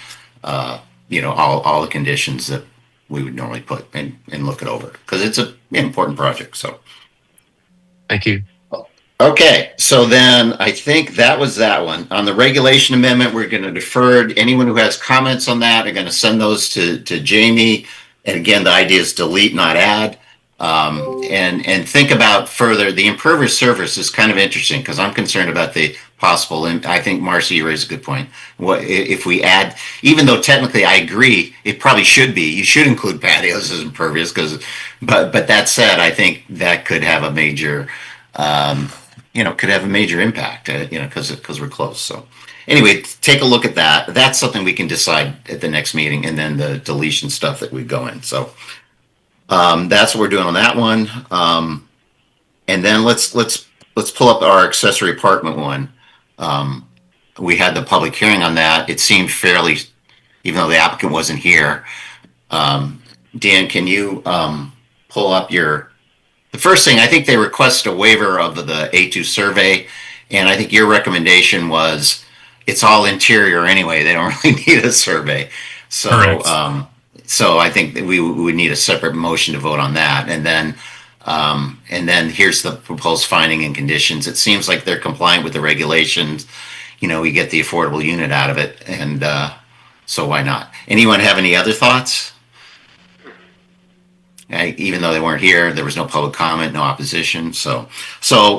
all the conditions that we would normally put and look it over, because it's an important project. So
thank you.
Okay, so then I think that was that one. On the regulation amendment, we're going to defer. Anyone who has comments on that are going to send those to Jamie. And again, the idea is delete, not add. And think about further. The impervious surface is kind of interesting because I'm concerned about the possible. And I think, Marcy, you raised a good point. What if we add, even though technically I agree, it probably should be, you should include patios as impervious because, but that said, I think that could have a major, could have a major impact, because we're close. So anyway, take a look at that. That's something we can decide at the next meeting, and then the deletion stuff that we go in. So that's what we're doing on that one. And then let's pull up our accessory apartment one. We had the public hearing on that. It seemed fairly, even though the applicant wasn't here. Dan, can you pull up the first thing? I think they requested a waiver of the A2 survey, and I think your recommendation was it's all interior anyway. They don't really need a survey. So, so I think that we would need a separate motion to vote on that, and then here's the proposed finding and conditions. It seems like they're compliant with the regulations. We get the affordable unit out of it, and so why not? Anyone have any other thoughts? Even though they weren't here, there was no public comment, no opposition. So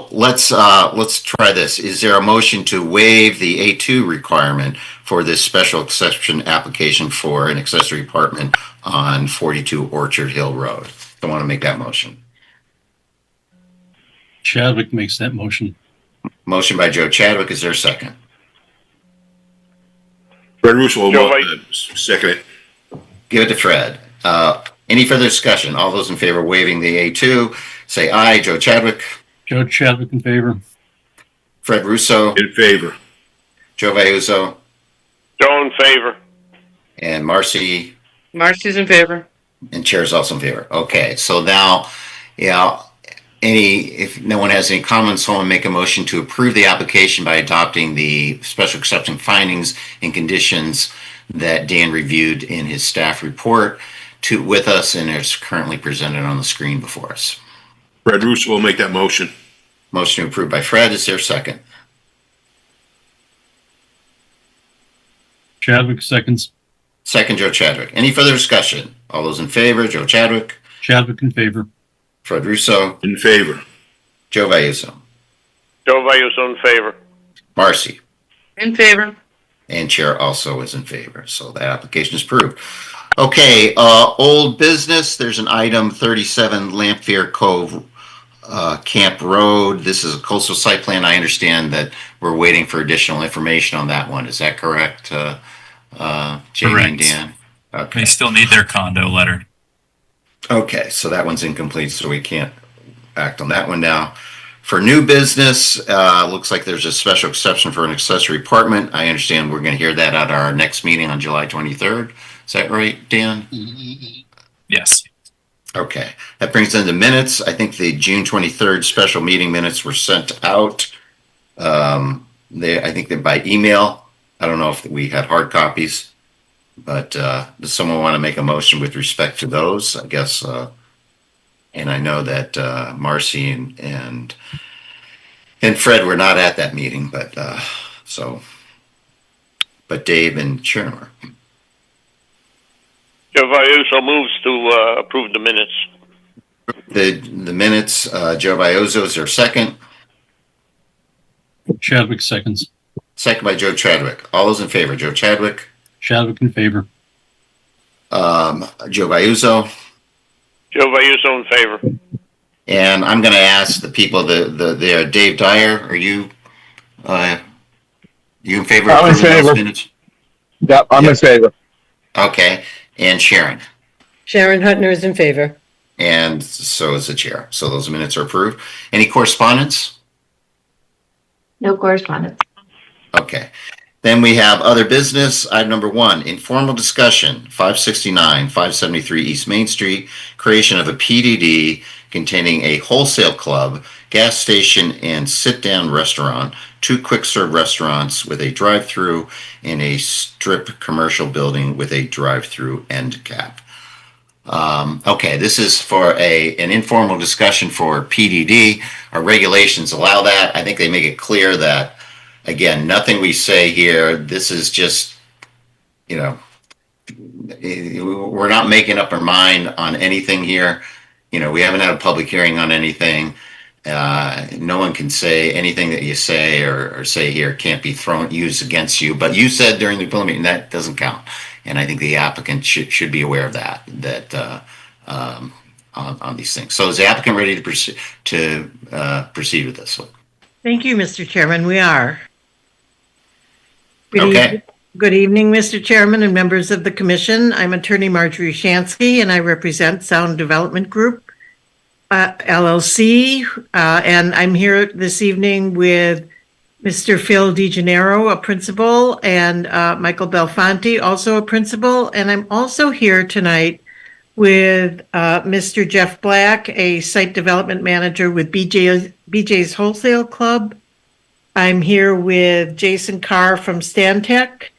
let's try this. Is there a motion to waive the A2 requirement for this special exception application for an accessory apartment on 42 Orchard Hill Road? I want to make that motion.
Chadwick makes that motion.
Motion by Joe Chadwick. Is there a second?
Fred Russo will second it.
Give it to Fred. Any further discussion? All those in favor of waiving the A2, say aye. Joe Chadwick.
Joe Chadwick in favor.
Fred Russo.
In favor.
Joe Vayuso.
Joe in favor.
And Marcy.
Marcy's in favor.
And Chair's also in favor. Okay, so now, if no one has any comments, someone make a motion to approve the application by adopting the special exception findings and conditions that Dan reviewed in his staff report with us, and it's currently presented on the screen before us.
Fred Russo will make that motion.
Motion approved by Fred. Is there a second?
Chadwick seconds.
Second, Joe Chadwick. Any further discussion? All those in favor, Joe Chadwick.
Chadwick in favor.
Fred Russo.
In favor.
Joe Vayuso.
Joe Vayuso in favor.
Marcy.
In favor.
And Chair also is in favor. So that application is approved. Okay, old business. There's an item 37 Lamphere Cove Camp Road. This is a coastal site plan. I understand that we're waiting for additional information on that one. Is that correct, Jamie and Dan? Okay.
They still need their condo letter.
Okay, so that one's incomplete, so we can't act on that one now. For new business, looks like there's a special exception for an accessory apartment. I understand we're going to hear that at our next meeting on July 23rd. Is that right, Dan?
Yes.
Okay, that brings in the minutes. I think the June 23rd special meeting minutes were sent out. I think they're by email. I don't know if we had hard copies, but does someone want to make a motion with respect to those? I guess, and I know that Marcy and Fred were not at that meeting, but Dave and Sharon were.
Joe Vayuso moves to approve the minutes.
The minutes, Joe Vayuso, is there a second?
Chadwick seconds.
Second by Joe Chadwick. All those in favor, Joe Chadwick.
Chadwick in favor.
Joe Vayuso.
Joe Vayuso in favor.
And I'm going to ask the people, there, Dave Dyer, are you in favor of approving those minutes?
Yep, I'm in favor.
Okay. And Sharon.
Sharon Hutner is in favor.
And so is the chair. So those minutes are approved. Any correspondence?
No correspondence.
Okay. Then we have other business. Item number 1, informal discussion, 569, 573 East Main Street, creation of a PDD containing a wholesale club, gas station, and sit-down restaurant, 2 quick-serve restaurants with a drive-through, and a strip commercial building with a drive-through end cap. Okay, this is for an informal discussion for PDD. Our regulations allow that. I think they make it clear that, again, nothing we say here, this is just, we're not making up our mind on anything here. We haven't had a public hearing on anything. no one can say anything that you say or say here can't be used against you. But you said during the preliminary meeting that doesn't count, and I think the applicant should be aware of that. On these things. So is the applicant ready to proceed with this one?
Thank you, Mr. Chairman. We are.
Okay.
Good evening, Mr. Chairman and members of the commission. I'm attorney Marjorie Shansky, and I represent Sound Development Group, LLC. And I'm here this evening with Mr. Phil DeGennaro, a principal, and Michael Belfanti, also a principal. And I'm also here tonight with Mr. Jeff Black, a site development manager with BJ's Wholesale Club. I'm here with Jason Carr from Stantec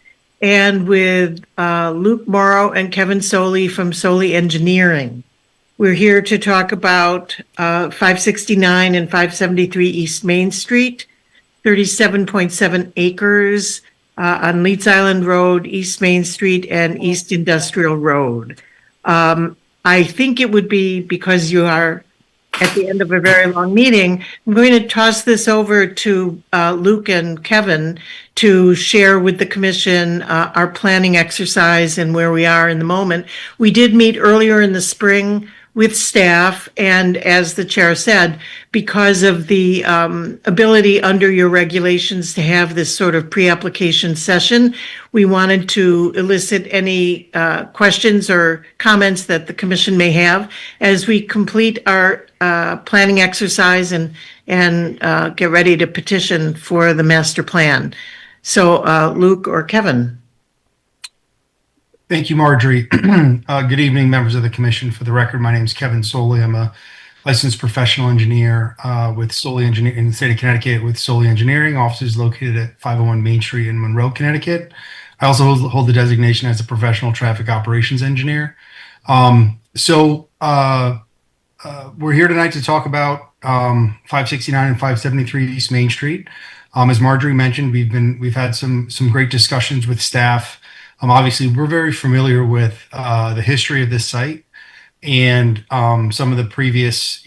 and with Luke Morrow and Kevin Soley from Soley Engineering. We're here to talk about 569 and 573 East Main Street, 37.7 acres on Leeds Island Road, East Main Street, and East Industrial Road. I think it would be, because you are at the end of a very long meeting, I'm going to toss this over to Luke and Kevin to share with the commission our planning exercise and where we are in the moment. We did meet earlier in the spring with staff, and as the chair said, because of the ability under your regulations to have this sort of pre-application session, we wanted to elicit any questions or comments that the commission may have as we complete our planning exercise and get ready to petition for the master plan. So Luke or Kevin?
Thank you, Marjorie. Good evening, members of the commission. For the record, my name is Kevin Soley. I'm a licensed professional engineer with Soley Engineering in the state of Connecticut with Soley Engineering, offices located at 501 Main Street in Monroe, Connecticut. I also hold the designation as a professional traffic operations engineer. We're here tonight to talk about 569 and 573 East Main Street. As Marjorie mentioned, we've had some great discussions with staff. Obviously, we're very familiar with the history of this site and some of the previous,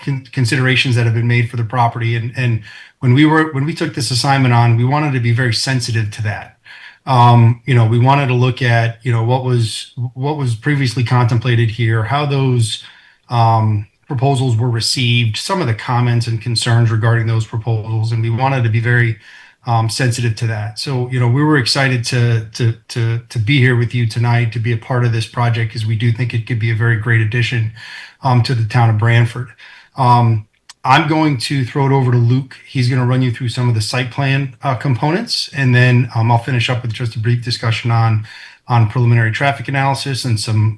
considerations that have been made for the property. And when we took this assignment on, we wanted to be very sensitive to that. We wanted to look at, what was previously contemplated here, how those proposals were received, some of the comments and concerns regarding those proposals, and we wanted to be very sensitive to that. So, we were excited to be here with you tonight, to be a part of this project, because we do think it could be a very great addition to the town of Branford. I'm going to throw it over to Luke. He's going to run you through some of the site plan components, and then I'll finish up with just a brief discussion on preliminary traffic analysis and some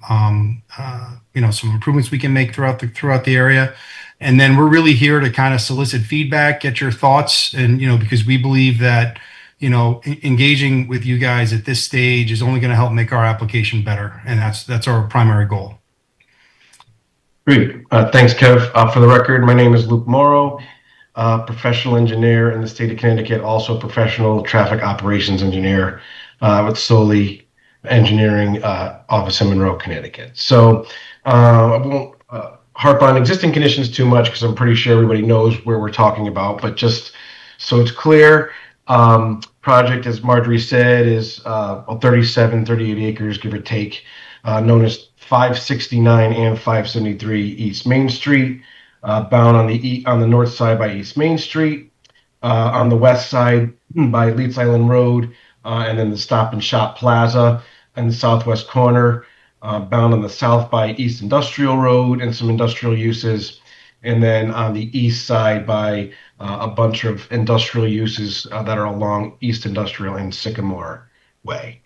some improvements we can make throughout the area. And then we're really here to kind of solicit feedback, get your thoughts, and because we believe that engaging with you guys at this stage is only going to help make our application better, and that's our primary goal.
Great, thanks, Kev. For the record, my name is Luke Morrow, professional engineer in the state of Connecticut, also professional traffic operations engineer with Soley Engineering office in Monroe, Connecticut. So I won't harp on existing conditions too much because I'm pretty sure everybody knows where we're talking about, but just so it's clear, project, as Marjorie said, is 38 acres, give or take, known as 569 and 573 East Main Street, bound on the north side by East Main Street, on the west side by Leeds Island Road, and then the Stop and Shop Plaza in the southwest corner, bound on the south by East Industrial Road and some industrial uses, and then on the east side by a bunch of industrial uses that are along East Industrial and Sycamore Way.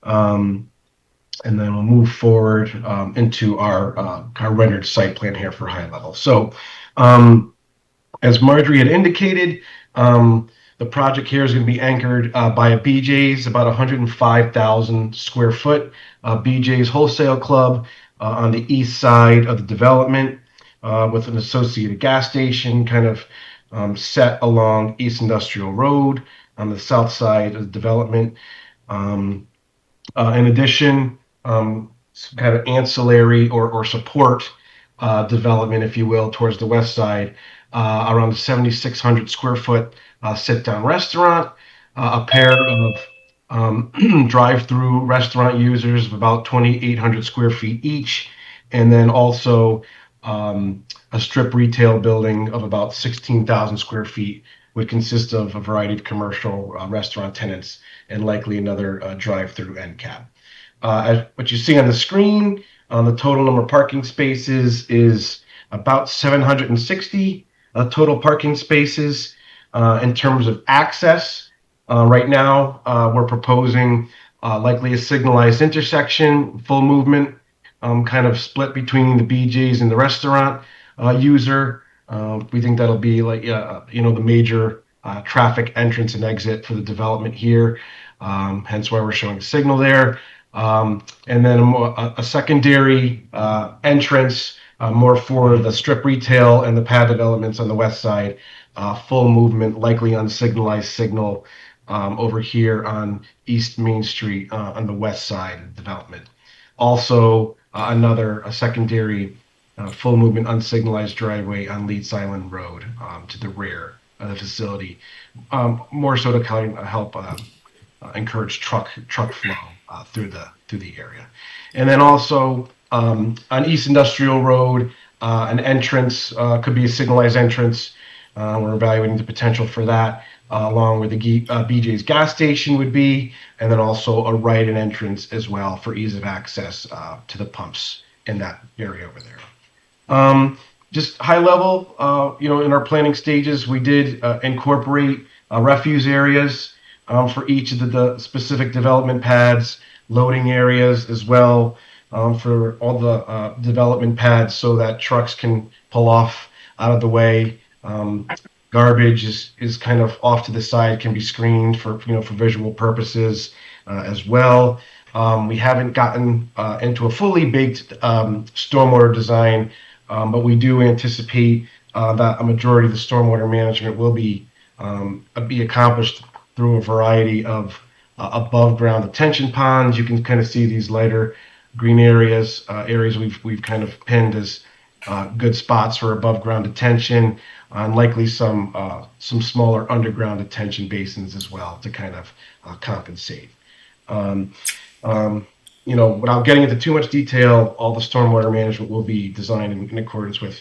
And then we'll move forward into our rendered site plan here for high level. So as Marjorie had indicated, the project here is going to be anchored by a BJ's, about 105,000 square foot BJ's Wholesale Club on the east side of the development with an associated gas station kind of set along East Industrial Road on the south side of the development. In addition, kind of ancillary or support development, if you will, towards the west side around a 7,600 square foot sit-down restaurant, a pair of drive-through restaurant users of about 2,800 square feet each, and then also a strip retail building of about 16,000 square feet would consist of a variety of commercial restaurant tenants and likely another drive-through end cap. What you see on the screen, the total number of parking spaces is about 760 total parking spaces. In terms of access, right now we're proposing likely a signalized intersection, full movement, kind of split between the BJ's and the restaurant user. We think that'll be like the major traffic entrance and exit for the development here. Hence why we're showing a signal there. And then a secondary entrance more for the strip retail and the pad developments on the west side. Full movement, likely unsignalized signal over here on East Main Street on the west side development. Also, a secondary full movement unsignalized driveway on Leeds Island Road to the rear of the facility, more so to kind of help encourage truck flow through the area. And then also on East Industrial Road, an entrance could be a signalized entrance. We're evaluating the potential for that, along with the BJ's gas station would be, and then also a right-in entrance as well for ease of access to the pumps in that area over there. Just high level, in our planning stages, we did incorporate refuse areas for each of the specific development pads, loading areas as well for all the development pads so that trucks can pull off out of the way. Garbage is kind of off to the side, can be screened for visual purposes as well. We haven't gotten into a fully baked stormwater design, but we do anticipate that a majority of the stormwater management will be accomplished through a variety of above ground detention ponds. You can kind of see these lighter green areas we've kind of pinned as good spots for above ground detention, and likely some smaller underground detention basins as well to kind of compensate. Without getting into too much detail, all the stormwater management will be designed in accordance with,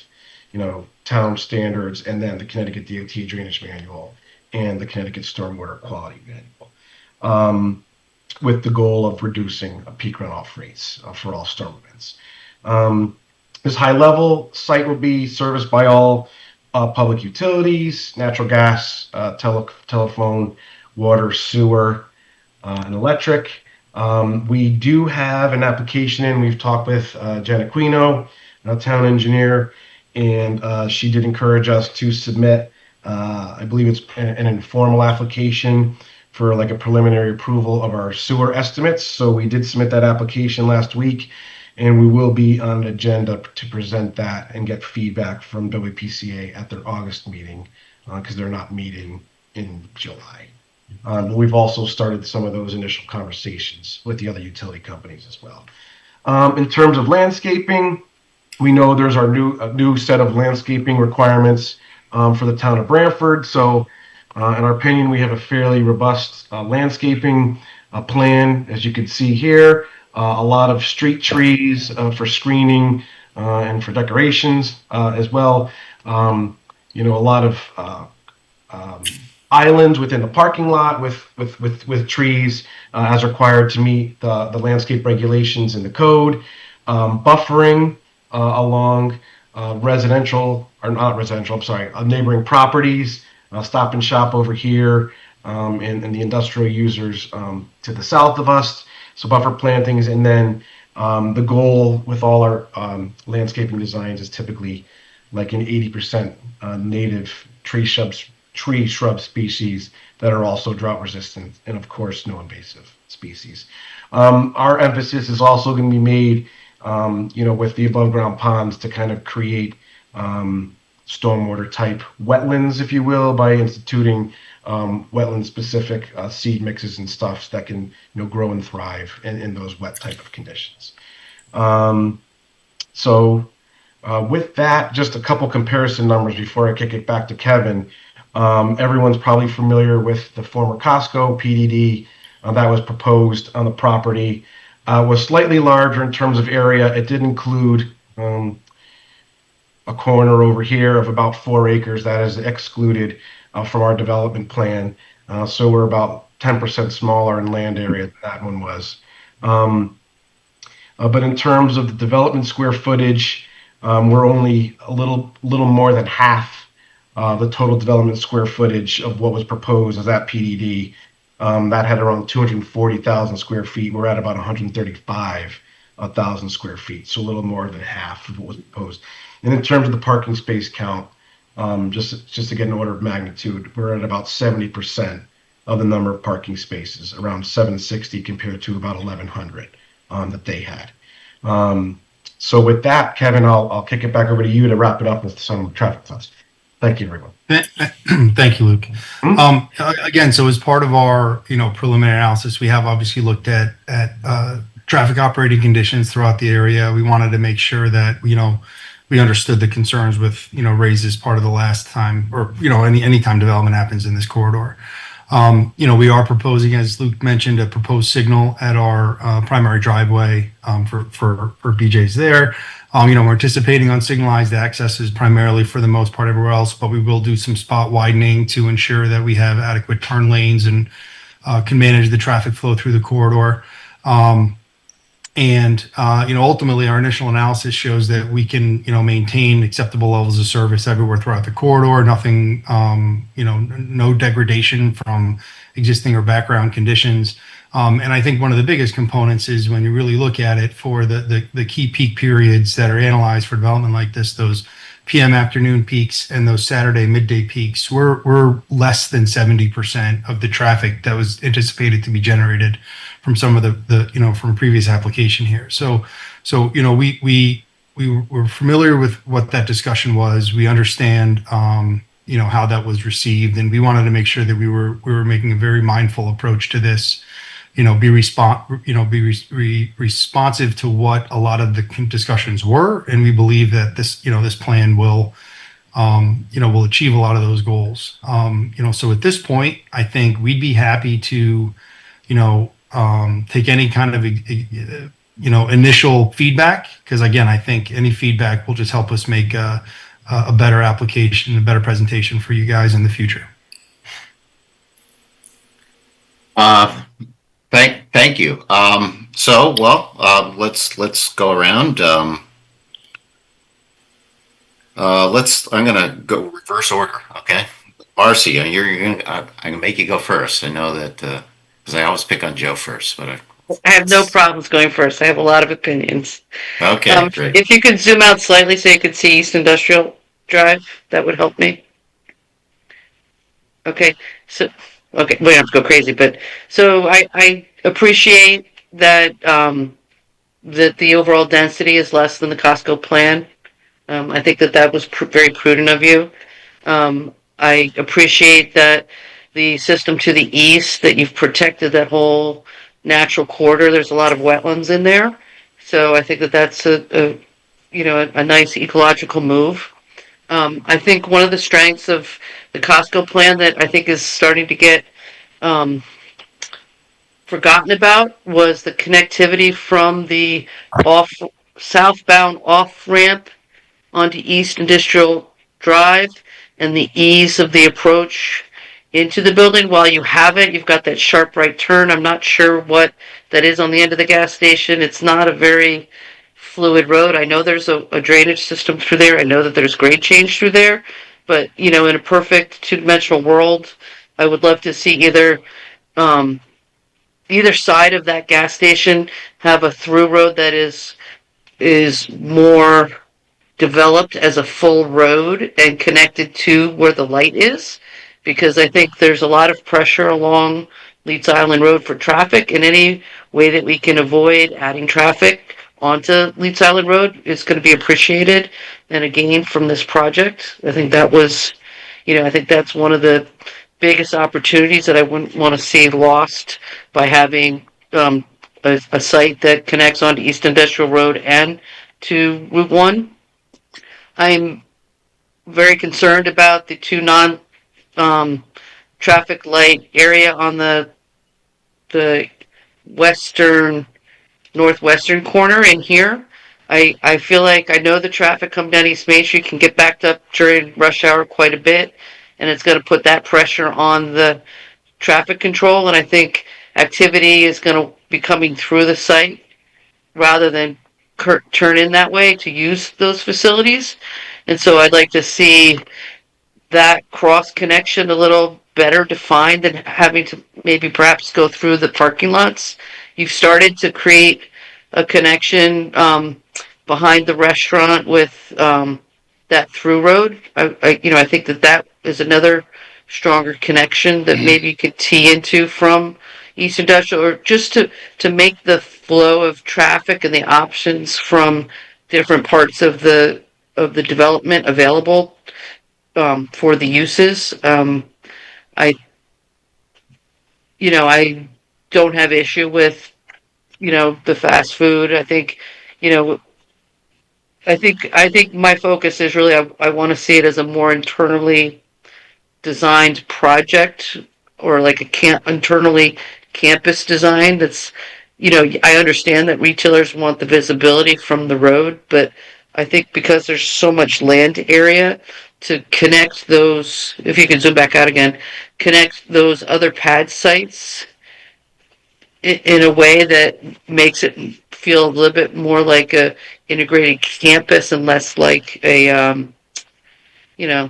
town standards, and then the Connecticut DOT Drainage Manual and the Connecticut Stormwater Quality Manual, with the goal of reducing peak runoff rates for all storm events. This high-level site will be serviced by all public utilities, natural gas, telephone, water, sewer, and electric. We do have an application in. We've talked with Jen Aquino, our town engineer, and she did encourage us to submit, I believe it's an informal application for like a preliminary approval of our sewer estimates. So we did submit that application last week, and we will be on an agenda to present that and get feedback from WPCA at their August meeting, because they're not meeting in July. We've also started some of those initial conversations with the other utility companies as well. In terms of landscaping, we know there's our new set of landscaping requirements for the town of Branford. So in our opinion, we have a fairly robust landscaping plan, as you can see here. A lot of street trees for screening and for decorations as well. A lot of islands within the parking lot with trees as required to meet the landscape regulations in the code. Buffering along neighboring properties, Stop and Shop over here, and the industrial users to the south of us. So buffer plantings, and then the goal with all our landscaping designs is typically like an 80% native tree shrub species that are also drought resistant, and of course no invasive species. Our emphasis is also going to be made, with the above ground ponds to kind of create stormwater type wetlands, if you will, by instituting wetland specific seed mixes and stuff that can grow and thrive in those wet type of conditions. So With that, just a couple comparison numbers before I kick it back to Kevin. Everyone's probably familiar with the former Costco PDD that was proposed on the property. Was slightly larger in terms of area. It did include a corner over here of about 4 acres that is excluded from our development plan. So we're about 10% smaller in land area than that one was. But in terms of the development square footage, we're only a little more than half the total development square footage of what was proposed as that PDD. That had around 240,000 square feet. We're at about 135,000 square feet, so a little more than half of what was proposed. And in terms of the parking space count, just to get an order of magnitude, we're at about 70% of the number of parking spaces, around 760 compared to about 1,100 that they had. So with that, Kevin, I'll kick it back over to you to wrap it up with some traffic thoughts. Thank you, everyone.
Thank you, Luke. Again, so as part of our preliminary analysis, we have obviously looked at traffic operating conditions throughout the area. We wanted to make sure that we understood the concerns with raises part of the last time, or any time development happens in this corridor. We are proposing, as Luke mentioned, a proposed signal at our primary driveway for BJ's there. We're anticipating unsignalized accesses primarily for the most part everywhere else, but we will do some spot widening to ensure that we have adequate turn lanes and can manage the traffic flow through the corridor. Ultimately, our initial analysis shows that we can, maintain acceptable levels of service everywhere throughout the corridor. Nothing, no degradation from existing or background conditions. And I think one of the biggest components is when you really look at it for the key peak periods that are analyzed for development like this, those PM afternoon peaks and those Saturday midday peaks, we're less than 70% of the traffic that was anticipated to be generated from some of the from previous application here. So we were familiar with what that discussion was. We understand how that was received, and we wanted to make sure that we were making a very mindful approach to this. Be responsive to what a lot of the discussions were, and we believe that this plan will achieve a lot of those goals. So at this point, I think we'd be happy to take any kind of initial feedback, because again, I think any feedback will just help us make a better application, a better presentation for you guys in the future.
Thank you. Let's go around. I'm gonna go reverse order. Okay, Marcy, I'm gonna make you go first. I know that because I always pick on Joe first, but
I have no problems going first. I have a lot of opinions.
Okay, great.
If you could zoom out slightly so you could see East Industrial Drive, that would help me. Okay, so we don't have to go crazy, but so I appreciate that that the overall density is less than the Costco plan. I think that was very prudent of you. I appreciate that the system to the east, that you've protected that whole natural corridor. There's a lot of wetlands in there, so I think that that's a nice ecological move. I think one of the strengths of the Costco plan that I think is starting to get forgotten about was the connectivity from the southbound off ramp onto East Industrial Drive and the ease of the approach into the building. While you have it, you've got that sharp right turn. I'm not sure what that is on the end of the gas station. It's not a very fluid road. I know there's a drainage system through there. I know that there's grade change through there. But, in a perfect two-dimensional world, I would love to see either side of that gas station have a through road that is more developed as a full road and connected to where the light is, because I think there's a lot of pressure along Leeds Island Road for traffic, and any way that we can avoid adding traffic onto Leeds Island Road is going to be appreciated and a gain from this project. I think that was, I think that's one of the biggest opportunities that I wouldn't want to see lost by having a site that connects onto East Industrial Road and to Route 1. I'm very concerned about the two traffic light area on the western, northwestern corner in here. I feel like I know the traffic coming down East Main Street can get backed up during rush hour quite a bit, and it's going to put that pressure on the traffic control, and I think activity is going to be coming through the site rather than turn in that way to use those facilities. And so I'd like to see that cross connection a little better defined than having to maybe perhaps go through the parking lots. You've started to create a connection behind the restaurant with that through road. I think that is another stronger connection that maybe you could tee into from East Industrial, or just to make the flow of traffic and the options from different parts of the development available for the uses. I don't have issue with, the fast food. I think, I think my focus is really, I want to see it as a more internally designed project, or like internally campus design that's, I understand that retailers want the visibility from the road, but I think because there's so much land area to connect those, if you can zoom back out again, connect those other pad sites in a way that makes it feel a little bit more like a integrated campus and less like a,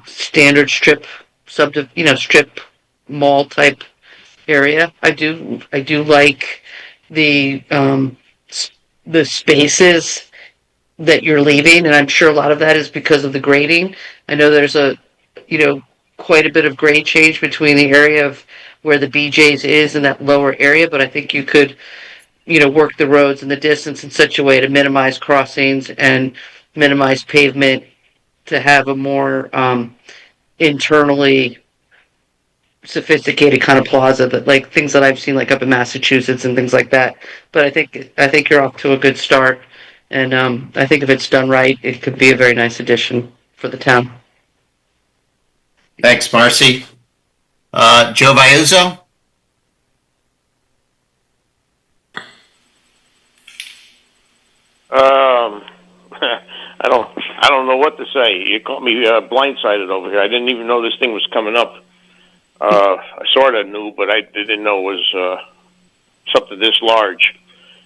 standard strip strip mall type area. I do like the spaces that you're leaving, and I'm sure a lot of that is because of the grading. I know there's quite a bit of grade change between the area of where the BJ's is and that lower area, but I think you could, work the roads and the distance in such a way to minimize crossings and minimize pavement to have a more internally sophisticated kind of plaza, that like things that I've seen like up in Massachusetts and things like that. But I think you're off to a good start, and I think if it's done right, it could be a very nice addition for the town.
Thanks, Marcy. Joe Viuzzo?
I don't know what to say. You caught me blindsided over here. I didn't even know this thing was coming up. I sort of knew, but I didn't know it was something this large.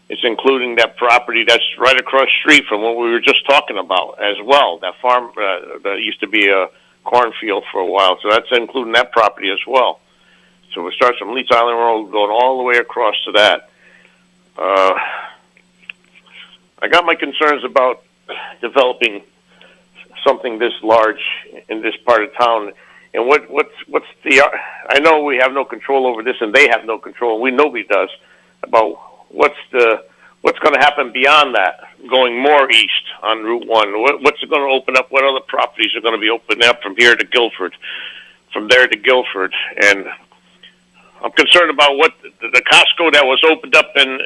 It's including that property that's right across the street from what we were just talking about as well. That farm that used to be a cornfield for a while, so that's including that property as well. So it starts from Leeds Island Road going all the way across to that. I got my concerns about developing something this large in this part of town. And what's the? I know we have no control over this, and they have no control. Nobody does about what's going to happen beyond that, going more east on Route 1. What's it going to open up? What other properties are going to be opening up from here to Guilford, from there to Guilford? And I'm concerned about what the Costco that was opened up in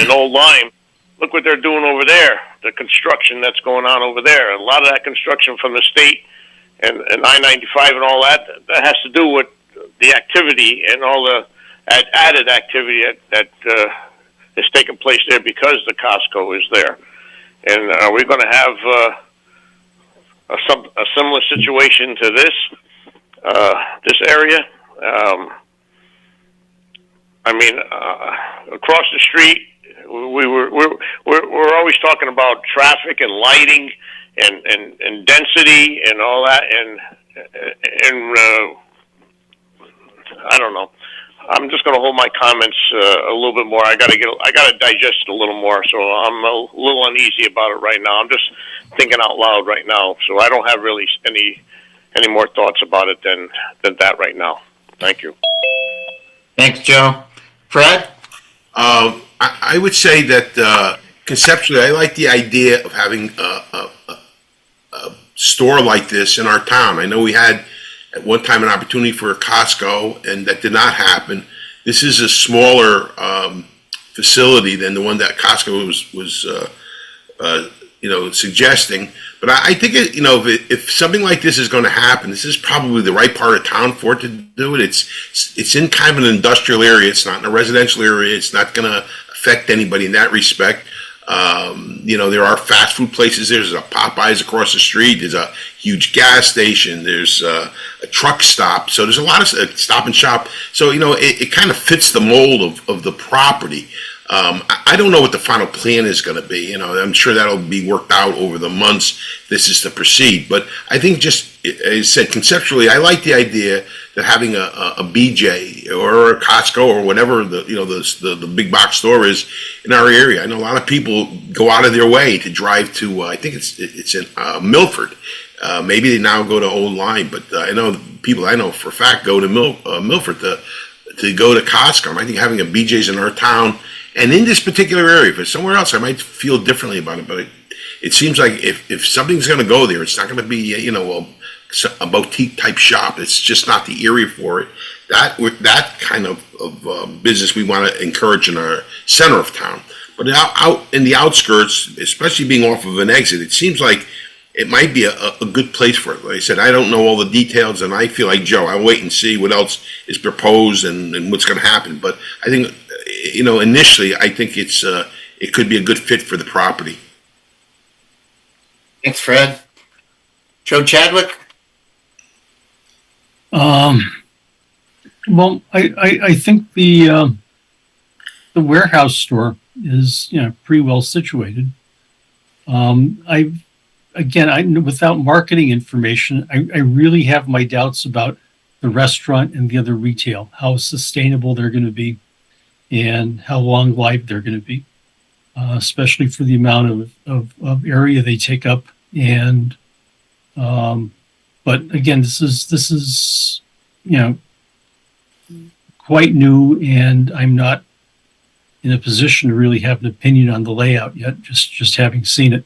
Old Lyme. Look what they're doing over there. The construction that's going on over there. A lot of that construction from the state and I-95 and all that has to do with the activity and all the added activity that is taking place there because the Costco is there. And are we going to have a similar situation to this area? Across the street, we're always talking about traffic and lighting and density and all that, and I don't know. I'm just going to hold my comments a little bit more. I got to digest it a little more, so I'm a little uneasy about it right now. I'm just thinking out loud right now, so I don't have really any more thoughts about it than that right now. Thank you.
Thanks, Joe. Fred?
I would say that conceptually, I like the idea of having a store like this in our town. I know we had at one time an opportunity for a Costco, and that did not happen. This is a smaller facility than the one that Costco was suggesting. But I think if something like this is going to happen, this is probably the right part of town for it to do it. It's in kind of an industrial area. It's not in a residential area. It's not going to affect anybody in that respect. There are fast food places. There's a Popeyes across the street. There's a huge gas station. There's a truck stop. So there's a lot of stop and shop. So, it kind of fits the mold of the property. I don't know what the final plan is going to be. I'm sure that'll be worked out over the months. This is to proceed. But I think just, as I said, conceptually, I like the idea that having a BJ or a Costco or whatever the big box store is in our area. I know a lot of people go out of their way to drive to. I think it's in Milford. Maybe they now go to Old Line, but I know people I know for a fact go to Milford to go to Costco. I think having a BJ's in our town and in this particular area, if it's somewhere else, I might feel differently about it. But it seems like if something's going to go there, it's not going to be a boutique type shop. It's just not the area for it. That kind of business we want to encourage in our center of town. But out in the outskirts, especially being off of an exit, it seems like it might be a good place for it. Like I said, I don't know all the details, and I feel like Joe. I'll wait and see what else is proposed and what's going to happen. But I think, initially, I think it could be a good fit for the property.
Thanks, Fred. Joe Chadwick?
Well, I think the warehouse store is pretty well situated. Without marketing information, I really have my doubts about the restaurant and the other retail, how sustainable they're going to be and how long-lived they're going to be, especially for the amount of area they take up. And but again, this is quite new, and I'm not in a position to really have an opinion on the layout yet, just having seen it.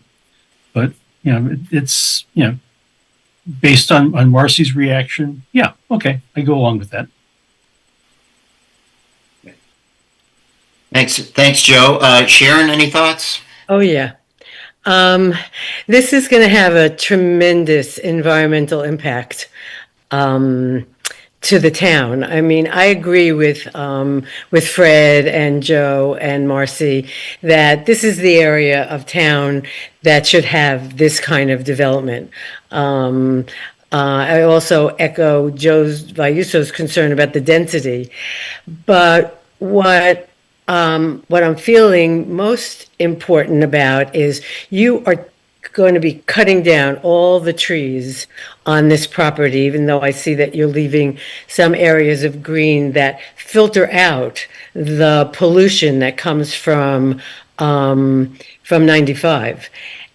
But it's based on Marcy's reaction. Yeah, okay, I go along with that.
Thanks, Joe. Sharon, any thoughts?
Oh, yeah. This is going to have a tremendous environmental impact to the town. I mean, I agree with Fred and Joe and Marcy that this is the area of town that should have this kind of development. I also echo Joe's Vayuso's concern about the density, but what I'm feeling most important about is you are going to be cutting down all the trees on this property, even though I see that you're leaving some areas of green that filter out the pollution that comes from 95.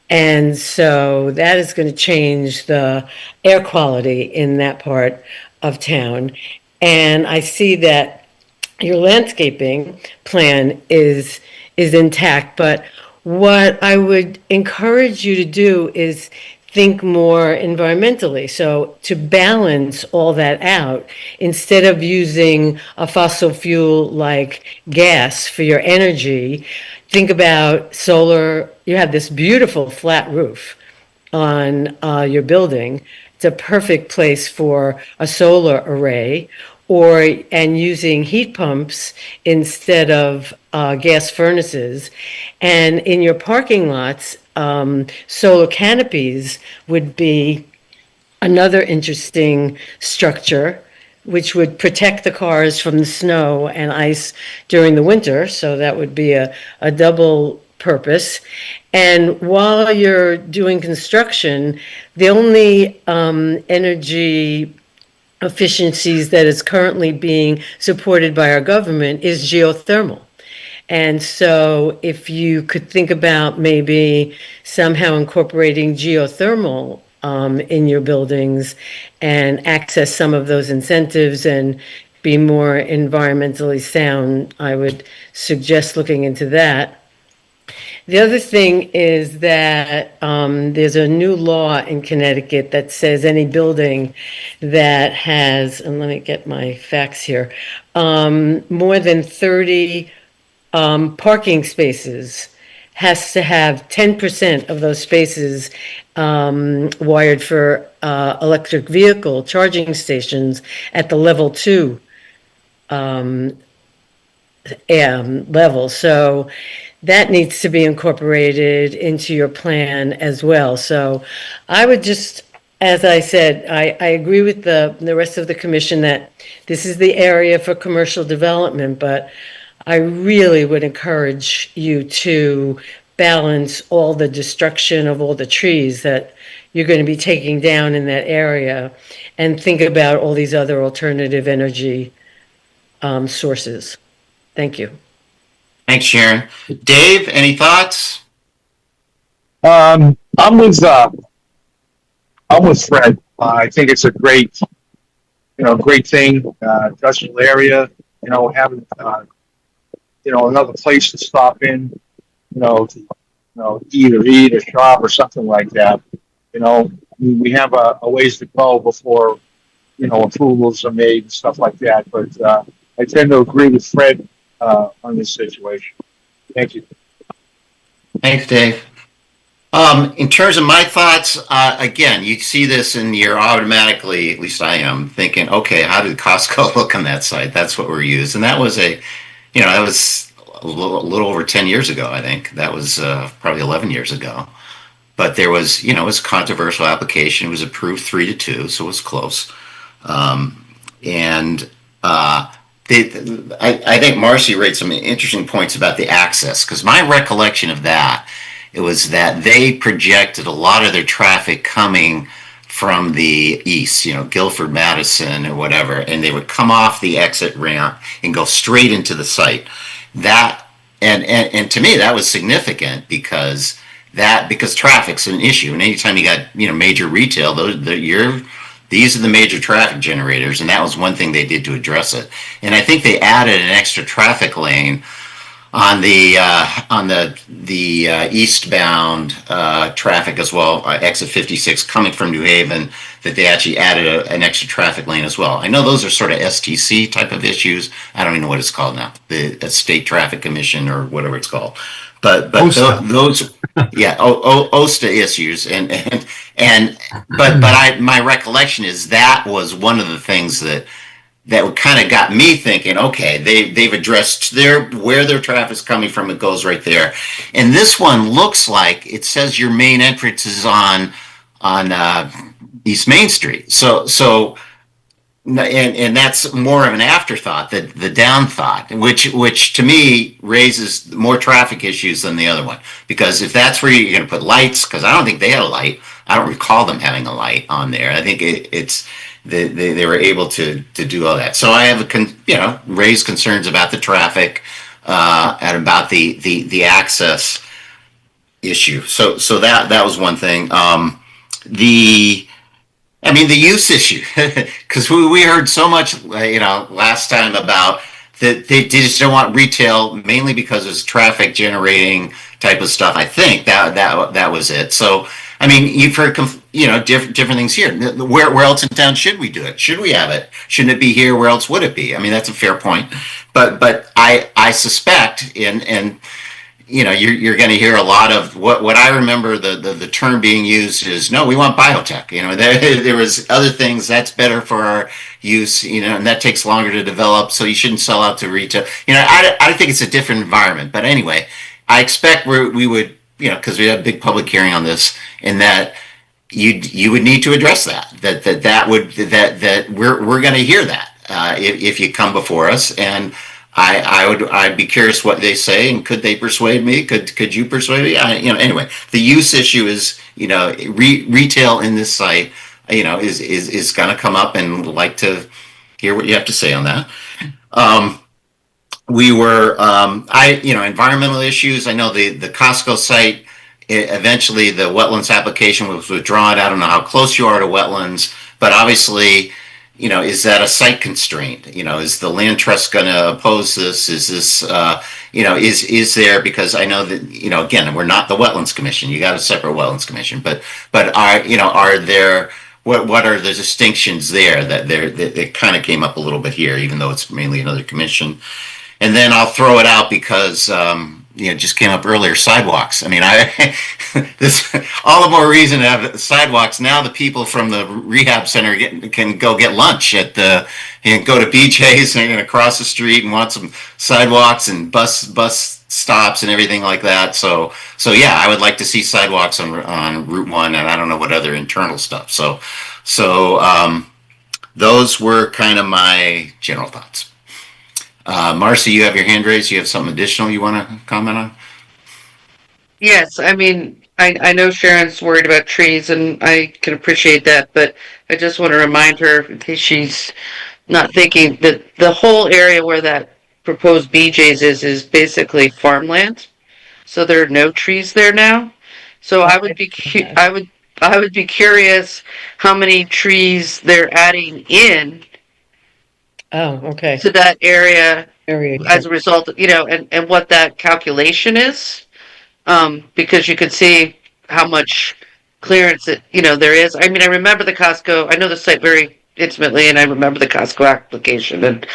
And so that is going to change the air quality in that part of town. And I see that your landscaping plan is intact, but what I would encourage you to do is think more environmentally. So to balance all that out, instead of using a fossil fuel like gas for your energy, think about solar. You have this beautiful flat roof on your building. It's a perfect place for a solar array, and using heat pumps instead of gas furnaces. And in your parking lots, solar canopies would be another interesting structure, which would protect the cars from the snow and ice during the winter. So that would be a double purpose. And while you're doing construction, the only energy efficiencies that is currently being supported by our government is geothermal. And so if you could think about maybe somehow incorporating geothermal in your buildings and access some of those incentives and be more environmentally sound, I would suggest looking into that. The other thing is that there's a new law in Connecticut that says any building that has, and let me get my facts here, more than 30 parking spaces has to have 10% of those spaces wired for electric vehicle charging stations at the level 2 level. So that needs to be incorporated into your plan as well. So I would just, as I said, I agree with the rest of the commission that this is the area for commercial development, but I really would encourage you to balance all the destruction of all the trees that you're going to be taking down in that area and think about all these other alternative energy sources. Thank you.
Thanks, Sharon. Dave, any thoughts?
I'm with Fred. I think it's a great, great thing. Industrial area, having, another place to stop in, either eat or shop or something like that. We have a ways to go before, approvals are made and stuff like that. But I tend to agree with Fred on this situation. Thank you.
Thanks, Dave. In terms of my thoughts, again, you see this and you're automatically, at least I am, thinking, okay, how did Costco look on that site? That's what we're used. And that was that was a little over 10 years ago, I think. That was probably 11 years ago. But there was, it was a controversial application. It was approved 3-2, so it was close. I think Marcy raised some interesting points about the access, because my recollection of that, it was that they projected a lot of their traffic coming from the east, Guilford, Madison, or whatever, and they would come off the exit ramp and go straight into the site. That and to me that was significant because traffic's an issue, and anytime you got major retail, these are the major traffic generators, and that was one thing they did to address it. And I think they added an extra traffic lane on the eastbound traffic as well, exit 56 coming from New Haven, that they actually added an extra traffic lane as well. I know those are sort of STC type of issues. I don't even know what it's called now, the State Traffic Commission or whatever it's called. But those, yeah, OSTA issues, but my recollection is that was one of the things that kind of got me thinking, okay, they've addressed where their traffic's coming from. It goes right there. And this one looks like it says your main entrance is on East Main Street. So that's more of an afterthought, the down thought, which to me raises more traffic issues than the other one. Because if that's where you're going to put lights, because I don't think they had a light. I don't recall them having a light on there. I think they were able to do all that. So I have raised concerns about the traffic and about the access issue. So that was one thing. The use issue, because we heard so much last time about that they just don't want retail, mainly because it's traffic generating type of stuff. I think that was it. So you've heard different things here. Where else in town should we do it? Should we have it? Shouldn't it be here? Where else would it be? That's a fair point. But I suspect and you're going to hear a lot of what I remember the term being used is, no, we want biotech. There was other things that's better for our use, and that takes longer to develop. So you shouldn't sell out to retail. I think it's a different environment. But anyway, I expect we would, because we had a big public hearing on this, and that you would need to address that we're going to hear that if you come before us. And I'd be curious what they say, and could they persuade me? Could you persuade me? Anyway, the use issue is, retail in this site, is going to come up, and like to hear what you have to say on that. Environmental issues. I know the Costco site, eventually the wetlands application was withdrawn. I don't know how close you are to wetlands, but obviously, is that a site constraint? Is the land trust going to oppose this? Is this, is there, because I know that, again, we're not the Wetlands Commission. You got a separate Wetlands Commission, but are there, what are the distinctions there that kind of came up a little bit here, even though it's mainly another commission? And then I'll throw it out because just came up earlier, sidewalks. I mean, this all the more reason to have sidewalks. Now the people from the rehab center can go get lunch at go to BJ's and across the street and want some sidewalks and bus stops and everything like that. So yeah, I would like to see sidewalks on Route 1, and I don't know what other internal stuff. So those were kind of my general thoughts. Marcy, you have your hand raised. You have something additional you want to comment on?
Yes, I mean, I know Sharon's worried about trees, and I can appreciate that, but I just want to remind her, in case she's not thinking, that the whole area where that proposed BJ's is basically farmland. So there are no trees there now. So I would be I would be curious how many trees they're adding in
Oh, okay.
to that area
Area.
as a result of, and what that calculation is. Because you can see how much clearance there is. I mean, I remember the Costco, I know the site very intimately, and I remember the Costco application, and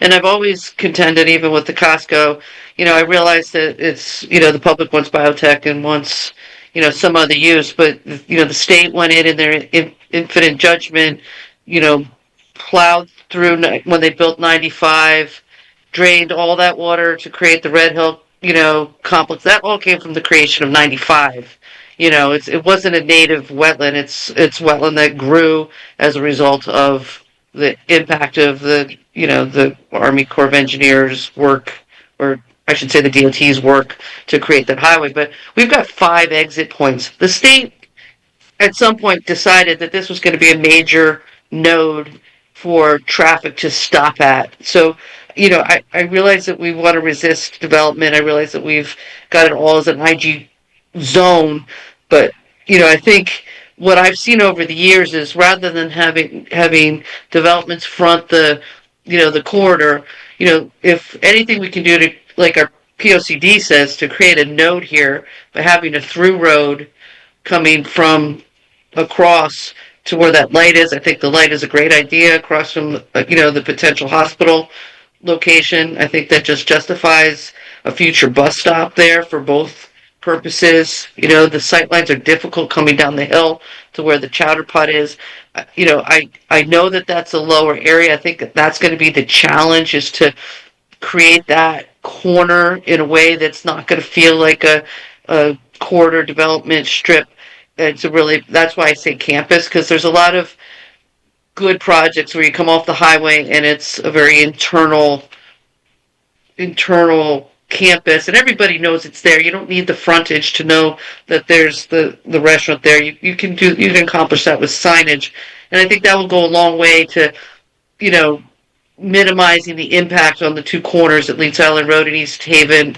I've always contended, even with the Costco, I realize that it's, the public wants biotech and wants, some other use, but, the state went in their infinite judgment, plowed through when they built 95, drained all that water to create the Red Hill, complex. That all came from the creation of 95. It wasn't a native wetland. It's wetland that grew as a result of the impact of the Army Corps of Engineers work, or I should say the DOT's work to create that highway. But we've got 5 exit points. The state at some point decided that this was going to be a major node for traffic to stop at. So, I realize that we want to resist development. I realize that we've got it all as an IG zone, but, I think what I've seen over the years is, rather than having developments front the corridor, if anything we can do to, like our POCD says, to create a node here by having a through road coming from across to where that light is. I think the light is a great idea across from, the potential hospital location. I think that just justifies a future bus stop there for both purposes. The sight lines are difficult coming down the hill to where the chowder pot is. I know that that's a lower area. I think that's going to be the challenge, is to create that corner in a way that's not going to feel like a corridor development strip. That's why I say campus, because there's a lot of good projects where you come off the highway and it's a very internal campus, and everybody knows it's there. You don't need the frontage to know that there's the restaurant there. You can accomplish that with signage, and I think that will go a long way to minimizing the impact on the 2 corners at Leeds Island Road and East Haven,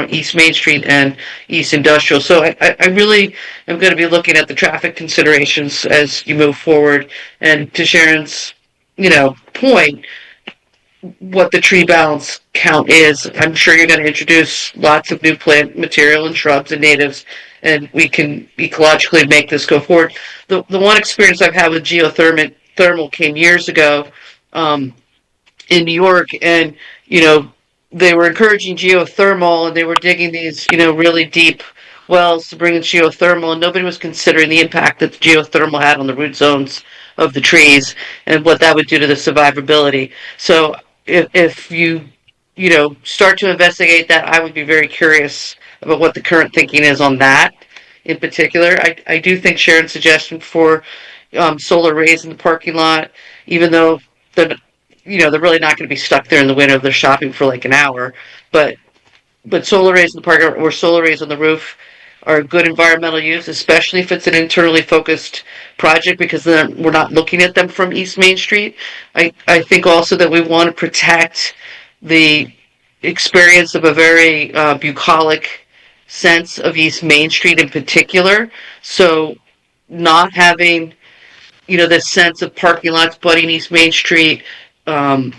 East Main Street and East Industrial. So I really am going to be looking at the traffic considerations as you move forward. And to Sharon's, point, what the tree balance count is, I'm sure you're going to introduce lots of new plant material and shrubs and natives, and we can ecologically make this go forward. The one experience I've had with geothermal came years ago, in New York, and they were encouraging geothermal, and they were digging these really deep wells to bring in geothermal, and nobody was considering the impact that the geothermal had on the root zones of the trees and what that would do to the survivability. So if you start to investigate that, I would be very curious about what the current thinking is on that in particular. I do think Sharon's suggestion for solar arrays in the parking lot, even though they're really not going to be stuck there in the winter. They're shopping for like an hour, but solar arrays in the park or solar arrays on the roof are a good environmental use, especially if it's an internally focused project, because then we're not looking at them from East Main Street. I think also that we want to protect the experience of a very bucolic sense of East Main Street in particular. So not having this sense of parking lots butting East Main Street, I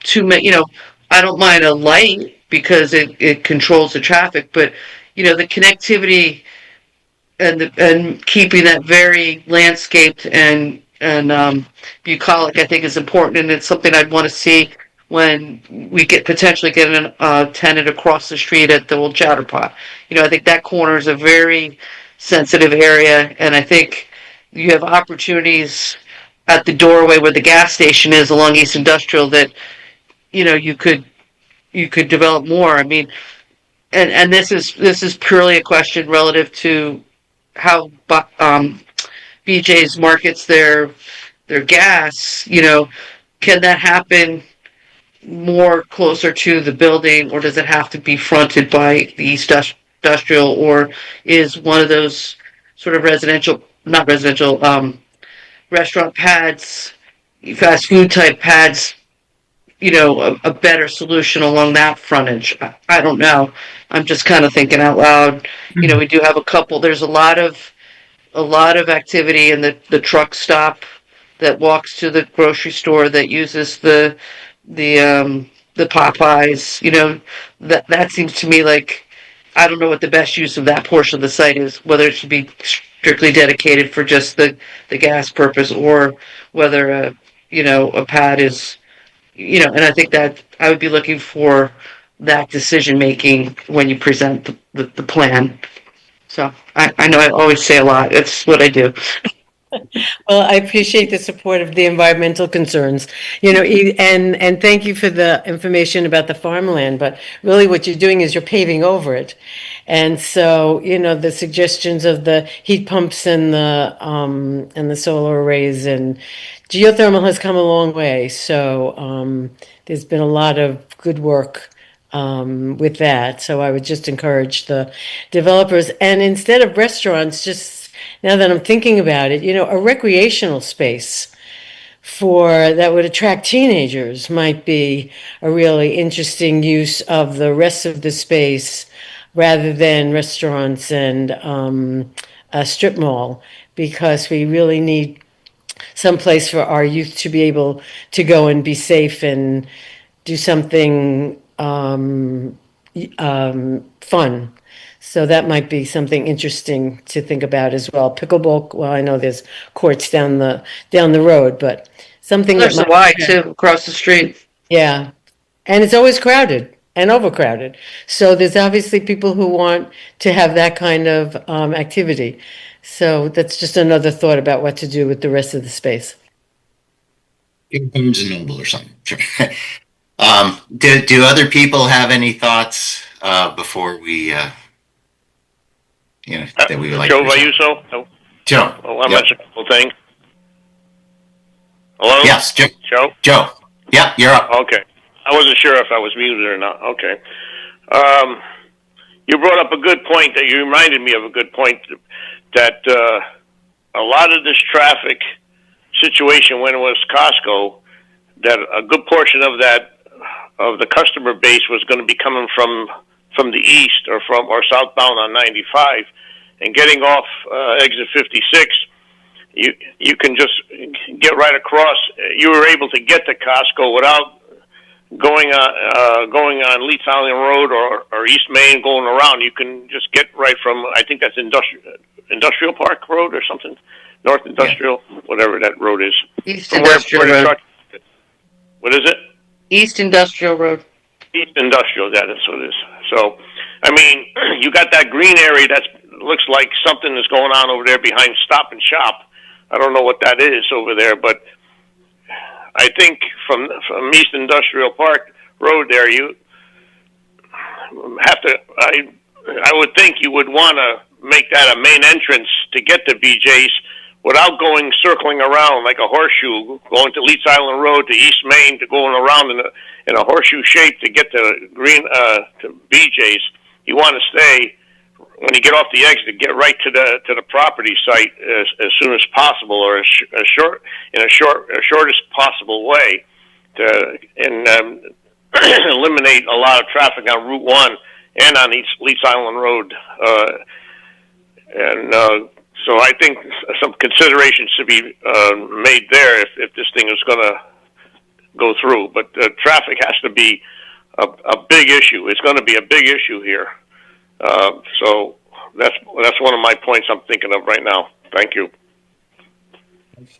don't mind a light because it controls the traffic, but the connectivity and keeping that very landscaped and bucolic, I think, is important, and it's something I'd want to see when we potentially get a tenant across the street at the old Chowder Pot. I think that corner is a very sensitive area, and I think you have opportunities at the doorway where the gas station is along East Industrial that, you could develop more. I mean, and this is purely a question relative to how BJ's markets their gas. Can that happen more closer to the building, or does it have to be fronted by the East Industrial, or is one of those sort of not residential, restaurant pads, fast food type pads, a better solution along that frontage? I don't know. I'm just kind of thinking out loud. We do have there's a lot of activity in the truck stop that walks to the grocery store that uses the Popeyes. That seems to me like, I don't know what the best use of that portion of the site is, whether it should be strictly dedicated for just the gas purpose, or whether a pad is, and I think that I would be looking for that decision making when you present the plan. So I know I always say a lot. It's what I do.
Well, I appreciate the support of the environmental concerns, and thank you for the information about the farmland, but really what you're doing is you're paving over it. And so, the suggestions of the heat pumps and the solar arrays and geothermal has come a long way. So, there's been a lot of good work with that. So I would just encourage the developers, and instead of restaurants, just now that I'm thinking about it, a recreational space that would attract teenagers might be a really interesting use of the rest of the space, rather than restaurants and a strip mall, because we really need some place for our youth to be able to go and be safe and do something fun. So that might be something interesting to think about as well. Pickleball, well, I know there's courts down the road, but something
There's
that
the Y too, across the street.
yeah. And it's always crowded and overcrowded. So there's obviously people who want to have that kind of activity. So that's just another thought about what to do with the rest of the space.
Barnes and Noble or something. Do other people have any thoughts before we, that we would like
Joe
to present?
Vayuso? No.
Joe.
I want to mention a couple things. Hello?
Yes, Joe.
Joe?
Joe. Yep, you're up.
Okay. I wasn't sure if I was muted or not. Okay. You brought up a good point, that you reminded me of a good point, that a lot of this traffic situation when it was Costco, that a good portion of the customer base was going to be coming from the east or southbound on 95, and getting off exit 56. You can just get right across. You were able to get to Costco without going on Leeds Island Road or East Main, going around. You can just get right from, I think that's Industrial Park Road or something, North Industrial, whatever that road is.
East Industrial Road.
What is it?
East Industrial Road.
East Industrial, that is what it is. So, I mean, you got that green area that looks like something is going on over there behind Stop and Shop. I don't know what that is over there, but I think from East Industrial Park Road there, you have to, I would think you would want to make that a main entrance to get to BJ's without circling around like a horseshoe, going to Leeds Island Road to East Main, to going around in a horseshoe shape to get to to BJ's. You want to stay, when you get off the exit, get right to the property site as soon as possible, or shortest possible way to eliminate a lot of traffic on Route 1 and on Leeds Island Road. So I think some consideration should be made there if this thing is going to go through. But traffic has to be a big issue. It's going to be a big issue here. So that's one of my points I'm thinking of right now. Thank you.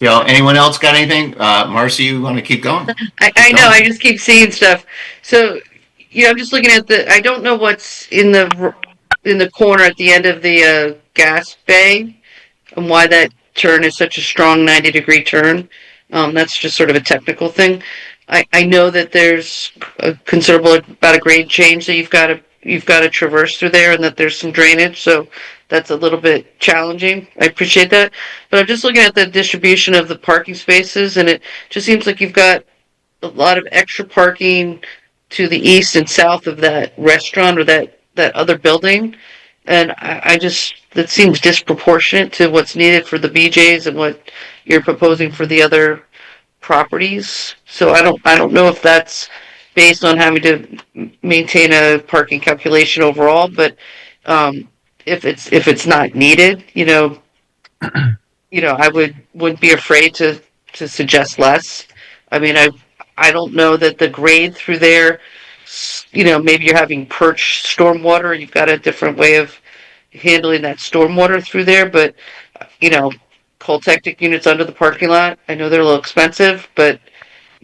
Anyone else got anything? Marcy, you want to keep going?
I know, I just keep seeing stuff. So, I'm just looking at I don't know what's in the corner at the end of the gas bay and why that turn is such a strong 90-degree turn. That's just sort of a technical thing. I know that there's a considerable about a grade change that you've got to traverse through there, and that there's some drainage, so that's a little bit challenging. I appreciate that, but I'm just looking at the distribution of the parking spaces, and it just seems like you've got a lot of extra parking to the east and south of that restaurant or that other building, and I just that seems disproportionate to what's needed for the BJ's and what you're proposing for the other properties. So I don't know if that's based on having to maintain a parking calculation overall, but if it's not needed, I wouldn't be afraid to suggest less. I mean, I don't know that the grade through there, maybe you're having perch stormwater, you've got a different way of handling that stormwater through there, but Coltectic units under the parking lot, I know they're a little expensive, but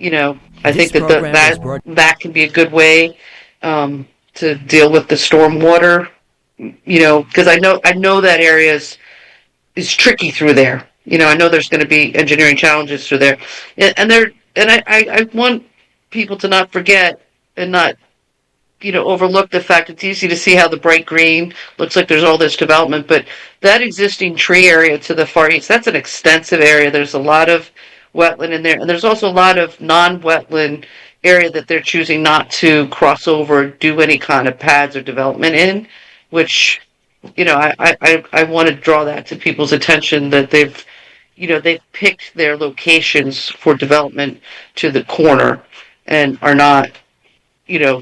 I think that can be a good way to deal with the stormwater, because I know that area is tricky through there. I know there's going to be engineering challenges through there, and I want people to not forget and not overlook the fact it's easy to see how the bright green looks like there's all this development, but that existing tree area to the far east, that's an extensive area. There's a lot of wetland in there, and there's also a lot of non-wetland area that they're choosing not to cross over, do any kind of pads or development in, which, I want to draw that to people's attention, that they've picked their locations for development to the corner and are not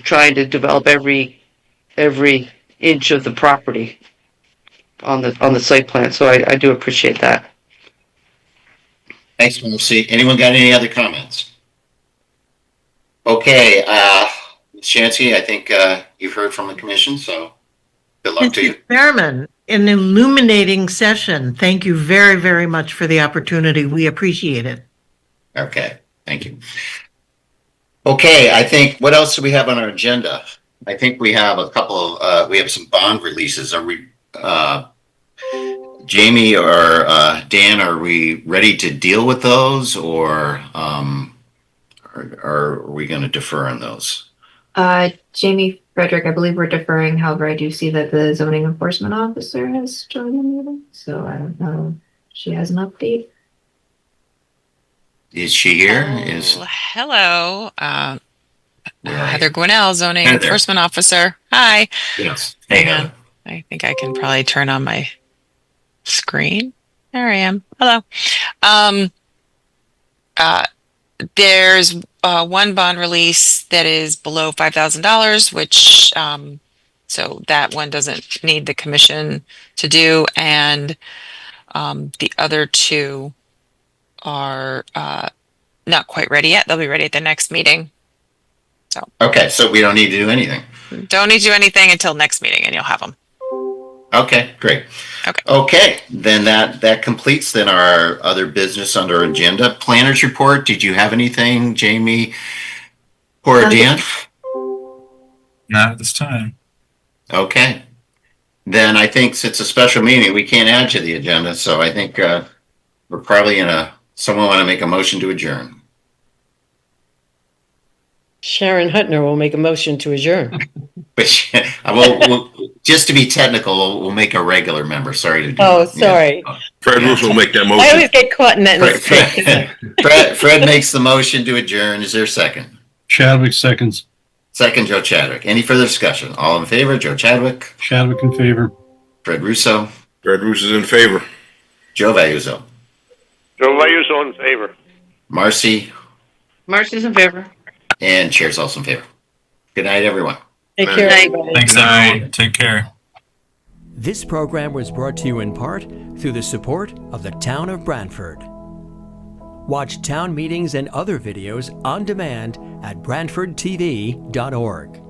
trying to develop every inch of the property on the site plan. So I do appreciate that.
Thanks, Marcy. Anyone got any other comments? Okay, Shanty, I think you've heard from the commission, so good luck to you.
Chairman, an illuminating session. Thank you very, very much for the opportunity. We appreciate it.
Okay, thank you. Okay, I think, what else do we have on our agenda? I think we have a couple of, we have some bond releases. Are we, Jamie or Dan, are we ready to deal with those, or are we going to defer on those?
Jamie Frederick, I believe we're deferring. However, I do see that the zoning enforcement officer has joined the meeting, so I don't know if she has an update.
Is she here?
Hello. Heather Gwinnell, zoning enforcement officer. Hi.
Yes.
Hang on. I think I can probably turn on my screen. There I am. Hello. There's one bond release that is below $5,000, which so that one doesn't need the commission to do, and the other two are not quite ready yet. They'll be ready at the next meeting. So
okay, so we don't need to do anything.
Don't need to do anything until next meeting, and you'll have them.
Okay, great. Okay, then that completes then our other business under agenda. Planners report. Did you have anything, Jamie or Dan?
Not at this time.
Okay. Then I think since it's a special meeting, we can't add to the agenda. So I think we're probably someone want to make a motion to adjourn.
Sharon Hutner will make a motion to adjourn.
Which, just to be technical, we'll make a regular member. Sorry to do
Oh, sorry.
Yeah.
Fred Russo will make that motion.
I always get caught in that mistake.
Fred makes the motion to adjourn. Is there a second?
Chadwick seconds.
Second, Joe Chadwick. Any further discussion? All in favor? Joe Chadwick.
Chadwick in favor.
Fred Russo.
Fred Russo's in favor.
Joe Vayuzo.
Joe Vayuzo in favor.
Marcy.
Marcy's in favor.
And Chair's also in favor. Good night, everyone.
Take care, everybody.
Thanks, everyone. Take care.
This program was brought to you in part through the support of the Town of Branford. Watch town meetings and other videos on demand at BranfordTV.org.